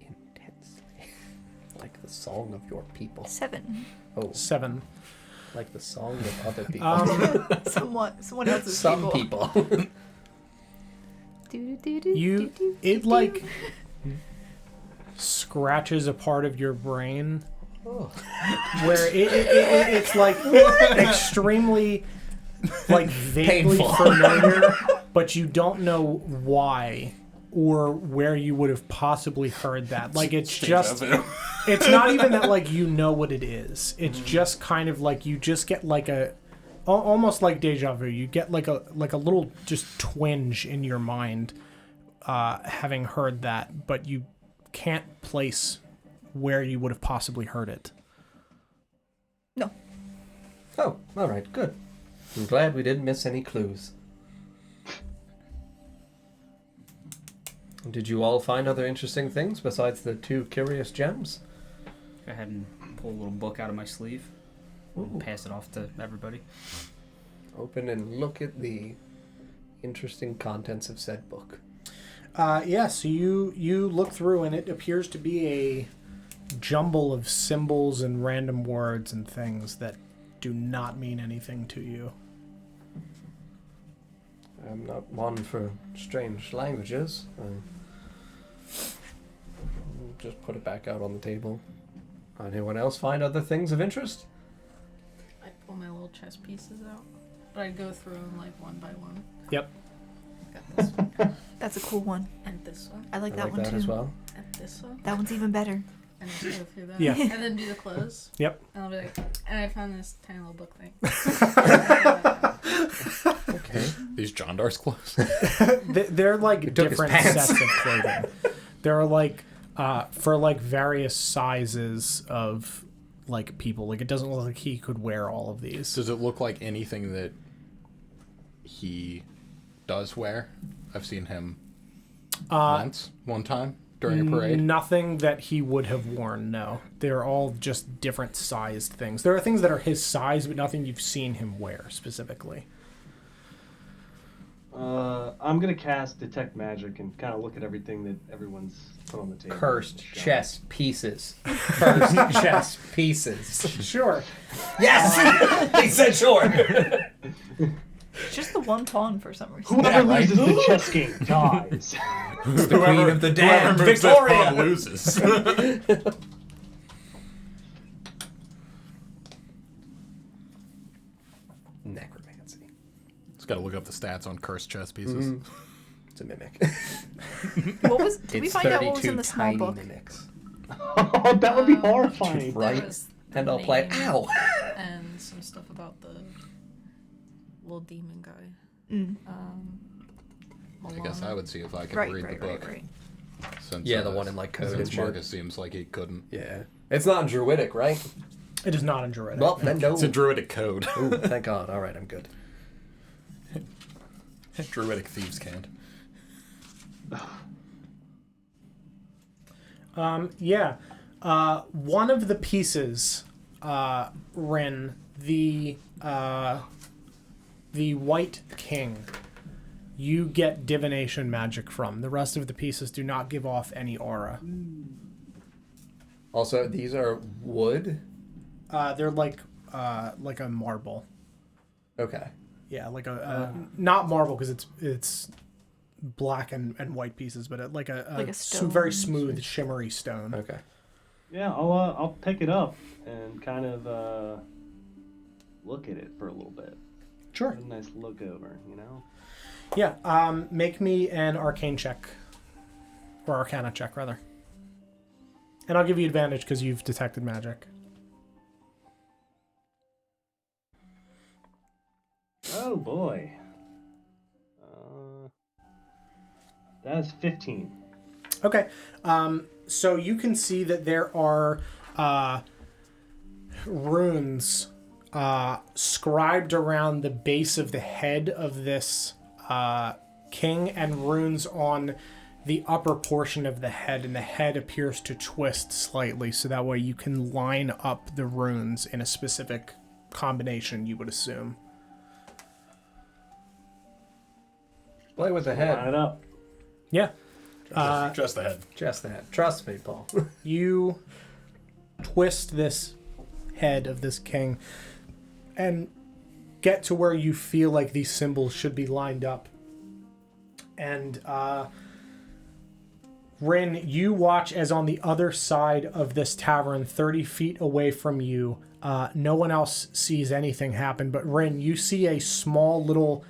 Intensely. Like the song of your people. 7. Oh, 7. like the song of other people. Someone else's Some people. people. It like scratches a part of your brain Oh. where it's like extremely like vaguely Painful. familiar, but you don't know why or where you would have possibly heard that. Like it's just it's not even that like you know what it is. It's just kind of like you just get like almost like deja vu. You get like a little just twinge in your mind having heard that, but you can't place where you would have possibly heard it. No. Oh, all right, good. I'm glad we didn't miss any clues. Did you all find other interesting things besides the 2 curious gems? Go ahead and pull a little book out of my sleeve. Ooh. Pass it off to everybody. Open and look at the interesting contents of said book. Yeah, so you look through and it appears to be a jumble of symbols and random words and things that do not mean anything to you. I'm not one for strange languages. Just put it back out on the table. Anyone else find other things of interest? I pull my little chess pieces out, but I go through them like one by one. Yep. Got this one That's a cool one. and this one I like I that like one that too. as well. and this one, That one's even better. and just go through that. Yeah. And then do the close. Yep. And I'll be like, and I found this tiny little book thing. Okay. These Jandar's clothes. They're like took his different pants. sets of clothing. There are like for like various sizes of like people. Like, it doesn't look like he could wear all of these. Does it look like anything that he does wear? I've seen him one time during a parade. Nothing that he would have worn, no. They're all just different sized things. There are things that are his size, but nothing you've seen him wear specifically. I'm gonna cast Detect Magic and kind of look at everything that everyone's put on the table. Cursed chess pieces. Cursed chess pieces. Sure. Yes! He said sure. Just the one pawn for some reason. Whoever loses the chess game dies. The queen of the damned, Whoever moves Victoria. this pawn loses. Necromancy. Just gotta look up the stats on cursed chess pieces. It's a mimic. What was? Did we It's find out what was 32 in the small tiny book? mimics. Oh, that would be horrifying. Right? There was And the I'll play. name Ow! And some stuff about the little demon guy. Mm. I guess I would see if I could Right, read right, the book. right. Since, Yeah, the one in like code and Since shit. Marcus seems like he couldn't. Yeah. It's not druidic, right? It is not in Druidic. Well, then no. It's a druidic code. Ooh, thank God. All right, I'm good. Druidic thieves can't. Yeah. One of the pieces, Rin, the White King, you get divination magic from. The rest of the pieces do not give off any aura. Also, these are wood. They're like a marble. Okay. Yeah, like not marble because it's black and white pieces, but Like a very stone. smooth, shimmery stone. Okay. Yeah, I'll pick it up and kind of look at it for a little bit. Sure. A nice look over, you know. Yeah. Make me an arcane check, or arcana check rather, and I'll give you advantage because you've detected magic. Oh boy. That is 15. Okay. So you can see that there are runes scribed around the base of the head of this king, and runes on the upper portion of the head, and the head appears to twist slightly, so that way you can line up the runes in a specific combination, you would assume. Play with the Line head. it up. Yeah. Just the head. Just the head. Trust me, Paul. You twist this head of this king and get to where you feel like these symbols should be lined up. And Rin, you watch as on the other side of this tavern, 30 feet away from you, no one else sees anything happen, but Rin, you see a small little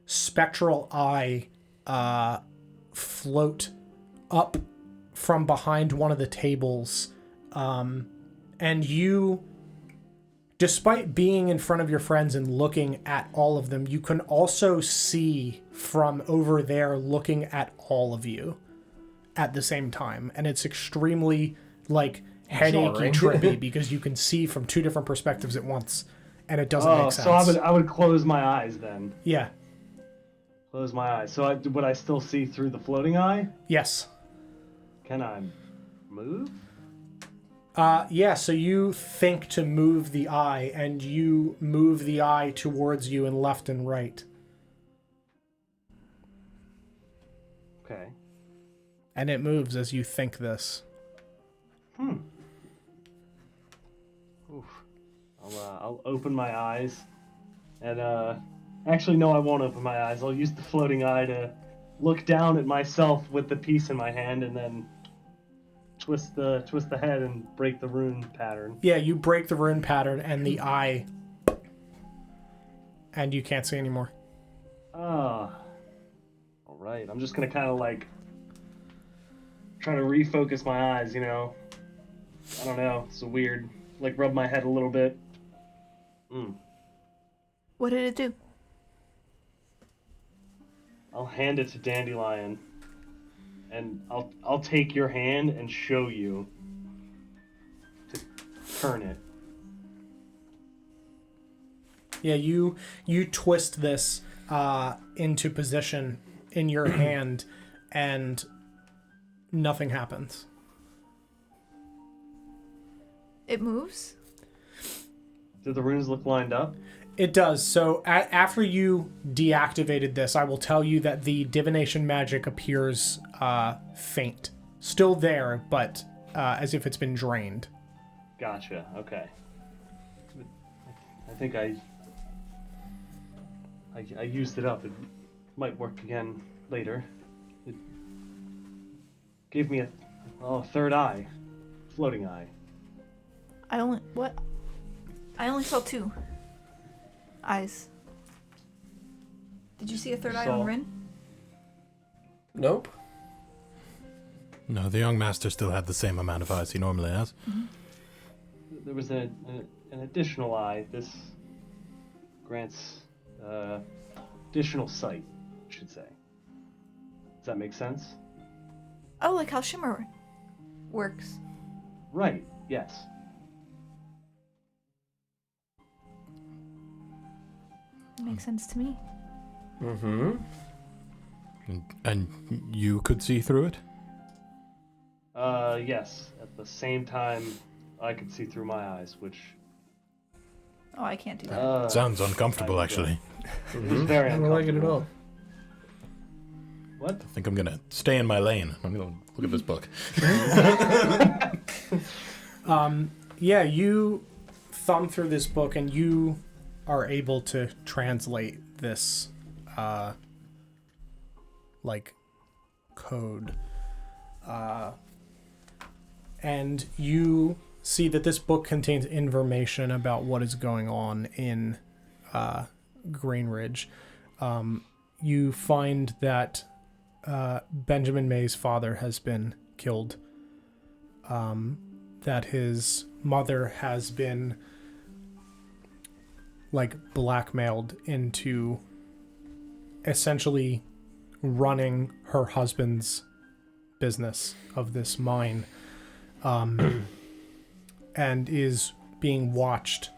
spectral eye float up from behind one of the tables, and you, despite being in front of your friends and looking at all of them, you can also see from over there looking at all of you at the same time, and it's extremely like headachy, trippy because you can see from two different perspectives at once, and it doesn't make sense. So I would close my eyes then. Yeah. Close my eyes. So would I still see through the floating eye? Yes. Can I move? Yeah, so you think to move the eye, and you move the eye towards you and left and right. Okay. And it moves as you think this. Oof. I'll open my eyes, and actually no, I won't open my eyes. I'll use the floating eye to look down at myself with the piece in my hand, and then twist the head and break the rune pattern. Yeah, you break the rune pattern and the eye, and you can't see anymore. Ah. All right. I'm just gonna kind of like try to refocus my eyes. You know. I don't know. It's a weird. Like rub my head a little bit. What did it do? I'll hand it to Dandelion, and I'll take your hand and show you to turn it. Yeah, you twist this into position in your hand, and nothing happens. It moves? Do the runes look lined up? It does. So after you deactivated this, I will tell you that the divination magic appears faint. Still there, but as if it's been drained. Gotcha. Okay. I think I used it up. It might work again later. It gave me a third eye, floating eye. I only saw 2 eyes. Did you see a third eye on Rin? Nope. No, the young master still had the same amount of eyes he normally has. Mm-hmm. There was an additional eye. This grants additional sight, I should say. Does that make sense? Oh, like how Shimmer works. Right, yes. Makes sense to me. Mm-hmm. And you could see through it? Yes. At the same time, I could see through my eyes, which... Oh, I can't do that. Sounds uncomfortable, actually. It's very I uncomfortable. don't like it at all. What? I think I'm gonna stay in my lane. I'm gonna look at this book. Yeah, you thumb through this book and you are able to translate this, code. And you see that this book contains information about what is going on in Greenridge. You find that Benjamin May's father has been killed. That his mother has been blackmailed into essentially running her husband's business of this mine, and is being watched.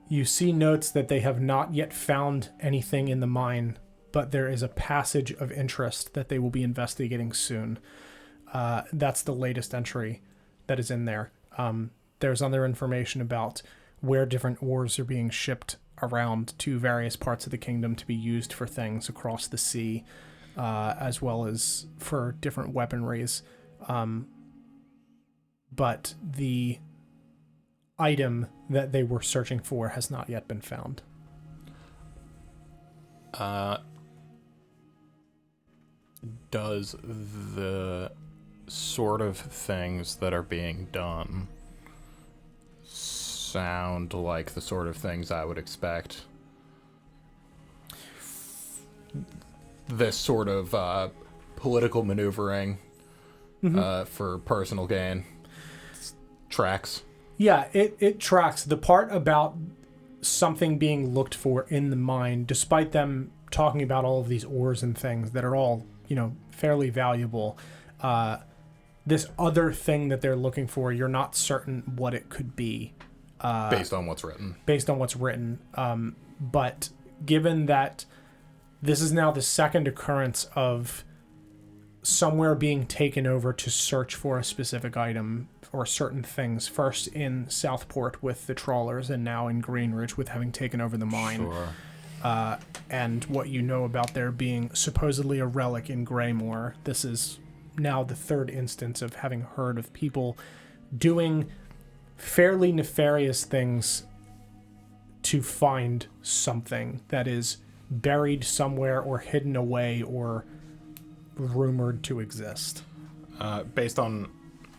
You see notes that they have not yet found anything in the mine, but there is a passage of interest that they will be investigating soon. That's the latest entry that is in there. There's other information about where different ores are being shipped around to various parts of the kingdom to be used for things across the sea, as well as for different weaponries. But the item that they were searching for has not yet been found. Does the sort of things that are being done sound like the sort of things I would expect? This sort of political maneuvering for personal gain tracks. Yeah, it tracks. The part about something being looked for in the mine, despite them talking about all of these ores and things that are all, fairly valuable, this other thing that they're looking for, you're not certain what it could be. Based on what's written. But given that this is now the second occurrence of somewhere being taken over to search for a specific item or certain things, first in Southport with the trawlers and now in Greenridge with having taken over the mine. Sure. And what you know about there being supposedly a relic in Greymore. This is now the third instance of having heard of people doing fairly nefarious things to find something that is buried somewhere or hidden away or rumored to exist. Based on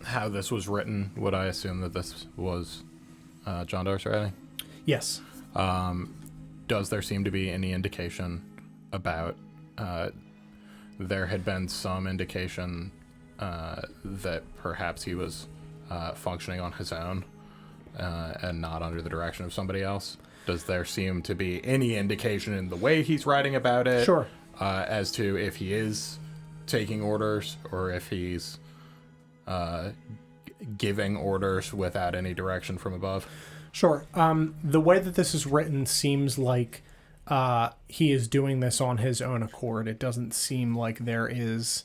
how this was written, would I assume that this was Jandar's writing? Yes. Does there seem to be any indication about there had been some indication that perhaps he was functioning on his own and not under the direction of somebody else? Does there seem to be any indication in the way he's writing about it? Sure. As to if he is taking orders or if he's giving orders without any direction from above? Sure. The way that this is written seems like he is doing this on his own accord. It doesn't seem like there is...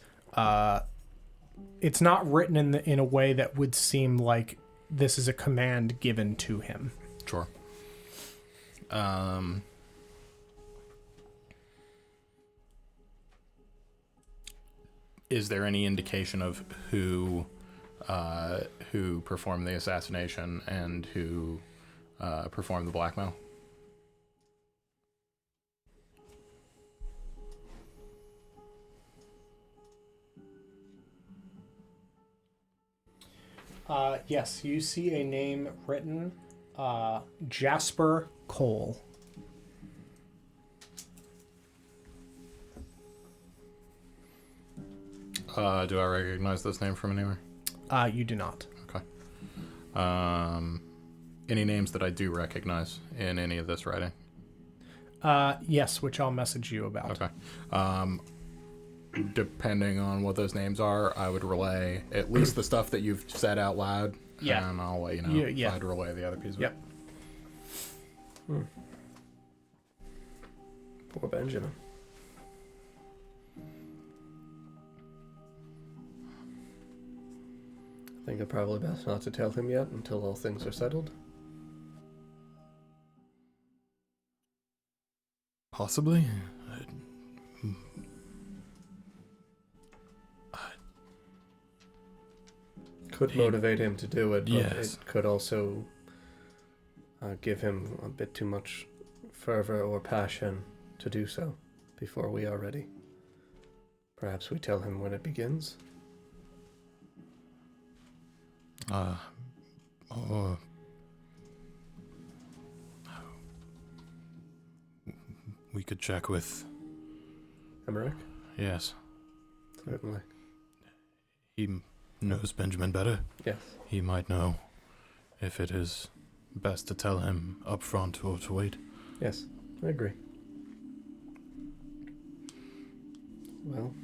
it's not written in a way that would seem like this is a command given to him. Sure. Is there any indication of who performed the assassination and who performed the blackmail? Yes, you see a name written, Jasper Cole. Do I recognize this name from anywhere? You do not. Okay. Any names that I do recognize in any of this writing? Yes, which I'll message you about. Okay. Depending on what those names are, I would relay at least the stuff that you've said out loud. Yeah. And I'll let you know if I'd relay the other piece of Yep. it. Poor Benjamin. I think it's probably best not to tell him yet until all things are settled. Possibly. Could motivate him to do it, but Yes. it could also give him a bit too much fervor or passion to do so before we are ready. Perhaps we tell him when it begins. We could check with... Emmerich? Yes. Certainly. He knows Benjamin better. Yes. He might know if it is best to tell him up front or to wait. Yes, I agree. Well,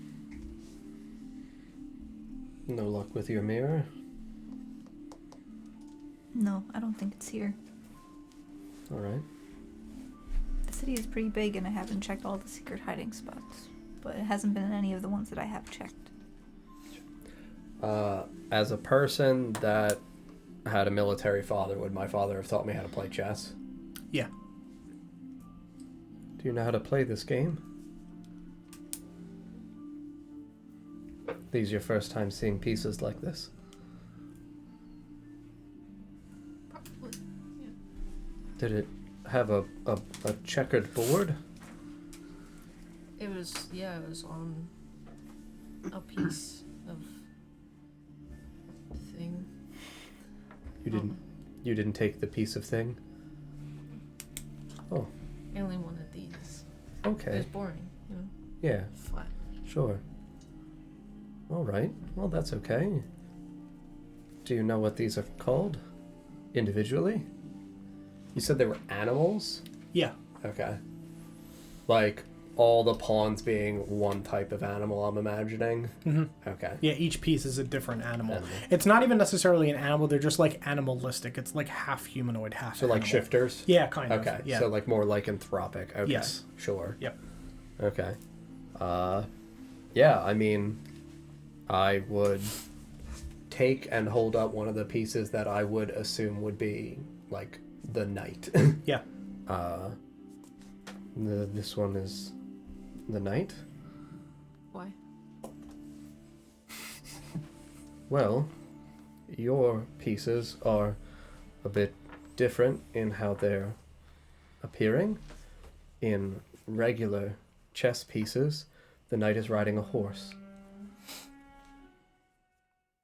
no luck with your mirror? No, I don't think it's here. All right. The city is pretty big and I haven't checked all the secret hiding spots, but it hasn't been in any of the ones that I have checked. As a person that had a military father, would my father have taught me how to play chess? Yeah. Do you know how to play this game? These your first time seeing pieces like this? Probably. Yeah. Did it have a checkered board? It was on a piece of thing. You didn't take the piece of thing? Oh, I only wanted these. It okay. was boring, you know, Yeah, flat. sure. All right. Well, that's okay. Do you know what these are called? Individually? You said they were animals? Yeah. Okay. Like, all the pawns being one type of animal, I'm imagining? Mm-hmm. Okay. Yeah, each piece is a different animal. It's not even necessarily an animal, they're just like animalistic. It's like half humanoid, half So, animal. like shifters? Yeah, kind of. Okay. Yeah. So, like, more lycanthropic. Okay. Yes. Sure. Yep. Okay. Yeah, I mean, I would take and hold up one of the pieces that I would assume would be, like, the knight. Yeah. This one is the knight? Why? Well, your pieces are a bit different in how they're appearing. In regular chess pieces, the knight is riding a horse.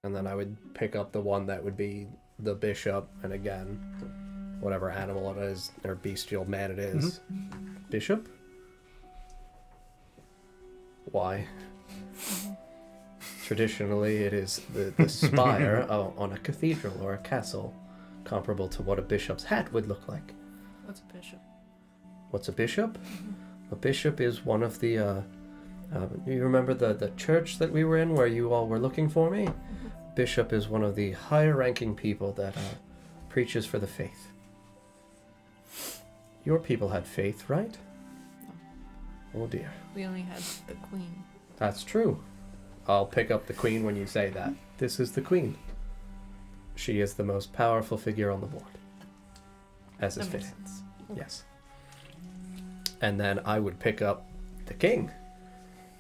And then I would pick up the one that would be the bishop, and again, whatever animal it is, or bestial man it is. Bishop? Why? Traditionally, it is the spire on a cathedral or a castle, comparable to what a bishop's hat would look like. What's a bishop? What's a bishop? A bishop is one of the... you remember the church that we were in where you all were looking for me? bishop is one of the higher-ranking people that preaches for the faith. Your people had faith, right? Oh dear. We only had the queen. That's true. I'll pick up the queen when you say that. This is the queen. She is the most powerful figure on the board. As is That makes fitting. sense. Yes. And then I would pick up the king.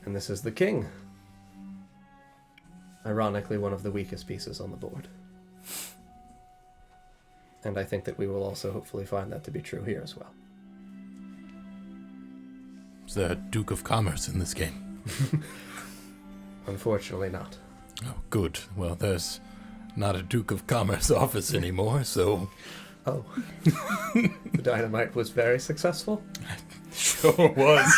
And this is the king. Ironically, one of the weakest pieces on the board. And I think that we will also hopefully find that to be true here as well. Is there a Duke of Commerce in this game? Unfortunately not. Oh, good. Well, there's not a Duke of Commerce office anymore, so... Oh. The dynamite was very successful? Sure was.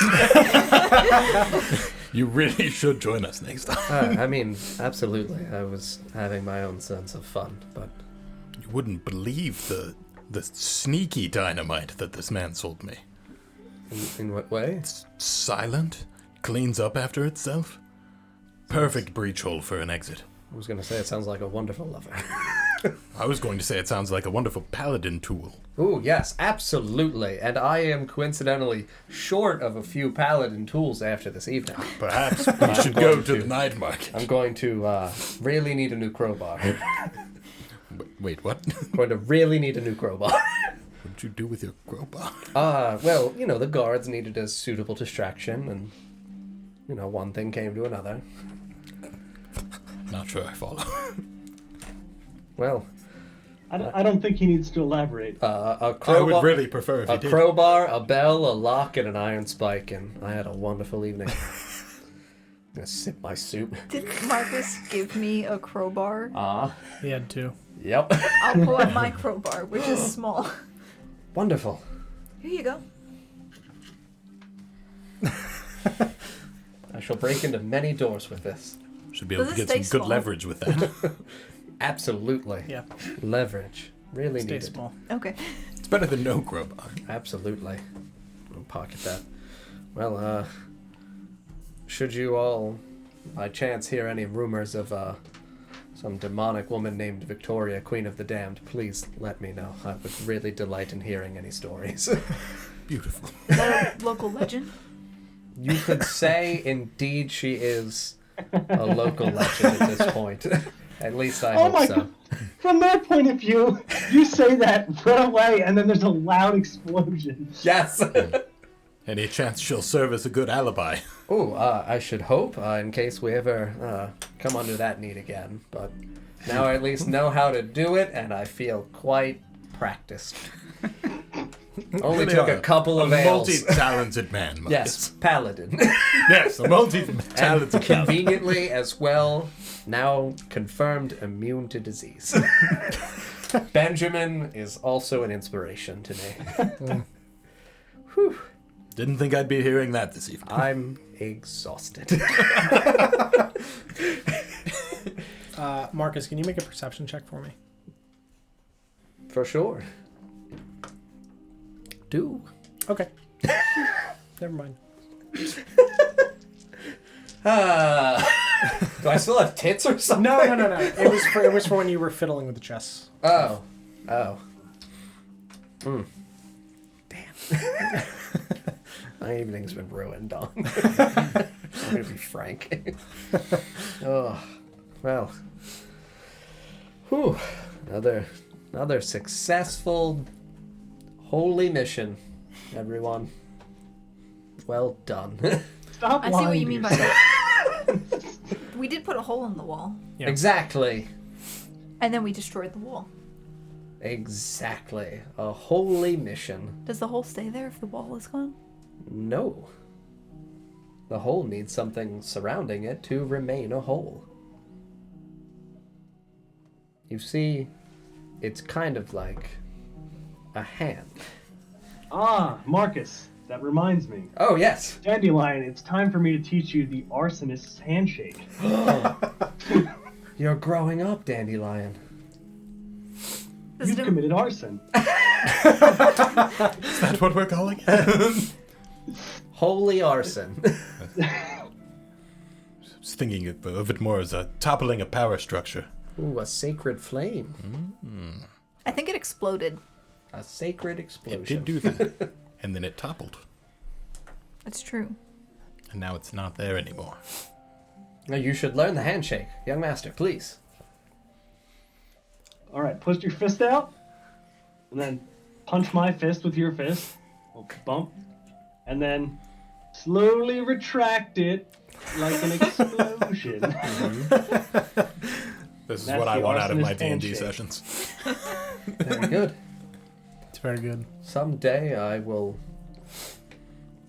You really should join us next time. I mean, absolutely. I was having my own sense of fun, but... You wouldn't believe the sneaky dynamite that this man sold me. In what way? It's silent, cleans up after itself. Perfect breach hole for an exit. I was going to say it sounds like a wonderful lover. I was going to say it sounds like a wonderful paladin tool. Ooh, yes, absolutely. And I am coincidentally short of a few paladin tools after this evening. Perhaps we should go to the night market. I'm going to really need a new crowbar. Wait, what? I'm going to really need a new crowbar. What'd you do with your crowbar? Well, the guards needed a suitable distraction, and, one thing came to another. Not sure I follow. Well... I don't think he needs to elaborate. A crowbar, I would really prefer if he did. A crowbar, a bell, a lock, and an iron spike, and I had a wonderful evening. I'm gonna sip my soup. Did Marcus give me a crowbar? He had two. Yep. I'll pull out my crowbar, which is small. Wonderful. Here you go. I shall break into many doors with this. Should be able Does to it get some stay good small? leverage with that. Absolutely. Yeah. Leverage. Really Stay needed. small. Okay. It's better than no crowbar. Absolutely. I'll pocket that. Well, should you all, by chance, hear any rumors of, some demonic woman named Victoria, Queen of the Damned, please let me know. I would really delight in hearing any stories. Beautiful. Is that a local legend? You could say, indeed, she is a local legend at this point. At least I hope so. God. From their point of view, you say that, run away, and then there's a loud explosion. Yes! Any chance she'll serve as a good alibi? Oh, I should hope, in case we ever come under that need again. But now I at least know how to do it, and I feel quite practiced. Only took a couple of ales. Multi-talented man, Marcus. Yes, paladin. Yes, a multi-talented And paladin. conveniently as well, now confirmed immune to disease. Benjamin is also an inspiration to me. Whew. Didn't think I'd be hearing that this evening. I'm exhausted. Marcus, can you make a perception check for me? For sure. Do. Okay. Never mind. Do I still have tits or something? No. It was for when you were fiddling with the chess. Oh. Damn. My evening's been ruined, Don. I'm gonna be frank. Oh, well. Whew. Another successful holy mission, everyone. Well done. Stop I see lying what you to mean by yourself. that. We did put a hole in the wall, Yeah. Exactly. and then we destroyed the wall. Exactly. A holy mission. Does the hole stay there if the wall is gone? No. The hole needs something surrounding it to remain a hole. You see, it's kind of like a hand. Ah, Marcus, that reminds me. Oh, yes. Dandelion, it's time for me to teach you the Arsonist's Handshake. You're growing up, Dandelion. You've committed arson. Is that what we're calling it? Holy arson. I was thinking of it more as a toppling a power structure. Ooh, a sacred flame. I think it exploded. A sacred explosion. It did do that. And then it toppled. That's true. And now it's not there anymore. Now you should learn the handshake. Young master, please. All right, push your fist out, and then punch my fist with your fist. We'll bump, and then slowly retract it like an explosion. This is That's what I the want out of my Arsonist D&D handshake. sessions. Very good. It's very good. Someday I will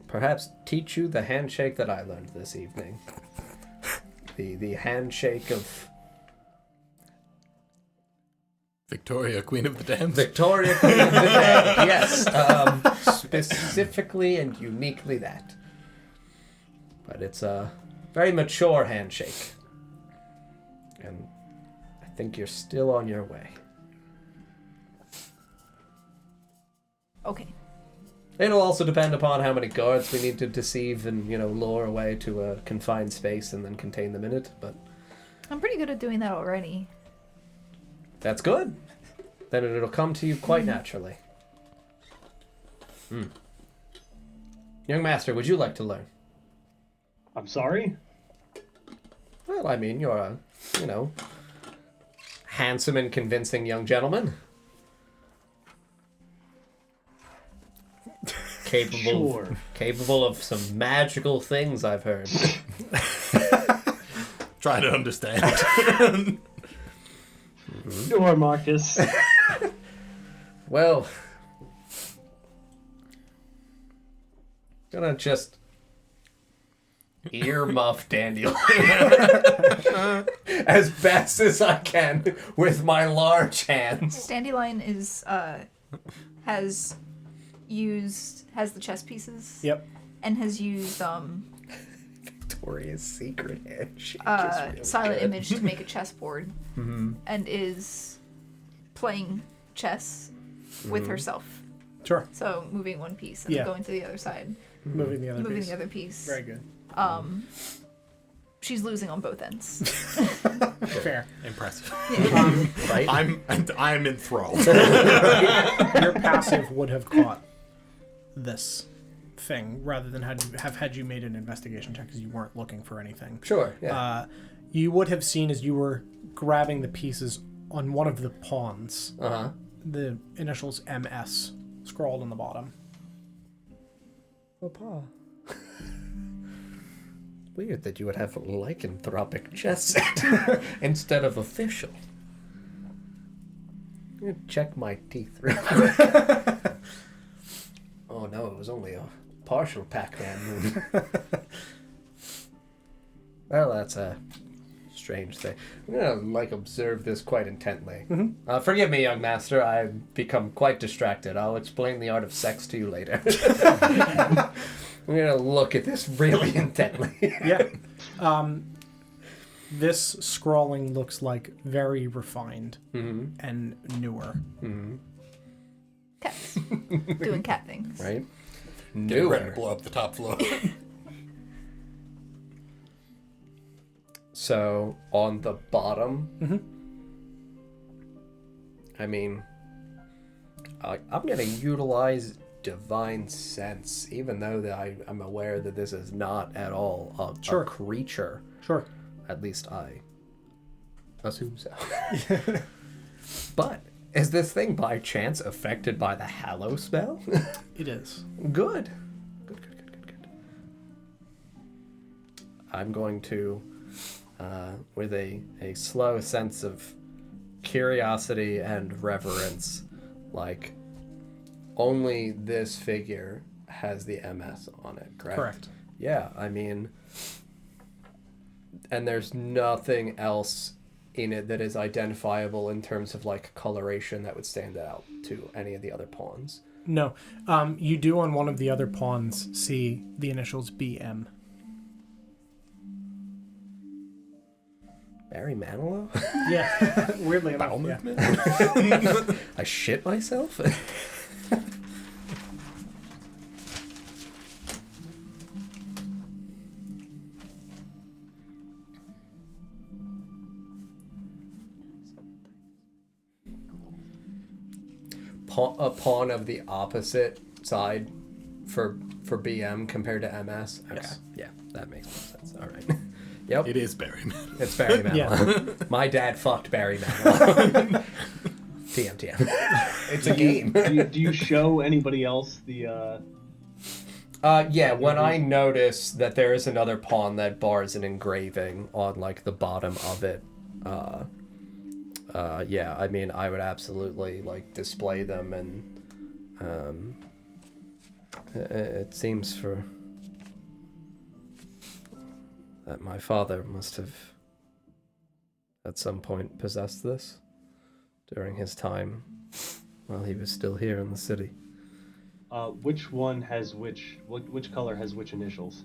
perhaps teach you the handshake that I learned this evening. The handshake of Victoria, Queen of the Damned. Victoria Queen of the Damned. Yes, specifically and uniquely that. But it's a very mature handshake. And I think you're still on your way. Okay. It'll also depend upon how many guards we need to deceive and, lure away to a confined space and then contain them in it, but I'm pretty good at doing that already. that's good. Then it'll come to you quite naturally. Young master, would you like to learn? I'm sorry? Well, I mean, you're a, handsome and convincing young gentleman. Capable of some magical things, I've heard. Try to understand. Sure, Marcus. Well, gonna just earmuff Dandelion as best as I can with my large hands. Dandelion is has the chess pieces. Yep. And has used Victoria's secret handshake. silent good. image to make a chessboard, and is playing chess with herself. Sure. So moving one piece and Yeah. going to the other side, Moving the other moving piece. the other piece. Very good. She's losing on both ends. Fair. Impressive. Right? I'm enthralled. Your passive would have caught this thing rather than have had you made an investigation check because you weren't looking for anything. Sure, yeah. You would have seen as you were grabbing the pieces on one of the pawns, the initials MS scrawled on the bottom. Oh, Pa. Weird that you would have a lycanthropic chess set instead of official. I'm gonna check my teeth real quick. Oh no, it was only a partial Pac-Man moon. Well, that's a strange thing. I'm gonna observe this quite intently. Forgive me, young master. I've become quite distracted. I'll explain the art of sex to you later. I'm gonna look at this really intently. Yeah. This scrawling looks like very refined and newer. Cats. Doing cat things. Right? Getting ready to blow up the top floor. So, on the bottom, I mean, I'm going to utilize divine sense, even though that I'm aware that this is not at all a creature. Sure. At least I assume so. But, is this thing by chance affected by the Hallow spell? It is. Good. Good. I'm going to, with a slow sense of curiosity and reverence, only this figure has the MS on it, correct? Correct. Yeah, I mean, and there's nothing else in it that is identifiable in terms of coloration that would stand out to any of the other pawns. No. You do on one of the other pawns see the initials BM. Barry Manilow? Yeah. Weirdly enough. Bowel Yeah. movement? I shit myself? pawn of the opposite side for BM compared to MS? Okay. Yes. Yeah, that makes more sense. All right. Yep. It is Barry Manilow. It's Barry Manilow. Yeah. My dad fucked Barry Manilow. TM. It's a game. Do you show anybody else the? Yeah, when I notice that there is another pawn that bars an engraving on like the bottom of it, yeah, I mean, I would absolutely like display them, and it seems that my father must have at some point possessed this during his time while he was still here in the city. Which one has which color has which initials?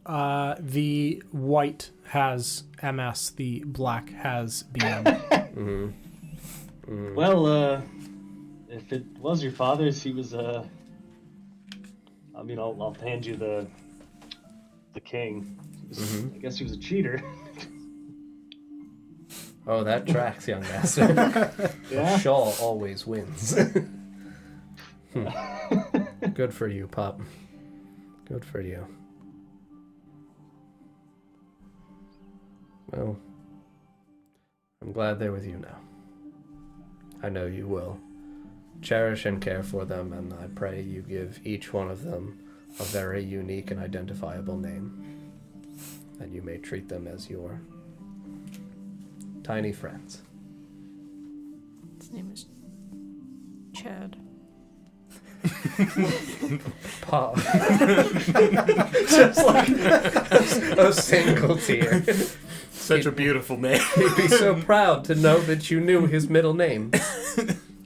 The white has MS, the black has BM. Mm-hmm. Mm. Well, if it was your father's, he was I mean, I'll hand you the king. I guess he was a cheater. Oh, that tracks, young master. Yeah? Shaw always wins. Good for you, Pop. Good for you. Well, I'm glad they're with you now. I know you will. Cherish and care for them, and I pray you give each one of them a very unique and identifiable name. And you may treat them as your tiny friends. His name is Chad. Pop. Just like a single tear. Such a beautiful name. He'd be so proud to know that you knew his middle name.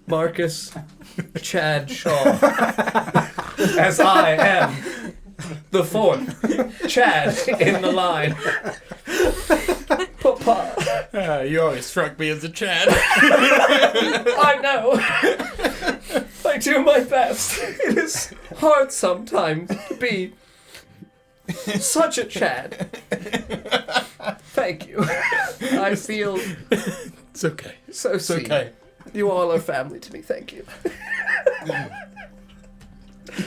Marcus Chad Shaw. As I am the fourth Chad in the line. Papa. You always struck me as a Chad. I know. I do my best. It is hard sometimes to be such a Chad. Thank you. I feel It's okay. so It's seen. okay. You all are family to me. Thank you.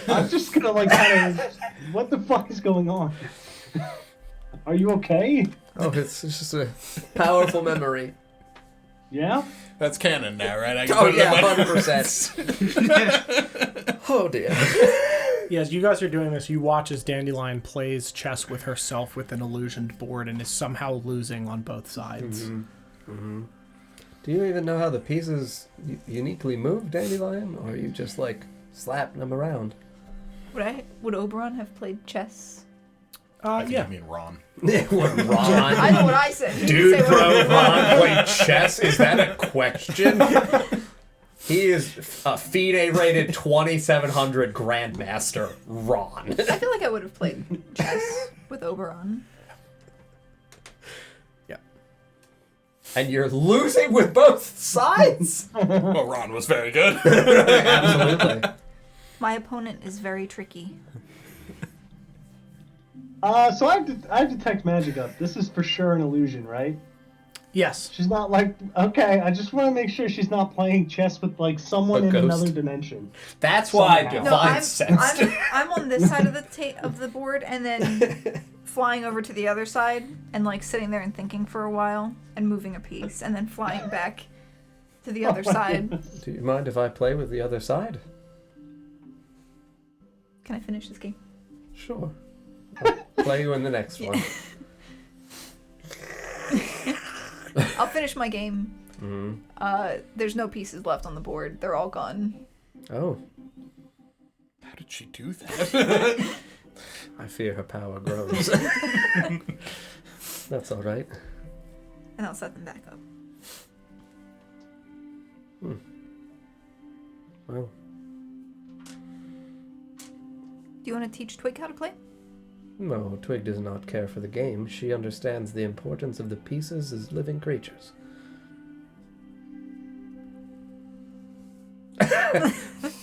I'm just gonna like kind of. What the fuck is going on? Are you okay? Oh, it's just a powerful memory. Yeah. That's canon now, right? I can Oh put it in yeah, my- 100%. Oh dear. Yes, you guys are doing this. You watch as Dandelion plays chess with herself with an illusioned board and is somehow losing on both sides. Mm-hmm. Mm-hmm. Do you even know how the pieces uniquely move, Dandelion? Or are you just like slapping them around? Would Oberon have played chess? I think Yeah. I mean Ron. What, Ron? I know what I said. He Dude, didn't say what bro, Ron played chess? Is that a question? He is a FIDE-rated 2700 Grandmaster, Ron. I feel like I would have played chess with Oberon. Yeah. And you're losing with both sides? Well, Ron was very good. Absolutely. My opponent is very tricky. So I detect magic up. This is for sure an illusion, right? Yes. She's not like, okay, I just want to make sure she's not playing chess with like someone A in ghost. another dimension. That's why Somehow. divine sense. I'm on this side of the board, and then flying over to the other side, and like sitting there and thinking for a while, and moving a piece, and then flying back to the other side. Do you mind if I play with the other side? Can I finish this game? Sure. I'll play you in the next one. I'll finish my game. Mm-hmm. There's no pieces left on the board. They're all gone. Oh, How did she do that? I fear her power grows. That's all right. And I'll set them back up. Well, Do you want to teach Twig how to play? no, Twig does not care for the game. She understands the importance of the pieces as living creatures.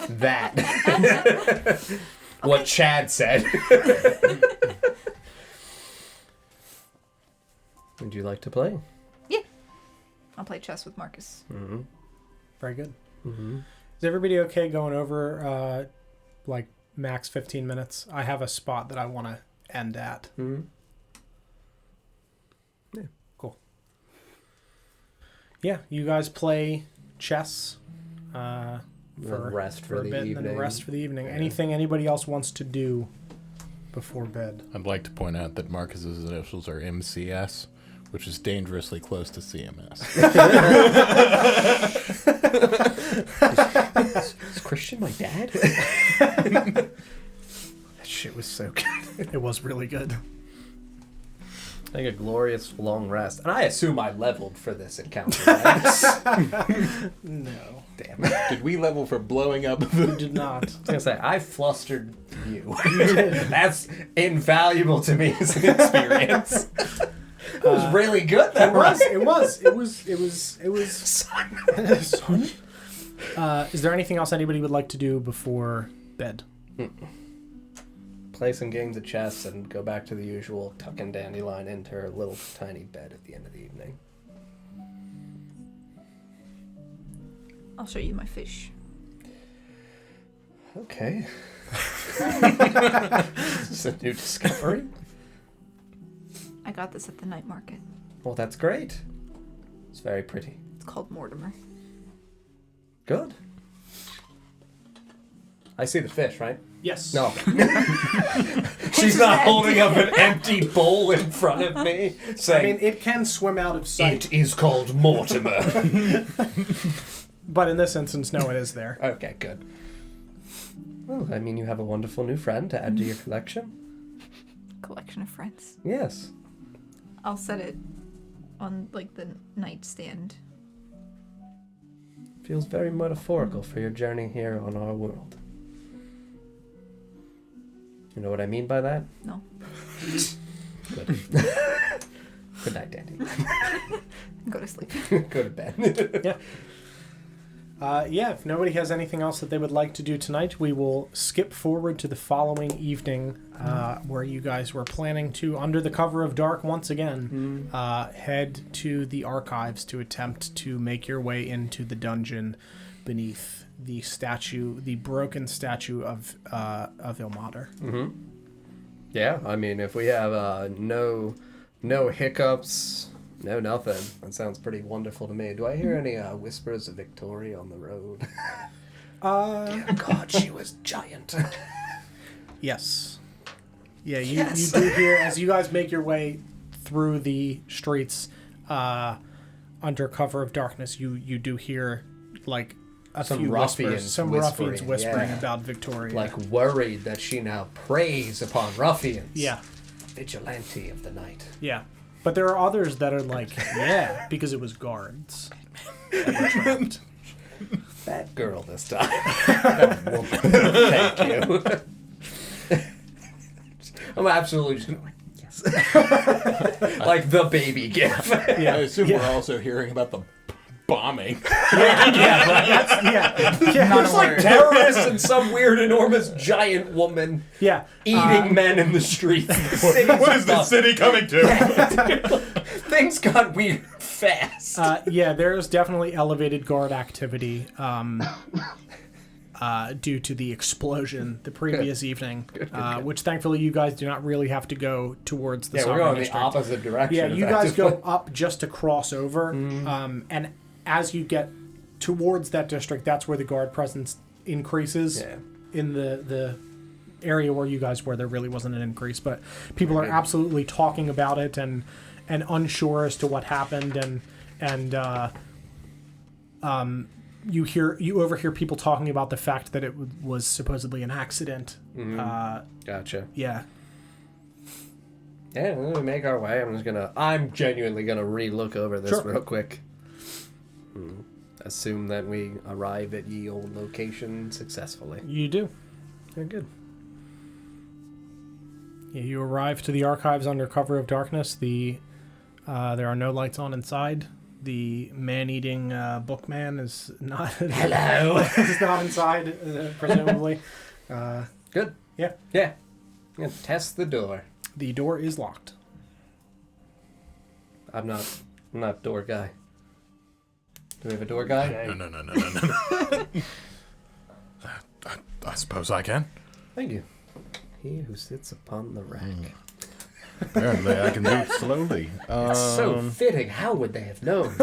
That. What Chad said. Would you like to play? Yeah. I'll play chess with Marcus. Mm-hmm. Very good. Mm-hmm. Is everybody okay going over, like, max 15 minutes? I have a spot that I want to end at. Mm-hmm. Yeah, cool. Yeah, you guys play chess for rest for a the bit, and evening. then rest for the evening. Yeah. Anything anybody else wants to do before bed? I'd like to point out that Marcus's initials are MCS, which is dangerously close to CMS. Is Christian my dad? That shit was so good. It was really good. I think a glorious long rest. And I assume I leveled for this encounter, right? No. Damn. Did we level for blowing up? You did not. I was going to say, I flustered you. That's invaluable to me as an experience. It was really good, though, right? It was. Son? Is there anything else anybody would like to do before bed? Play some games of chess and go back to the usual tucking Dandelion into her little tiny bed at the end of the evening. I'll show you my fish. Okay. This is a new discovery. I got this at the night market. Well, that's great. It's very pretty. It's called Mortimer. Good. I see the fish, right? Yes. No. She's not holding up an empty bowl in front of me, saying, I mean, it can swim out of sight. "It is called Mortimer." But in this instance, no, it is there. Okay, good. Well, I mean, you have a wonderful new friend to add to your collection. Collection of friends. Yes. I'll set it on, like, the nightstand. Feels very metaphorical for your journey here on our world. You know what I mean by that? No. Good. Good night, Dandy. Go to sleep. Go to bed. Yeah, if nobody has anything else that they would like to do tonight, we will skip forward to the following evening where you guys were planning to, under the cover of dark once again, head to the archives to attempt to make your way into the dungeon beneath the statue, the broken statue of Ilmater. Mm-hmm. Yeah, I mean, if we have no hiccups, no nothing, that sounds pretty wonderful to me. Do I hear any whispers of Victoria on the road? God, she was giant. Yes. Yeah, you do hear, as you guys make your way through the streets under cover of darkness, you do hear, like, Some few ruffians whispers, some whispering, ruffians whispering yeah. about Victoria. Like, worried that she now preys upon ruffians. Yeah. Vigilante of the night. Yeah. But there are others that are like, yeah, because it was guards. Bad girl this time. That woman. Thank you. I'm absolutely just gonna yes. Like the baby gif. Yeah, I assume we're also hearing about the bombing. There's like terrorists and some weird, enormous, giant woman eating men in the streets. What is the city coming to? Things got weird fast. Yeah, there's definitely elevated guard activity due to the explosion the previous evening, which thankfully you guys do not really have to go towards the we're going the opposite direction. Yeah, you guys go up just to cross over, and as you get towards that district, that's where the guard presence increases. Yeah. In the area where you guys were, there really wasn't an increase, but people are absolutely talking about it and unsure as to what happened, and you overhear people talking about the fact that it was supposedly an accident. Gotcha. Yeah. Yeah, when we make our way, I'm genuinely gonna re-look over this real quick. Assume that we arrive at ye old location successfully. You do. Very good. Yeah, you arrive to the archives under cover of darkness. There are no lights on inside. The man-eating bookman is not. Hello. Is not inside, presumably. Good. Yeah. Yeah. I'm gonna test the door. The door is locked. I'm not door guy. Do we have a door guy? Okay. No. I suppose I can. Thank you. He who sits upon the rack. Apparently, I can do it slowly. It's so fitting. How would they have known?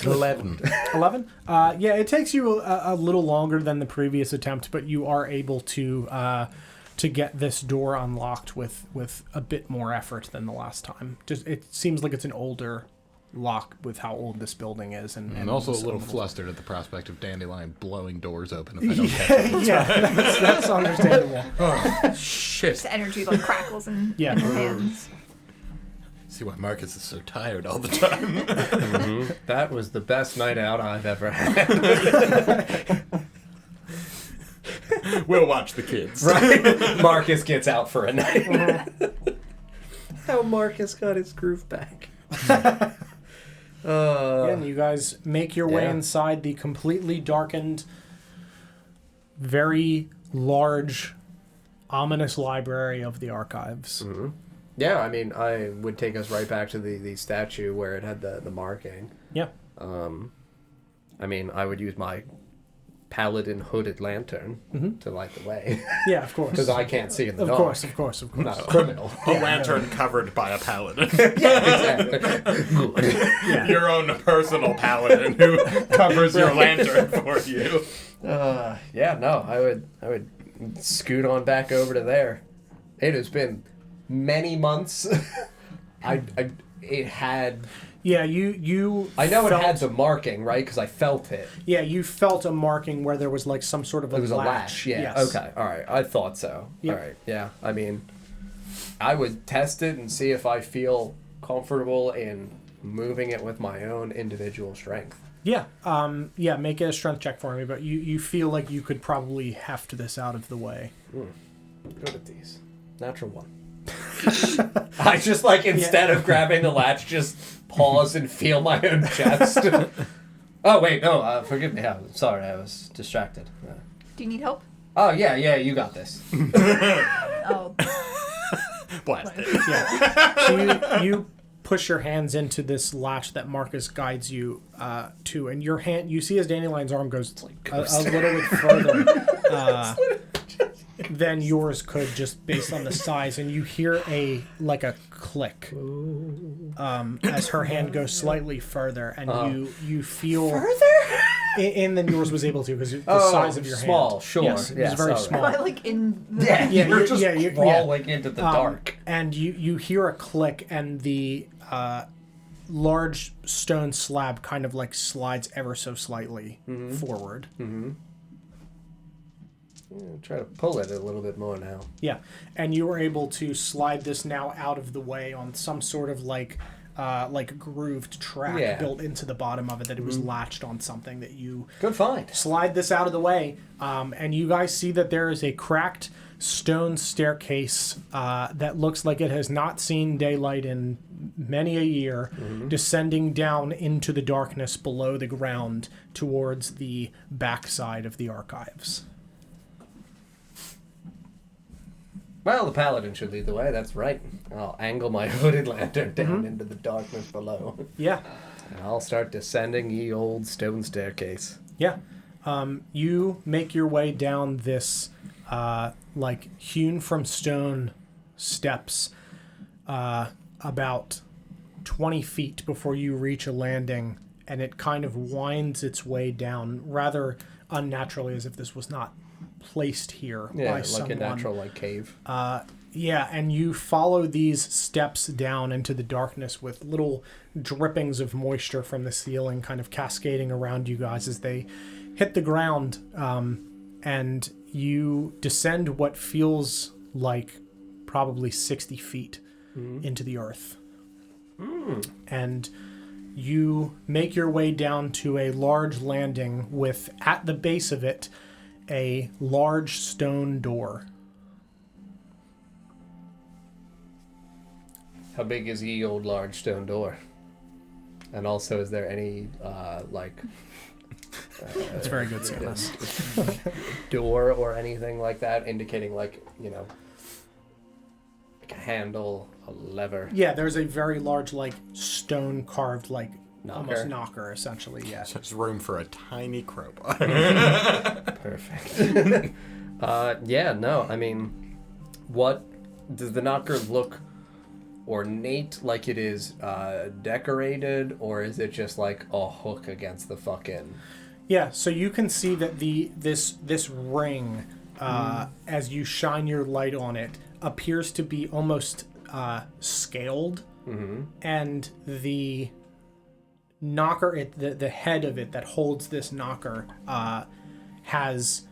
11. 11? Yeah, it takes you a little longer than the previous attempt, but you are able to get this door unlocked with a bit more effort than the last time. Just it seems like it's an older lock with how old this building is, and also a little flustered at the prospect of Dandelion blowing doors open if I don't catch it. Yeah, that's understandable. Oh, shit. Just energy like crackles in Yeah. in her hands. See why Marcus is so tired all the time. That was the best night out I've ever had. We'll watch the kids. Right? Marcus gets out for a night. How Marcus got his groove back. And you guys make your way inside the completely darkened, very large, ominous library of the archives. Mm-hmm. Yeah, I mean, I would take us right back to the statue where it had the marking. Yeah. I mean, I would use my paladin hooded lantern to light the way. Yeah, of course. Because I can't see in the Of dark. course. I'm not a criminal. A lantern covered by a paladin. Yeah, exactly. Good. Yeah. Your own personal paladin who covers your lantern for you. Yeah, no, I would scoot on back over to there. It has been many months. It had. Yeah, you. I know felt, it had the marking, right? Because I felt it. Yeah, you felt a marking where there was like some sort of It was a latch. Yeah. Yes. Okay. All right. I thought so. Yep. All right. Yeah. I mean, I would test it and see if I feel comfortable in moving it with my own individual strength. Yeah. Yeah. Make it a strength check for me, but you feel like you could probably heft this out of the way. Good at these. Natural one. I just instead of grabbing the latch, just pause and feel my own chest. Oh wait, no, forgive me. I'm sorry, I was distracted. Do you need help? Oh yeah, you got this. Oh. Blast it. Yeah. So you push your hands into this latch that Marcus guides you to, and your hand. You see as Dandelion's arm goes a little bit further than yours could, just based on the size, and you hear a click as her hand goes slightly further, and you feel further. And then yours was able to because the size of your small, hand. Sure. Yes, it was very small. Am I in the... Yeah, you're just crawling yeah. into the dark. And you hear a click, and the large stone slab kind of slides ever so slightly forward. Mm-hmm. Try to pull it a little bit more now. Yeah, and you were able to slide this now out of the way on some sort of grooved track built into the bottom of it, that it was latched on something that you... Good find. Slide this out of the way, and you guys see that there is a cracked stone staircase that looks like it has not seen daylight in many a year, descending down into the darkness below the ground towards the backside of the archives. Well, the paladin should lead the way, that's right. I'll angle my hooded lantern down into the darkness below. Yeah. And I'll start descending ye old stone staircase. Yeah. You make your way down this, hewn from stone steps about 20 feet before you reach a landing, and it kind of winds its way down rather unnaturally, as if this was not placed here by someone. A natural cave. Yeah, and you follow these steps down into the darkness with little drippings of moisture from the ceiling kind of cascading around you guys as they hit the ground, and you descend what feels like probably 60 feet into the earth. And you make your way down to a large landing with, at the base of it, a large stone door. How big is ye old large stone door? And also, is there any, It's very good seeing this. door or anything like that, indicating, like a handle, a lever? Yeah, there's a very large, stone carved, almost knocker, essentially. Yeah. There's room for a tiny crowbar. Perfect. I mean, what does the knocker look ornate, like it is decorated, or is it just like a hook against the fucking... Yeah, so you can see that this ring, as you shine your light on it, appears to be almost scaled, and the knocker, the head of it that holds this knocker, has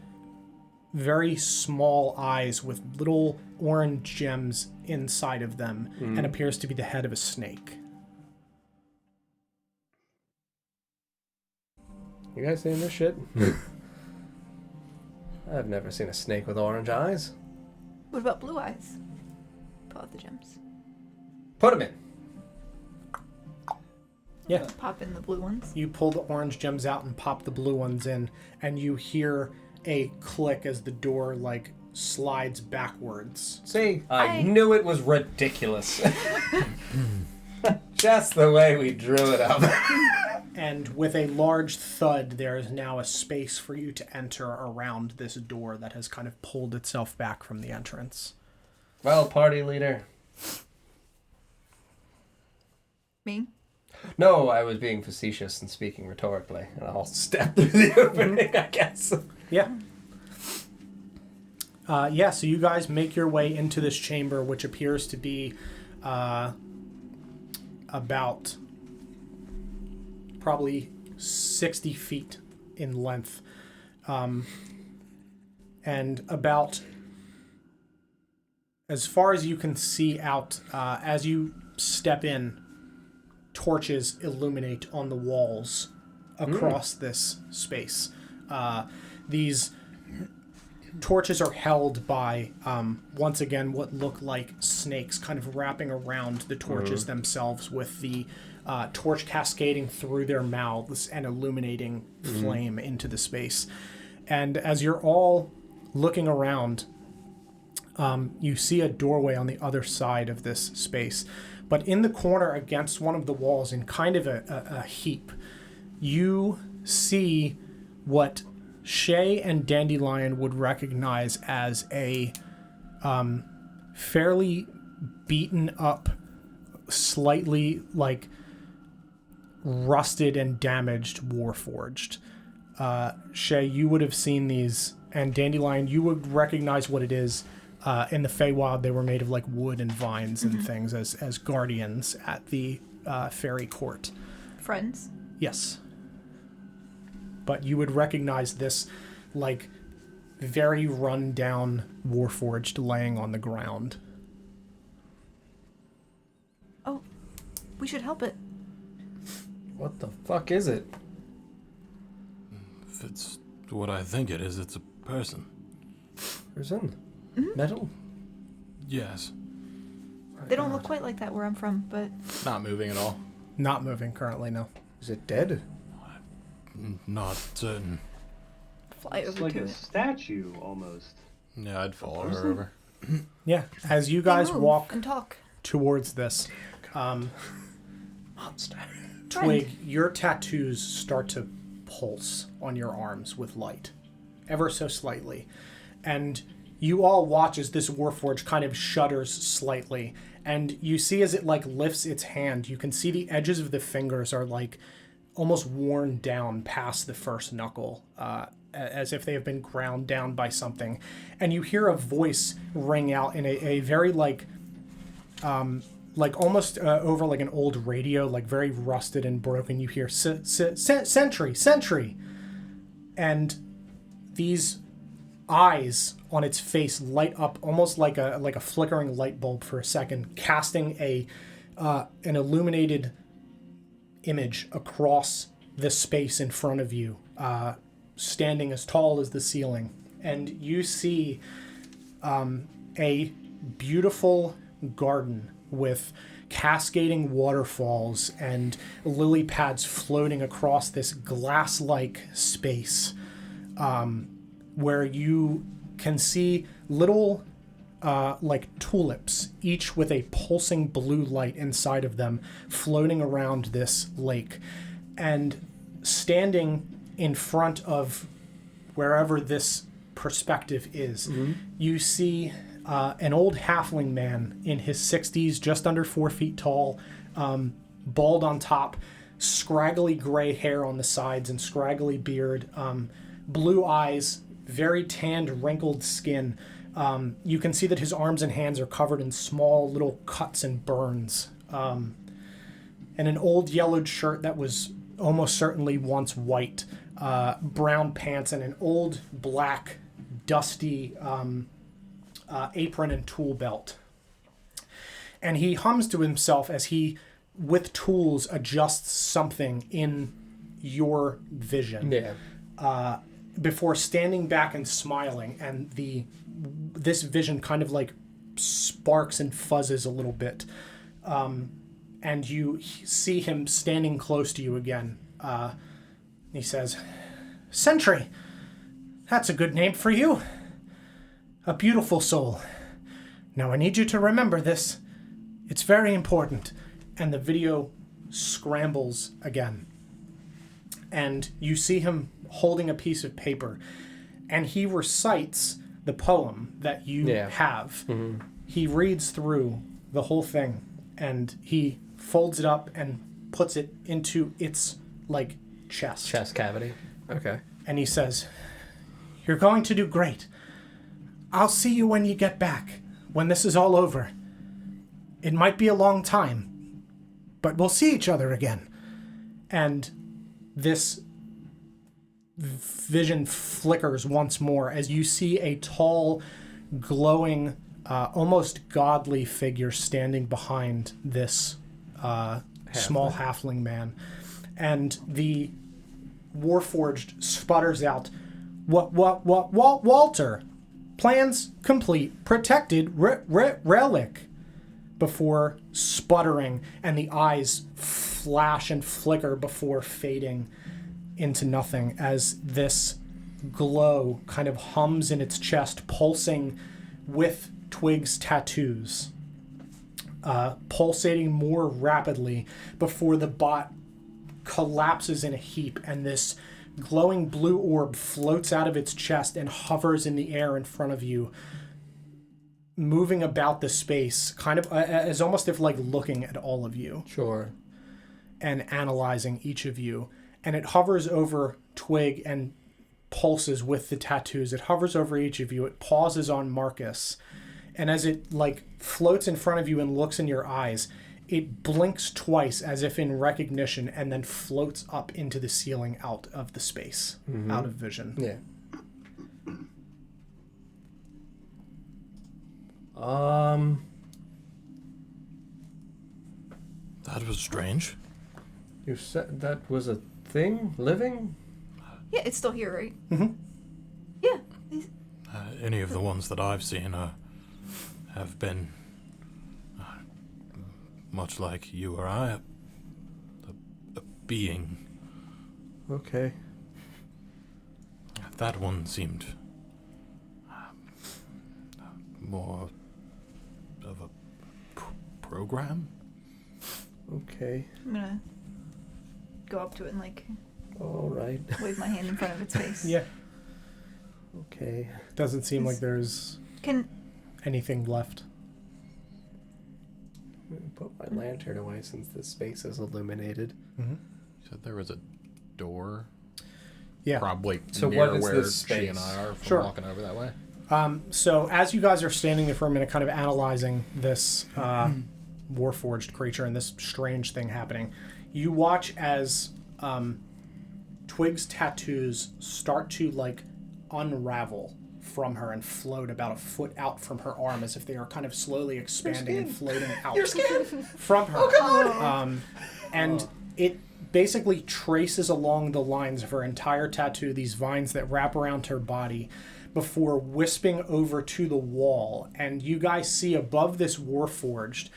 very small eyes with little orange gems inside of them, and appears to be the head of a snake. You guys seeing this shit? I've never seen a snake with orange eyes. What about blue eyes? Pull out the gems. Put them in. Yeah. Pop in the blue ones. You pull the orange gems out and pop the blue ones in, and you hear a click as the door, like, slides backwards. See, I knew it was ridiculous. Just the way we drew it up. And with a large thud, there is now a space for you to enter around this door that has kind of pulled itself back from the entrance. Well, party leader. Me? No, I was being facetious and speaking rhetorically, and I'll step through the opening, I guess. Yeah. So you guys make your way into this chamber, which appears to be about probably 60 feet in length, and about as far as you can see out. As you step in, torches illuminate on the walls across this space. These torches are held by, once again, what look like snakes kind of wrapping around the torches themselves, with the torch cascading through their mouths and illuminating flame into the space. And as you're all looking around, you see a doorway on the other side of this space. But in the corner against one of the walls, in kind of a heap, you see what Shay and Dandelion would recognize as a fairly beaten up, slightly like rusted and damaged Warforged. Shay, you would have seen these, and Dandelion, you would recognize what it is. In the Feywild, they were made of like wood and vines and things as guardians at the fairy court. Friends? Yes. But you would recognize this like very run down Warforged laying on the ground. Oh, we should help it. What the fuck is it? If it's what I think it is, it's a person. Person? Metal? Yes. They don't look quite like that where I'm from, but... Not moving at all. Not moving currently, no. Is it dead? Not certain. Fly It's over like to a it. statue, almost. Yeah, I'd follow her over. Yeah, as you guys They move walk and talk. towards this, Monster. Twig, your tattoos start to pulse on your arms with light, ever so slightly. And you all watch as this Warforged kind of shudders slightly, and you see as it like lifts its hand, you can see the edges of the fingers are like almost worn down past the first knuckle, as if they have been ground down by something. And you hear a voice ring out in a very like almost over like an old radio, like very rusted and broken. You hear sentry, sentry, and these eyes on its face light up almost like a flickering light bulb for a second, casting an illuminated image across the space in front of you, standing as tall as the ceiling. And you see a beautiful garden with cascading waterfalls and lily pads floating across this glass-like space, where you can see little like tulips, each with a pulsing blue light inside of them, floating around this lake. And standing in front of wherever this perspective is, you see an old halfling man in his 60s, just under 4 feet tall, bald on top, scraggly gray hair on the sides and scraggly beard, blue eyes, very tanned, wrinkled skin. You can see that his arms and hands are covered in small little cuts and burns. And an old yellowed shirt that was almost certainly once white, brown pants, and an old black, dusty apron and tool belt. And he hums to himself as he, with tools, adjusts something in your vision. Yeah. Before standing back and smiling, and this vision kind of like sparks and fuzzes a little bit, and you see him standing close to you again. He says, "Sentry, that's a good name for you. A beautiful soul. Now I need you to remember this. It's very important." And the video scrambles again. And you see him holding a piece of paper, and he recites the poem that you have. He reads through the whole thing, and he folds it up and puts it into its like chest cavity. Okay. And he says, "You're going to do great. I'll see you when you get back, when this is all over. It might be a long time, but we'll see each other again." And this vision flickers once more as you see a tall, glowing, almost godly figure standing behind this small halfling man. And the Warforged sputters out, Walter, plans complete, protected relic," before sputtering, and the eyes flash and flicker before fading into nothing as this glow kind of hums in its chest, pulsing with Twig's tattoos, pulsating more rapidly before the bot collapses in a heap, and this glowing blue orb floats out of its chest and hovers in the air in front of you, moving about the space, kind of as almost if like looking at all of you. Sure. And analyzing each of you. And it hovers over Twig and pulses with the tattoos. It hovers over each of you. It pauses on Marcus. And as it like floats in front of you and looks in your eyes, it blinks twice as if in recognition, and then floats up into the ceiling out of the space, out of vision. Yeah. That was strange. You said that was a thing? Living? Yeah, it's still here, right? Mm-hmm. Yeah. Any of the ones that I've seen have been much like you or I, a being. Okay. That one seemed more of a program. Okay. I'm gonna go up to it and like All right. wave my hand in front of its face. Yeah. Okay. Doesn't seem like there's anything left. I'm gonna put my lantern away since this space is illuminated. Mm-hmm. You said there was a door. Yeah. Probably So near what is where this she and space? I are from Sure. walking over that way. So as you guys are standing there for a minute kind of analyzing this Warforged creature and this strange thing happening, you watch as Twig's tattoos start to like unravel from her and float about a foot out from her arm as if they are kind of slowly expanding and floating out from her. Oh, God. And it basically traces along the lines of her entire tattoo, these vines that wrap around her body, before wisping over to the wall. And you guys see above this Warforged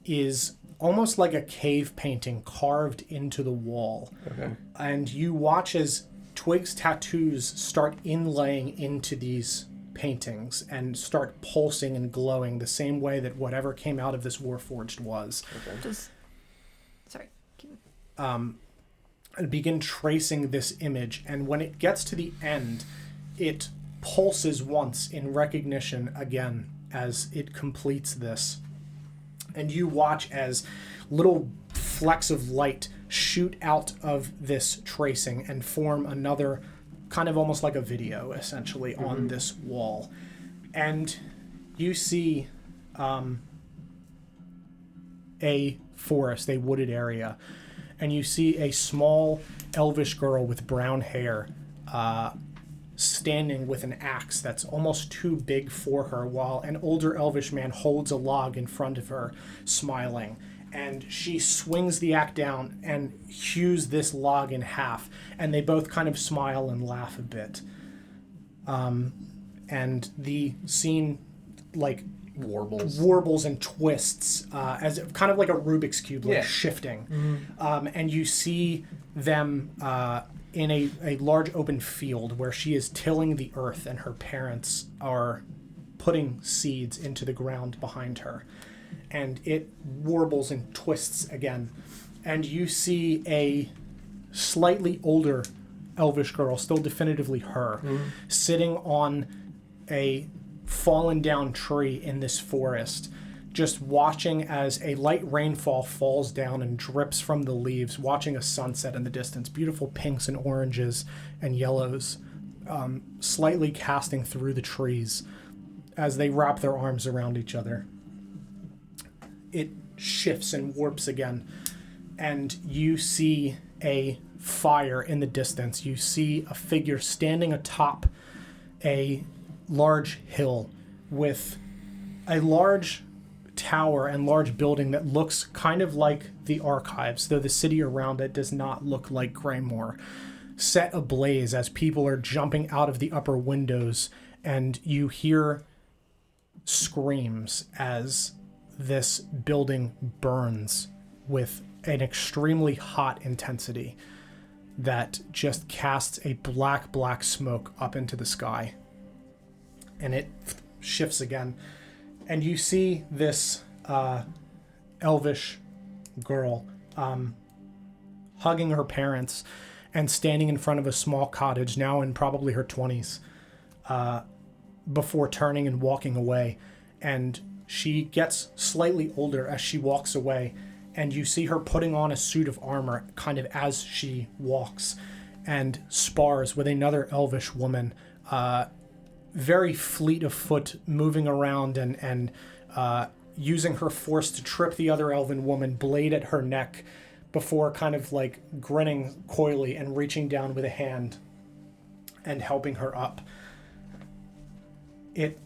is almost like a cave painting carved into the wall. Okay. And you watch as Twig's tattoos start inlaying into these paintings and start pulsing and glowing the same way that whatever came out of this Warforged was. Sorry. And begin tracing this image, and when it gets to the end, it pulses once in recognition again as it completes this. And you watch as little flecks of light shoot out of this tracing and form another kind of almost like a video, essentially, on this wall. And you see a forest, a wooded area, and you see a small elvish girl with brown hair standing with an axe that's almost too big for her, while an older elvish man holds a log in front of her, smiling. And she swings the axe down and hews this log in half, and they both kind of smile and laugh a bit. And the scene, like, warbles and twists as kind of like a Rubik's Cube, like shifting. And you see them in a large open field where she is tilling the earth and her parents are putting seeds into the ground behind her. And it warbles and twists again. And you see a slightly older elvish girl, still definitively her, sitting on a fallen down tree in this forest, just watching as a light rainfall falls down and drips from the leaves, watching a sunset in the distance, beautiful pinks and oranges and yellows slightly casting through the trees as they wrap their arms around each other. It shifts and warps again, and you see a fire in the distance. You see a figure standing atop a large hill with a large tower and large building that looks kind of like the archives, though the city around it does not look like Greymore, set ablaze as people are jumping out of the upper windows, and you hear screams as this building burns with an extremely hot intensity that just casts a black smoke up into the sky. And it shifts again. And you see this elvish girl hugging her parents and standing in front of a small cottage, now in probably her 20s, before turning and walking away. And she gets slightly older as she walks away, and you see her putting on a suit of armor kind of as she walks, and spars with another elvish woman, very fleet of foot, moving around and using her force to trip the other elven woman, blade at her neck, before kind of like grinning coyly and reaching down with a hand and helping her up. It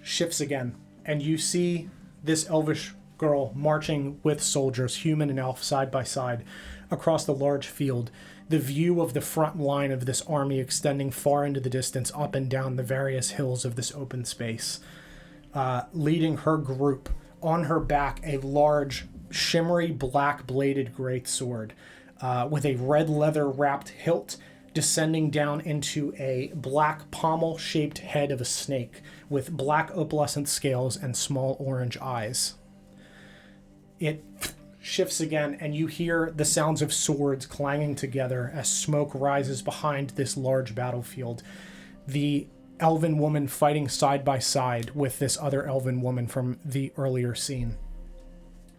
shifts again, and you see this elvish girl marching with soldiers, human and elf, side by side, across the large field. The view of the front line of this army extending far into the distance, up and down the various hills of this open space. Leading her group, on her back, a large, shimmery, black-bladed greatsword with a red leather-wrapped hilt descending down into a black pommel-shaped head of a snake with black opalescent scales and small orange eyes. It shifts again, and you hear the sounds of swords clanging together as smoke rises behind this large battlefield. The elven woman fighting side by side with this other elven woman from the earlier scene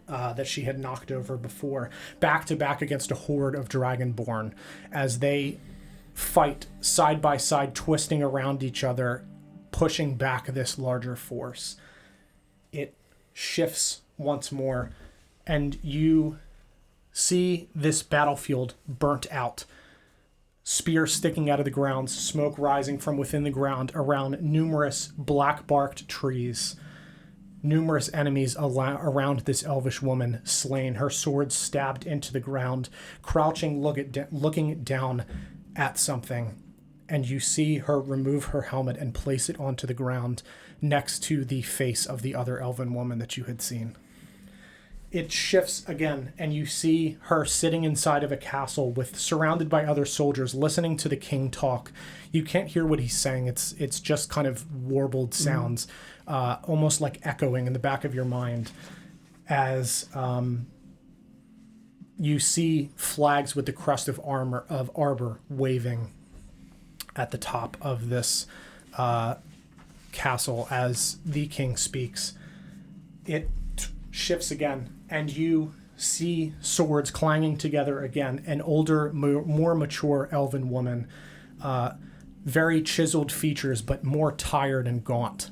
that she had knocked over before, back to back against a horde of Dragonborn as they fight side by side, twisting around each other, pushing back this larger force. It shifts once more, and you see this battlefield burnt out. Spears sticking out of the ground, smoke rising from within the ground around numerous black-barked trees. Numerous enemies around this elvish woman slain, her sword stabbed into the ground, crouching, looking down at something. And you see her remove her helmet and place it onto the ground next to the face of the other elven woman that you had seen. it shifts again, and you see her sitting inside of a castle surrounded by other soldiers, listening to the king talk. You can't hear what he's saying. It's just kind of warbled sounds, almost like echoing in the back of your mind, as you see flags with the crest of arbor waving at the top of this castle as the king speaks. It shifts again, and you see swords clanging together again. An older, more mature elven woman, very chiseled features, but more tired and gaunt.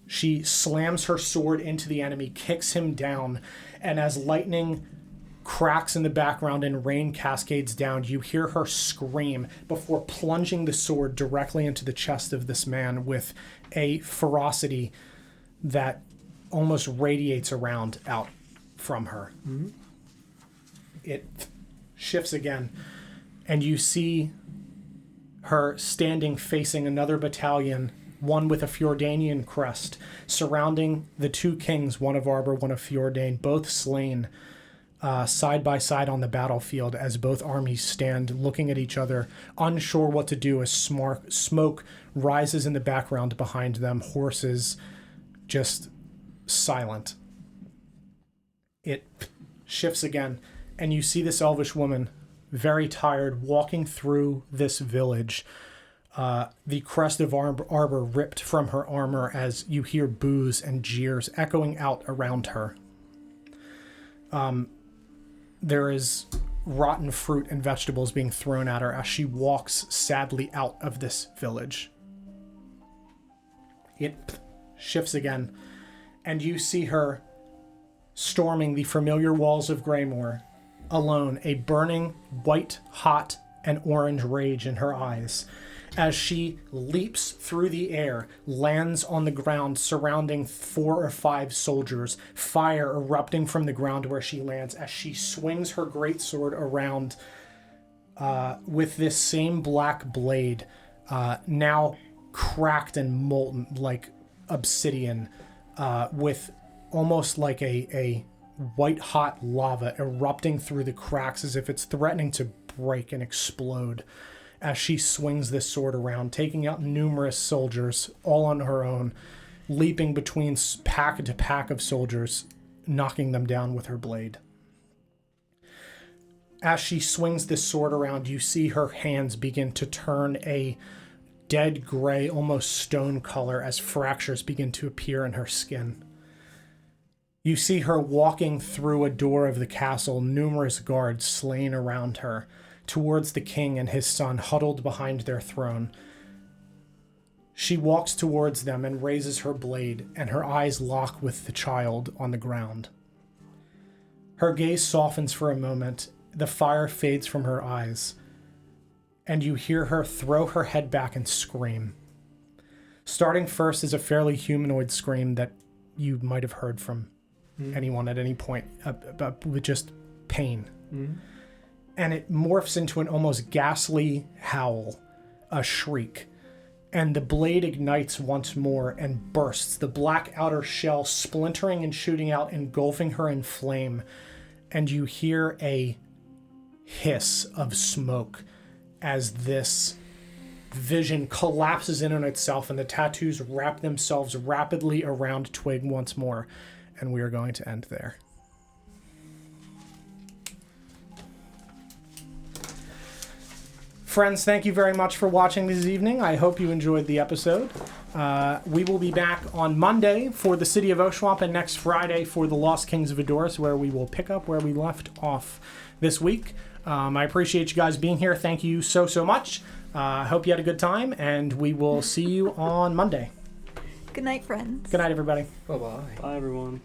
She slams her sword into the enemy, kicks him down, and as lightning cracks in the background and rain cascades down, you hear her scream before plunging the sword directly into the chest of this man with a ferocity that almost radiates out from her. Mm-hmm. It shifts again, and you see her standing facing another battalion, one with a Fjordanian crest, surrounding the two kings, one of Arbor, one of Fjordan, both slain, side by side on the battlefield as both armies stand looking at each other, unsure what to do as smoke rises in the background behind them, horses just silent. It shifts again, and you see this elvish woman, very tired, walking through this village, the crest of Arbor ripped from her armor as you hear boos and jeers echoing out around her. There is rotten fruit and vegetables being thrown at her as she walks sadly out of this village. It shifts again, and you see her storming the familiar walls of Greymore, alone, a burning white, hot, and orange rage in her eyes, as she leaps through the air, lands on the ground surrounding 4 or 5 soldiers, fire erupting from the ground where she lands as she swings her greatsword around with this same black blade, now cracked and molten like obsidian, with almost like a white-hot lava erupting through the cracks as if it's threatening to break and explode, as she swings this sword around, taking out numerous soldiers all on her own, leaping between pack to pack of soldiers, knocking them down with her blade. As she swings this sword around, you see her hands begin to turn a dead gray, almost stone color as fractures begin to appear in her skin. You see her walking through a door of the castle, numerous guards slain around her, towards the king and his son huddled behind their throne. She walks towards them and raises her blade, and her eyes lock with the child on the ground. Her gaze softens for a moment, the fire fades from her eyes, and you hear her throw her head back and scream. Starting first is a fairly humanoid scream that you might have heard from anyone at any point, with just pain. And it morphs into an almost ghastly howl, a shriek. And the blade ignites once more and bursts, the black outer shell splintering and shooting out, engulfing her in flame. And you hear a hiss of smoke as this vision collapses in on itself, and the tattoos wrap themselves rapidly around Twig once more. And we are going to end there. Friends, thank you very much for watching this evening. I hope you enjoyed the episode. We will be back on Monday for the City of Oshwamp and next Friday for the Lost Kings of Adoris, where we will pick up where we left off this week. I appreciate you guys being here. Thank you so much. I hope you had a good time, and we will see you on Monday. Good night, friends. Good night, everybody. Bye-bye. Bye, everyone.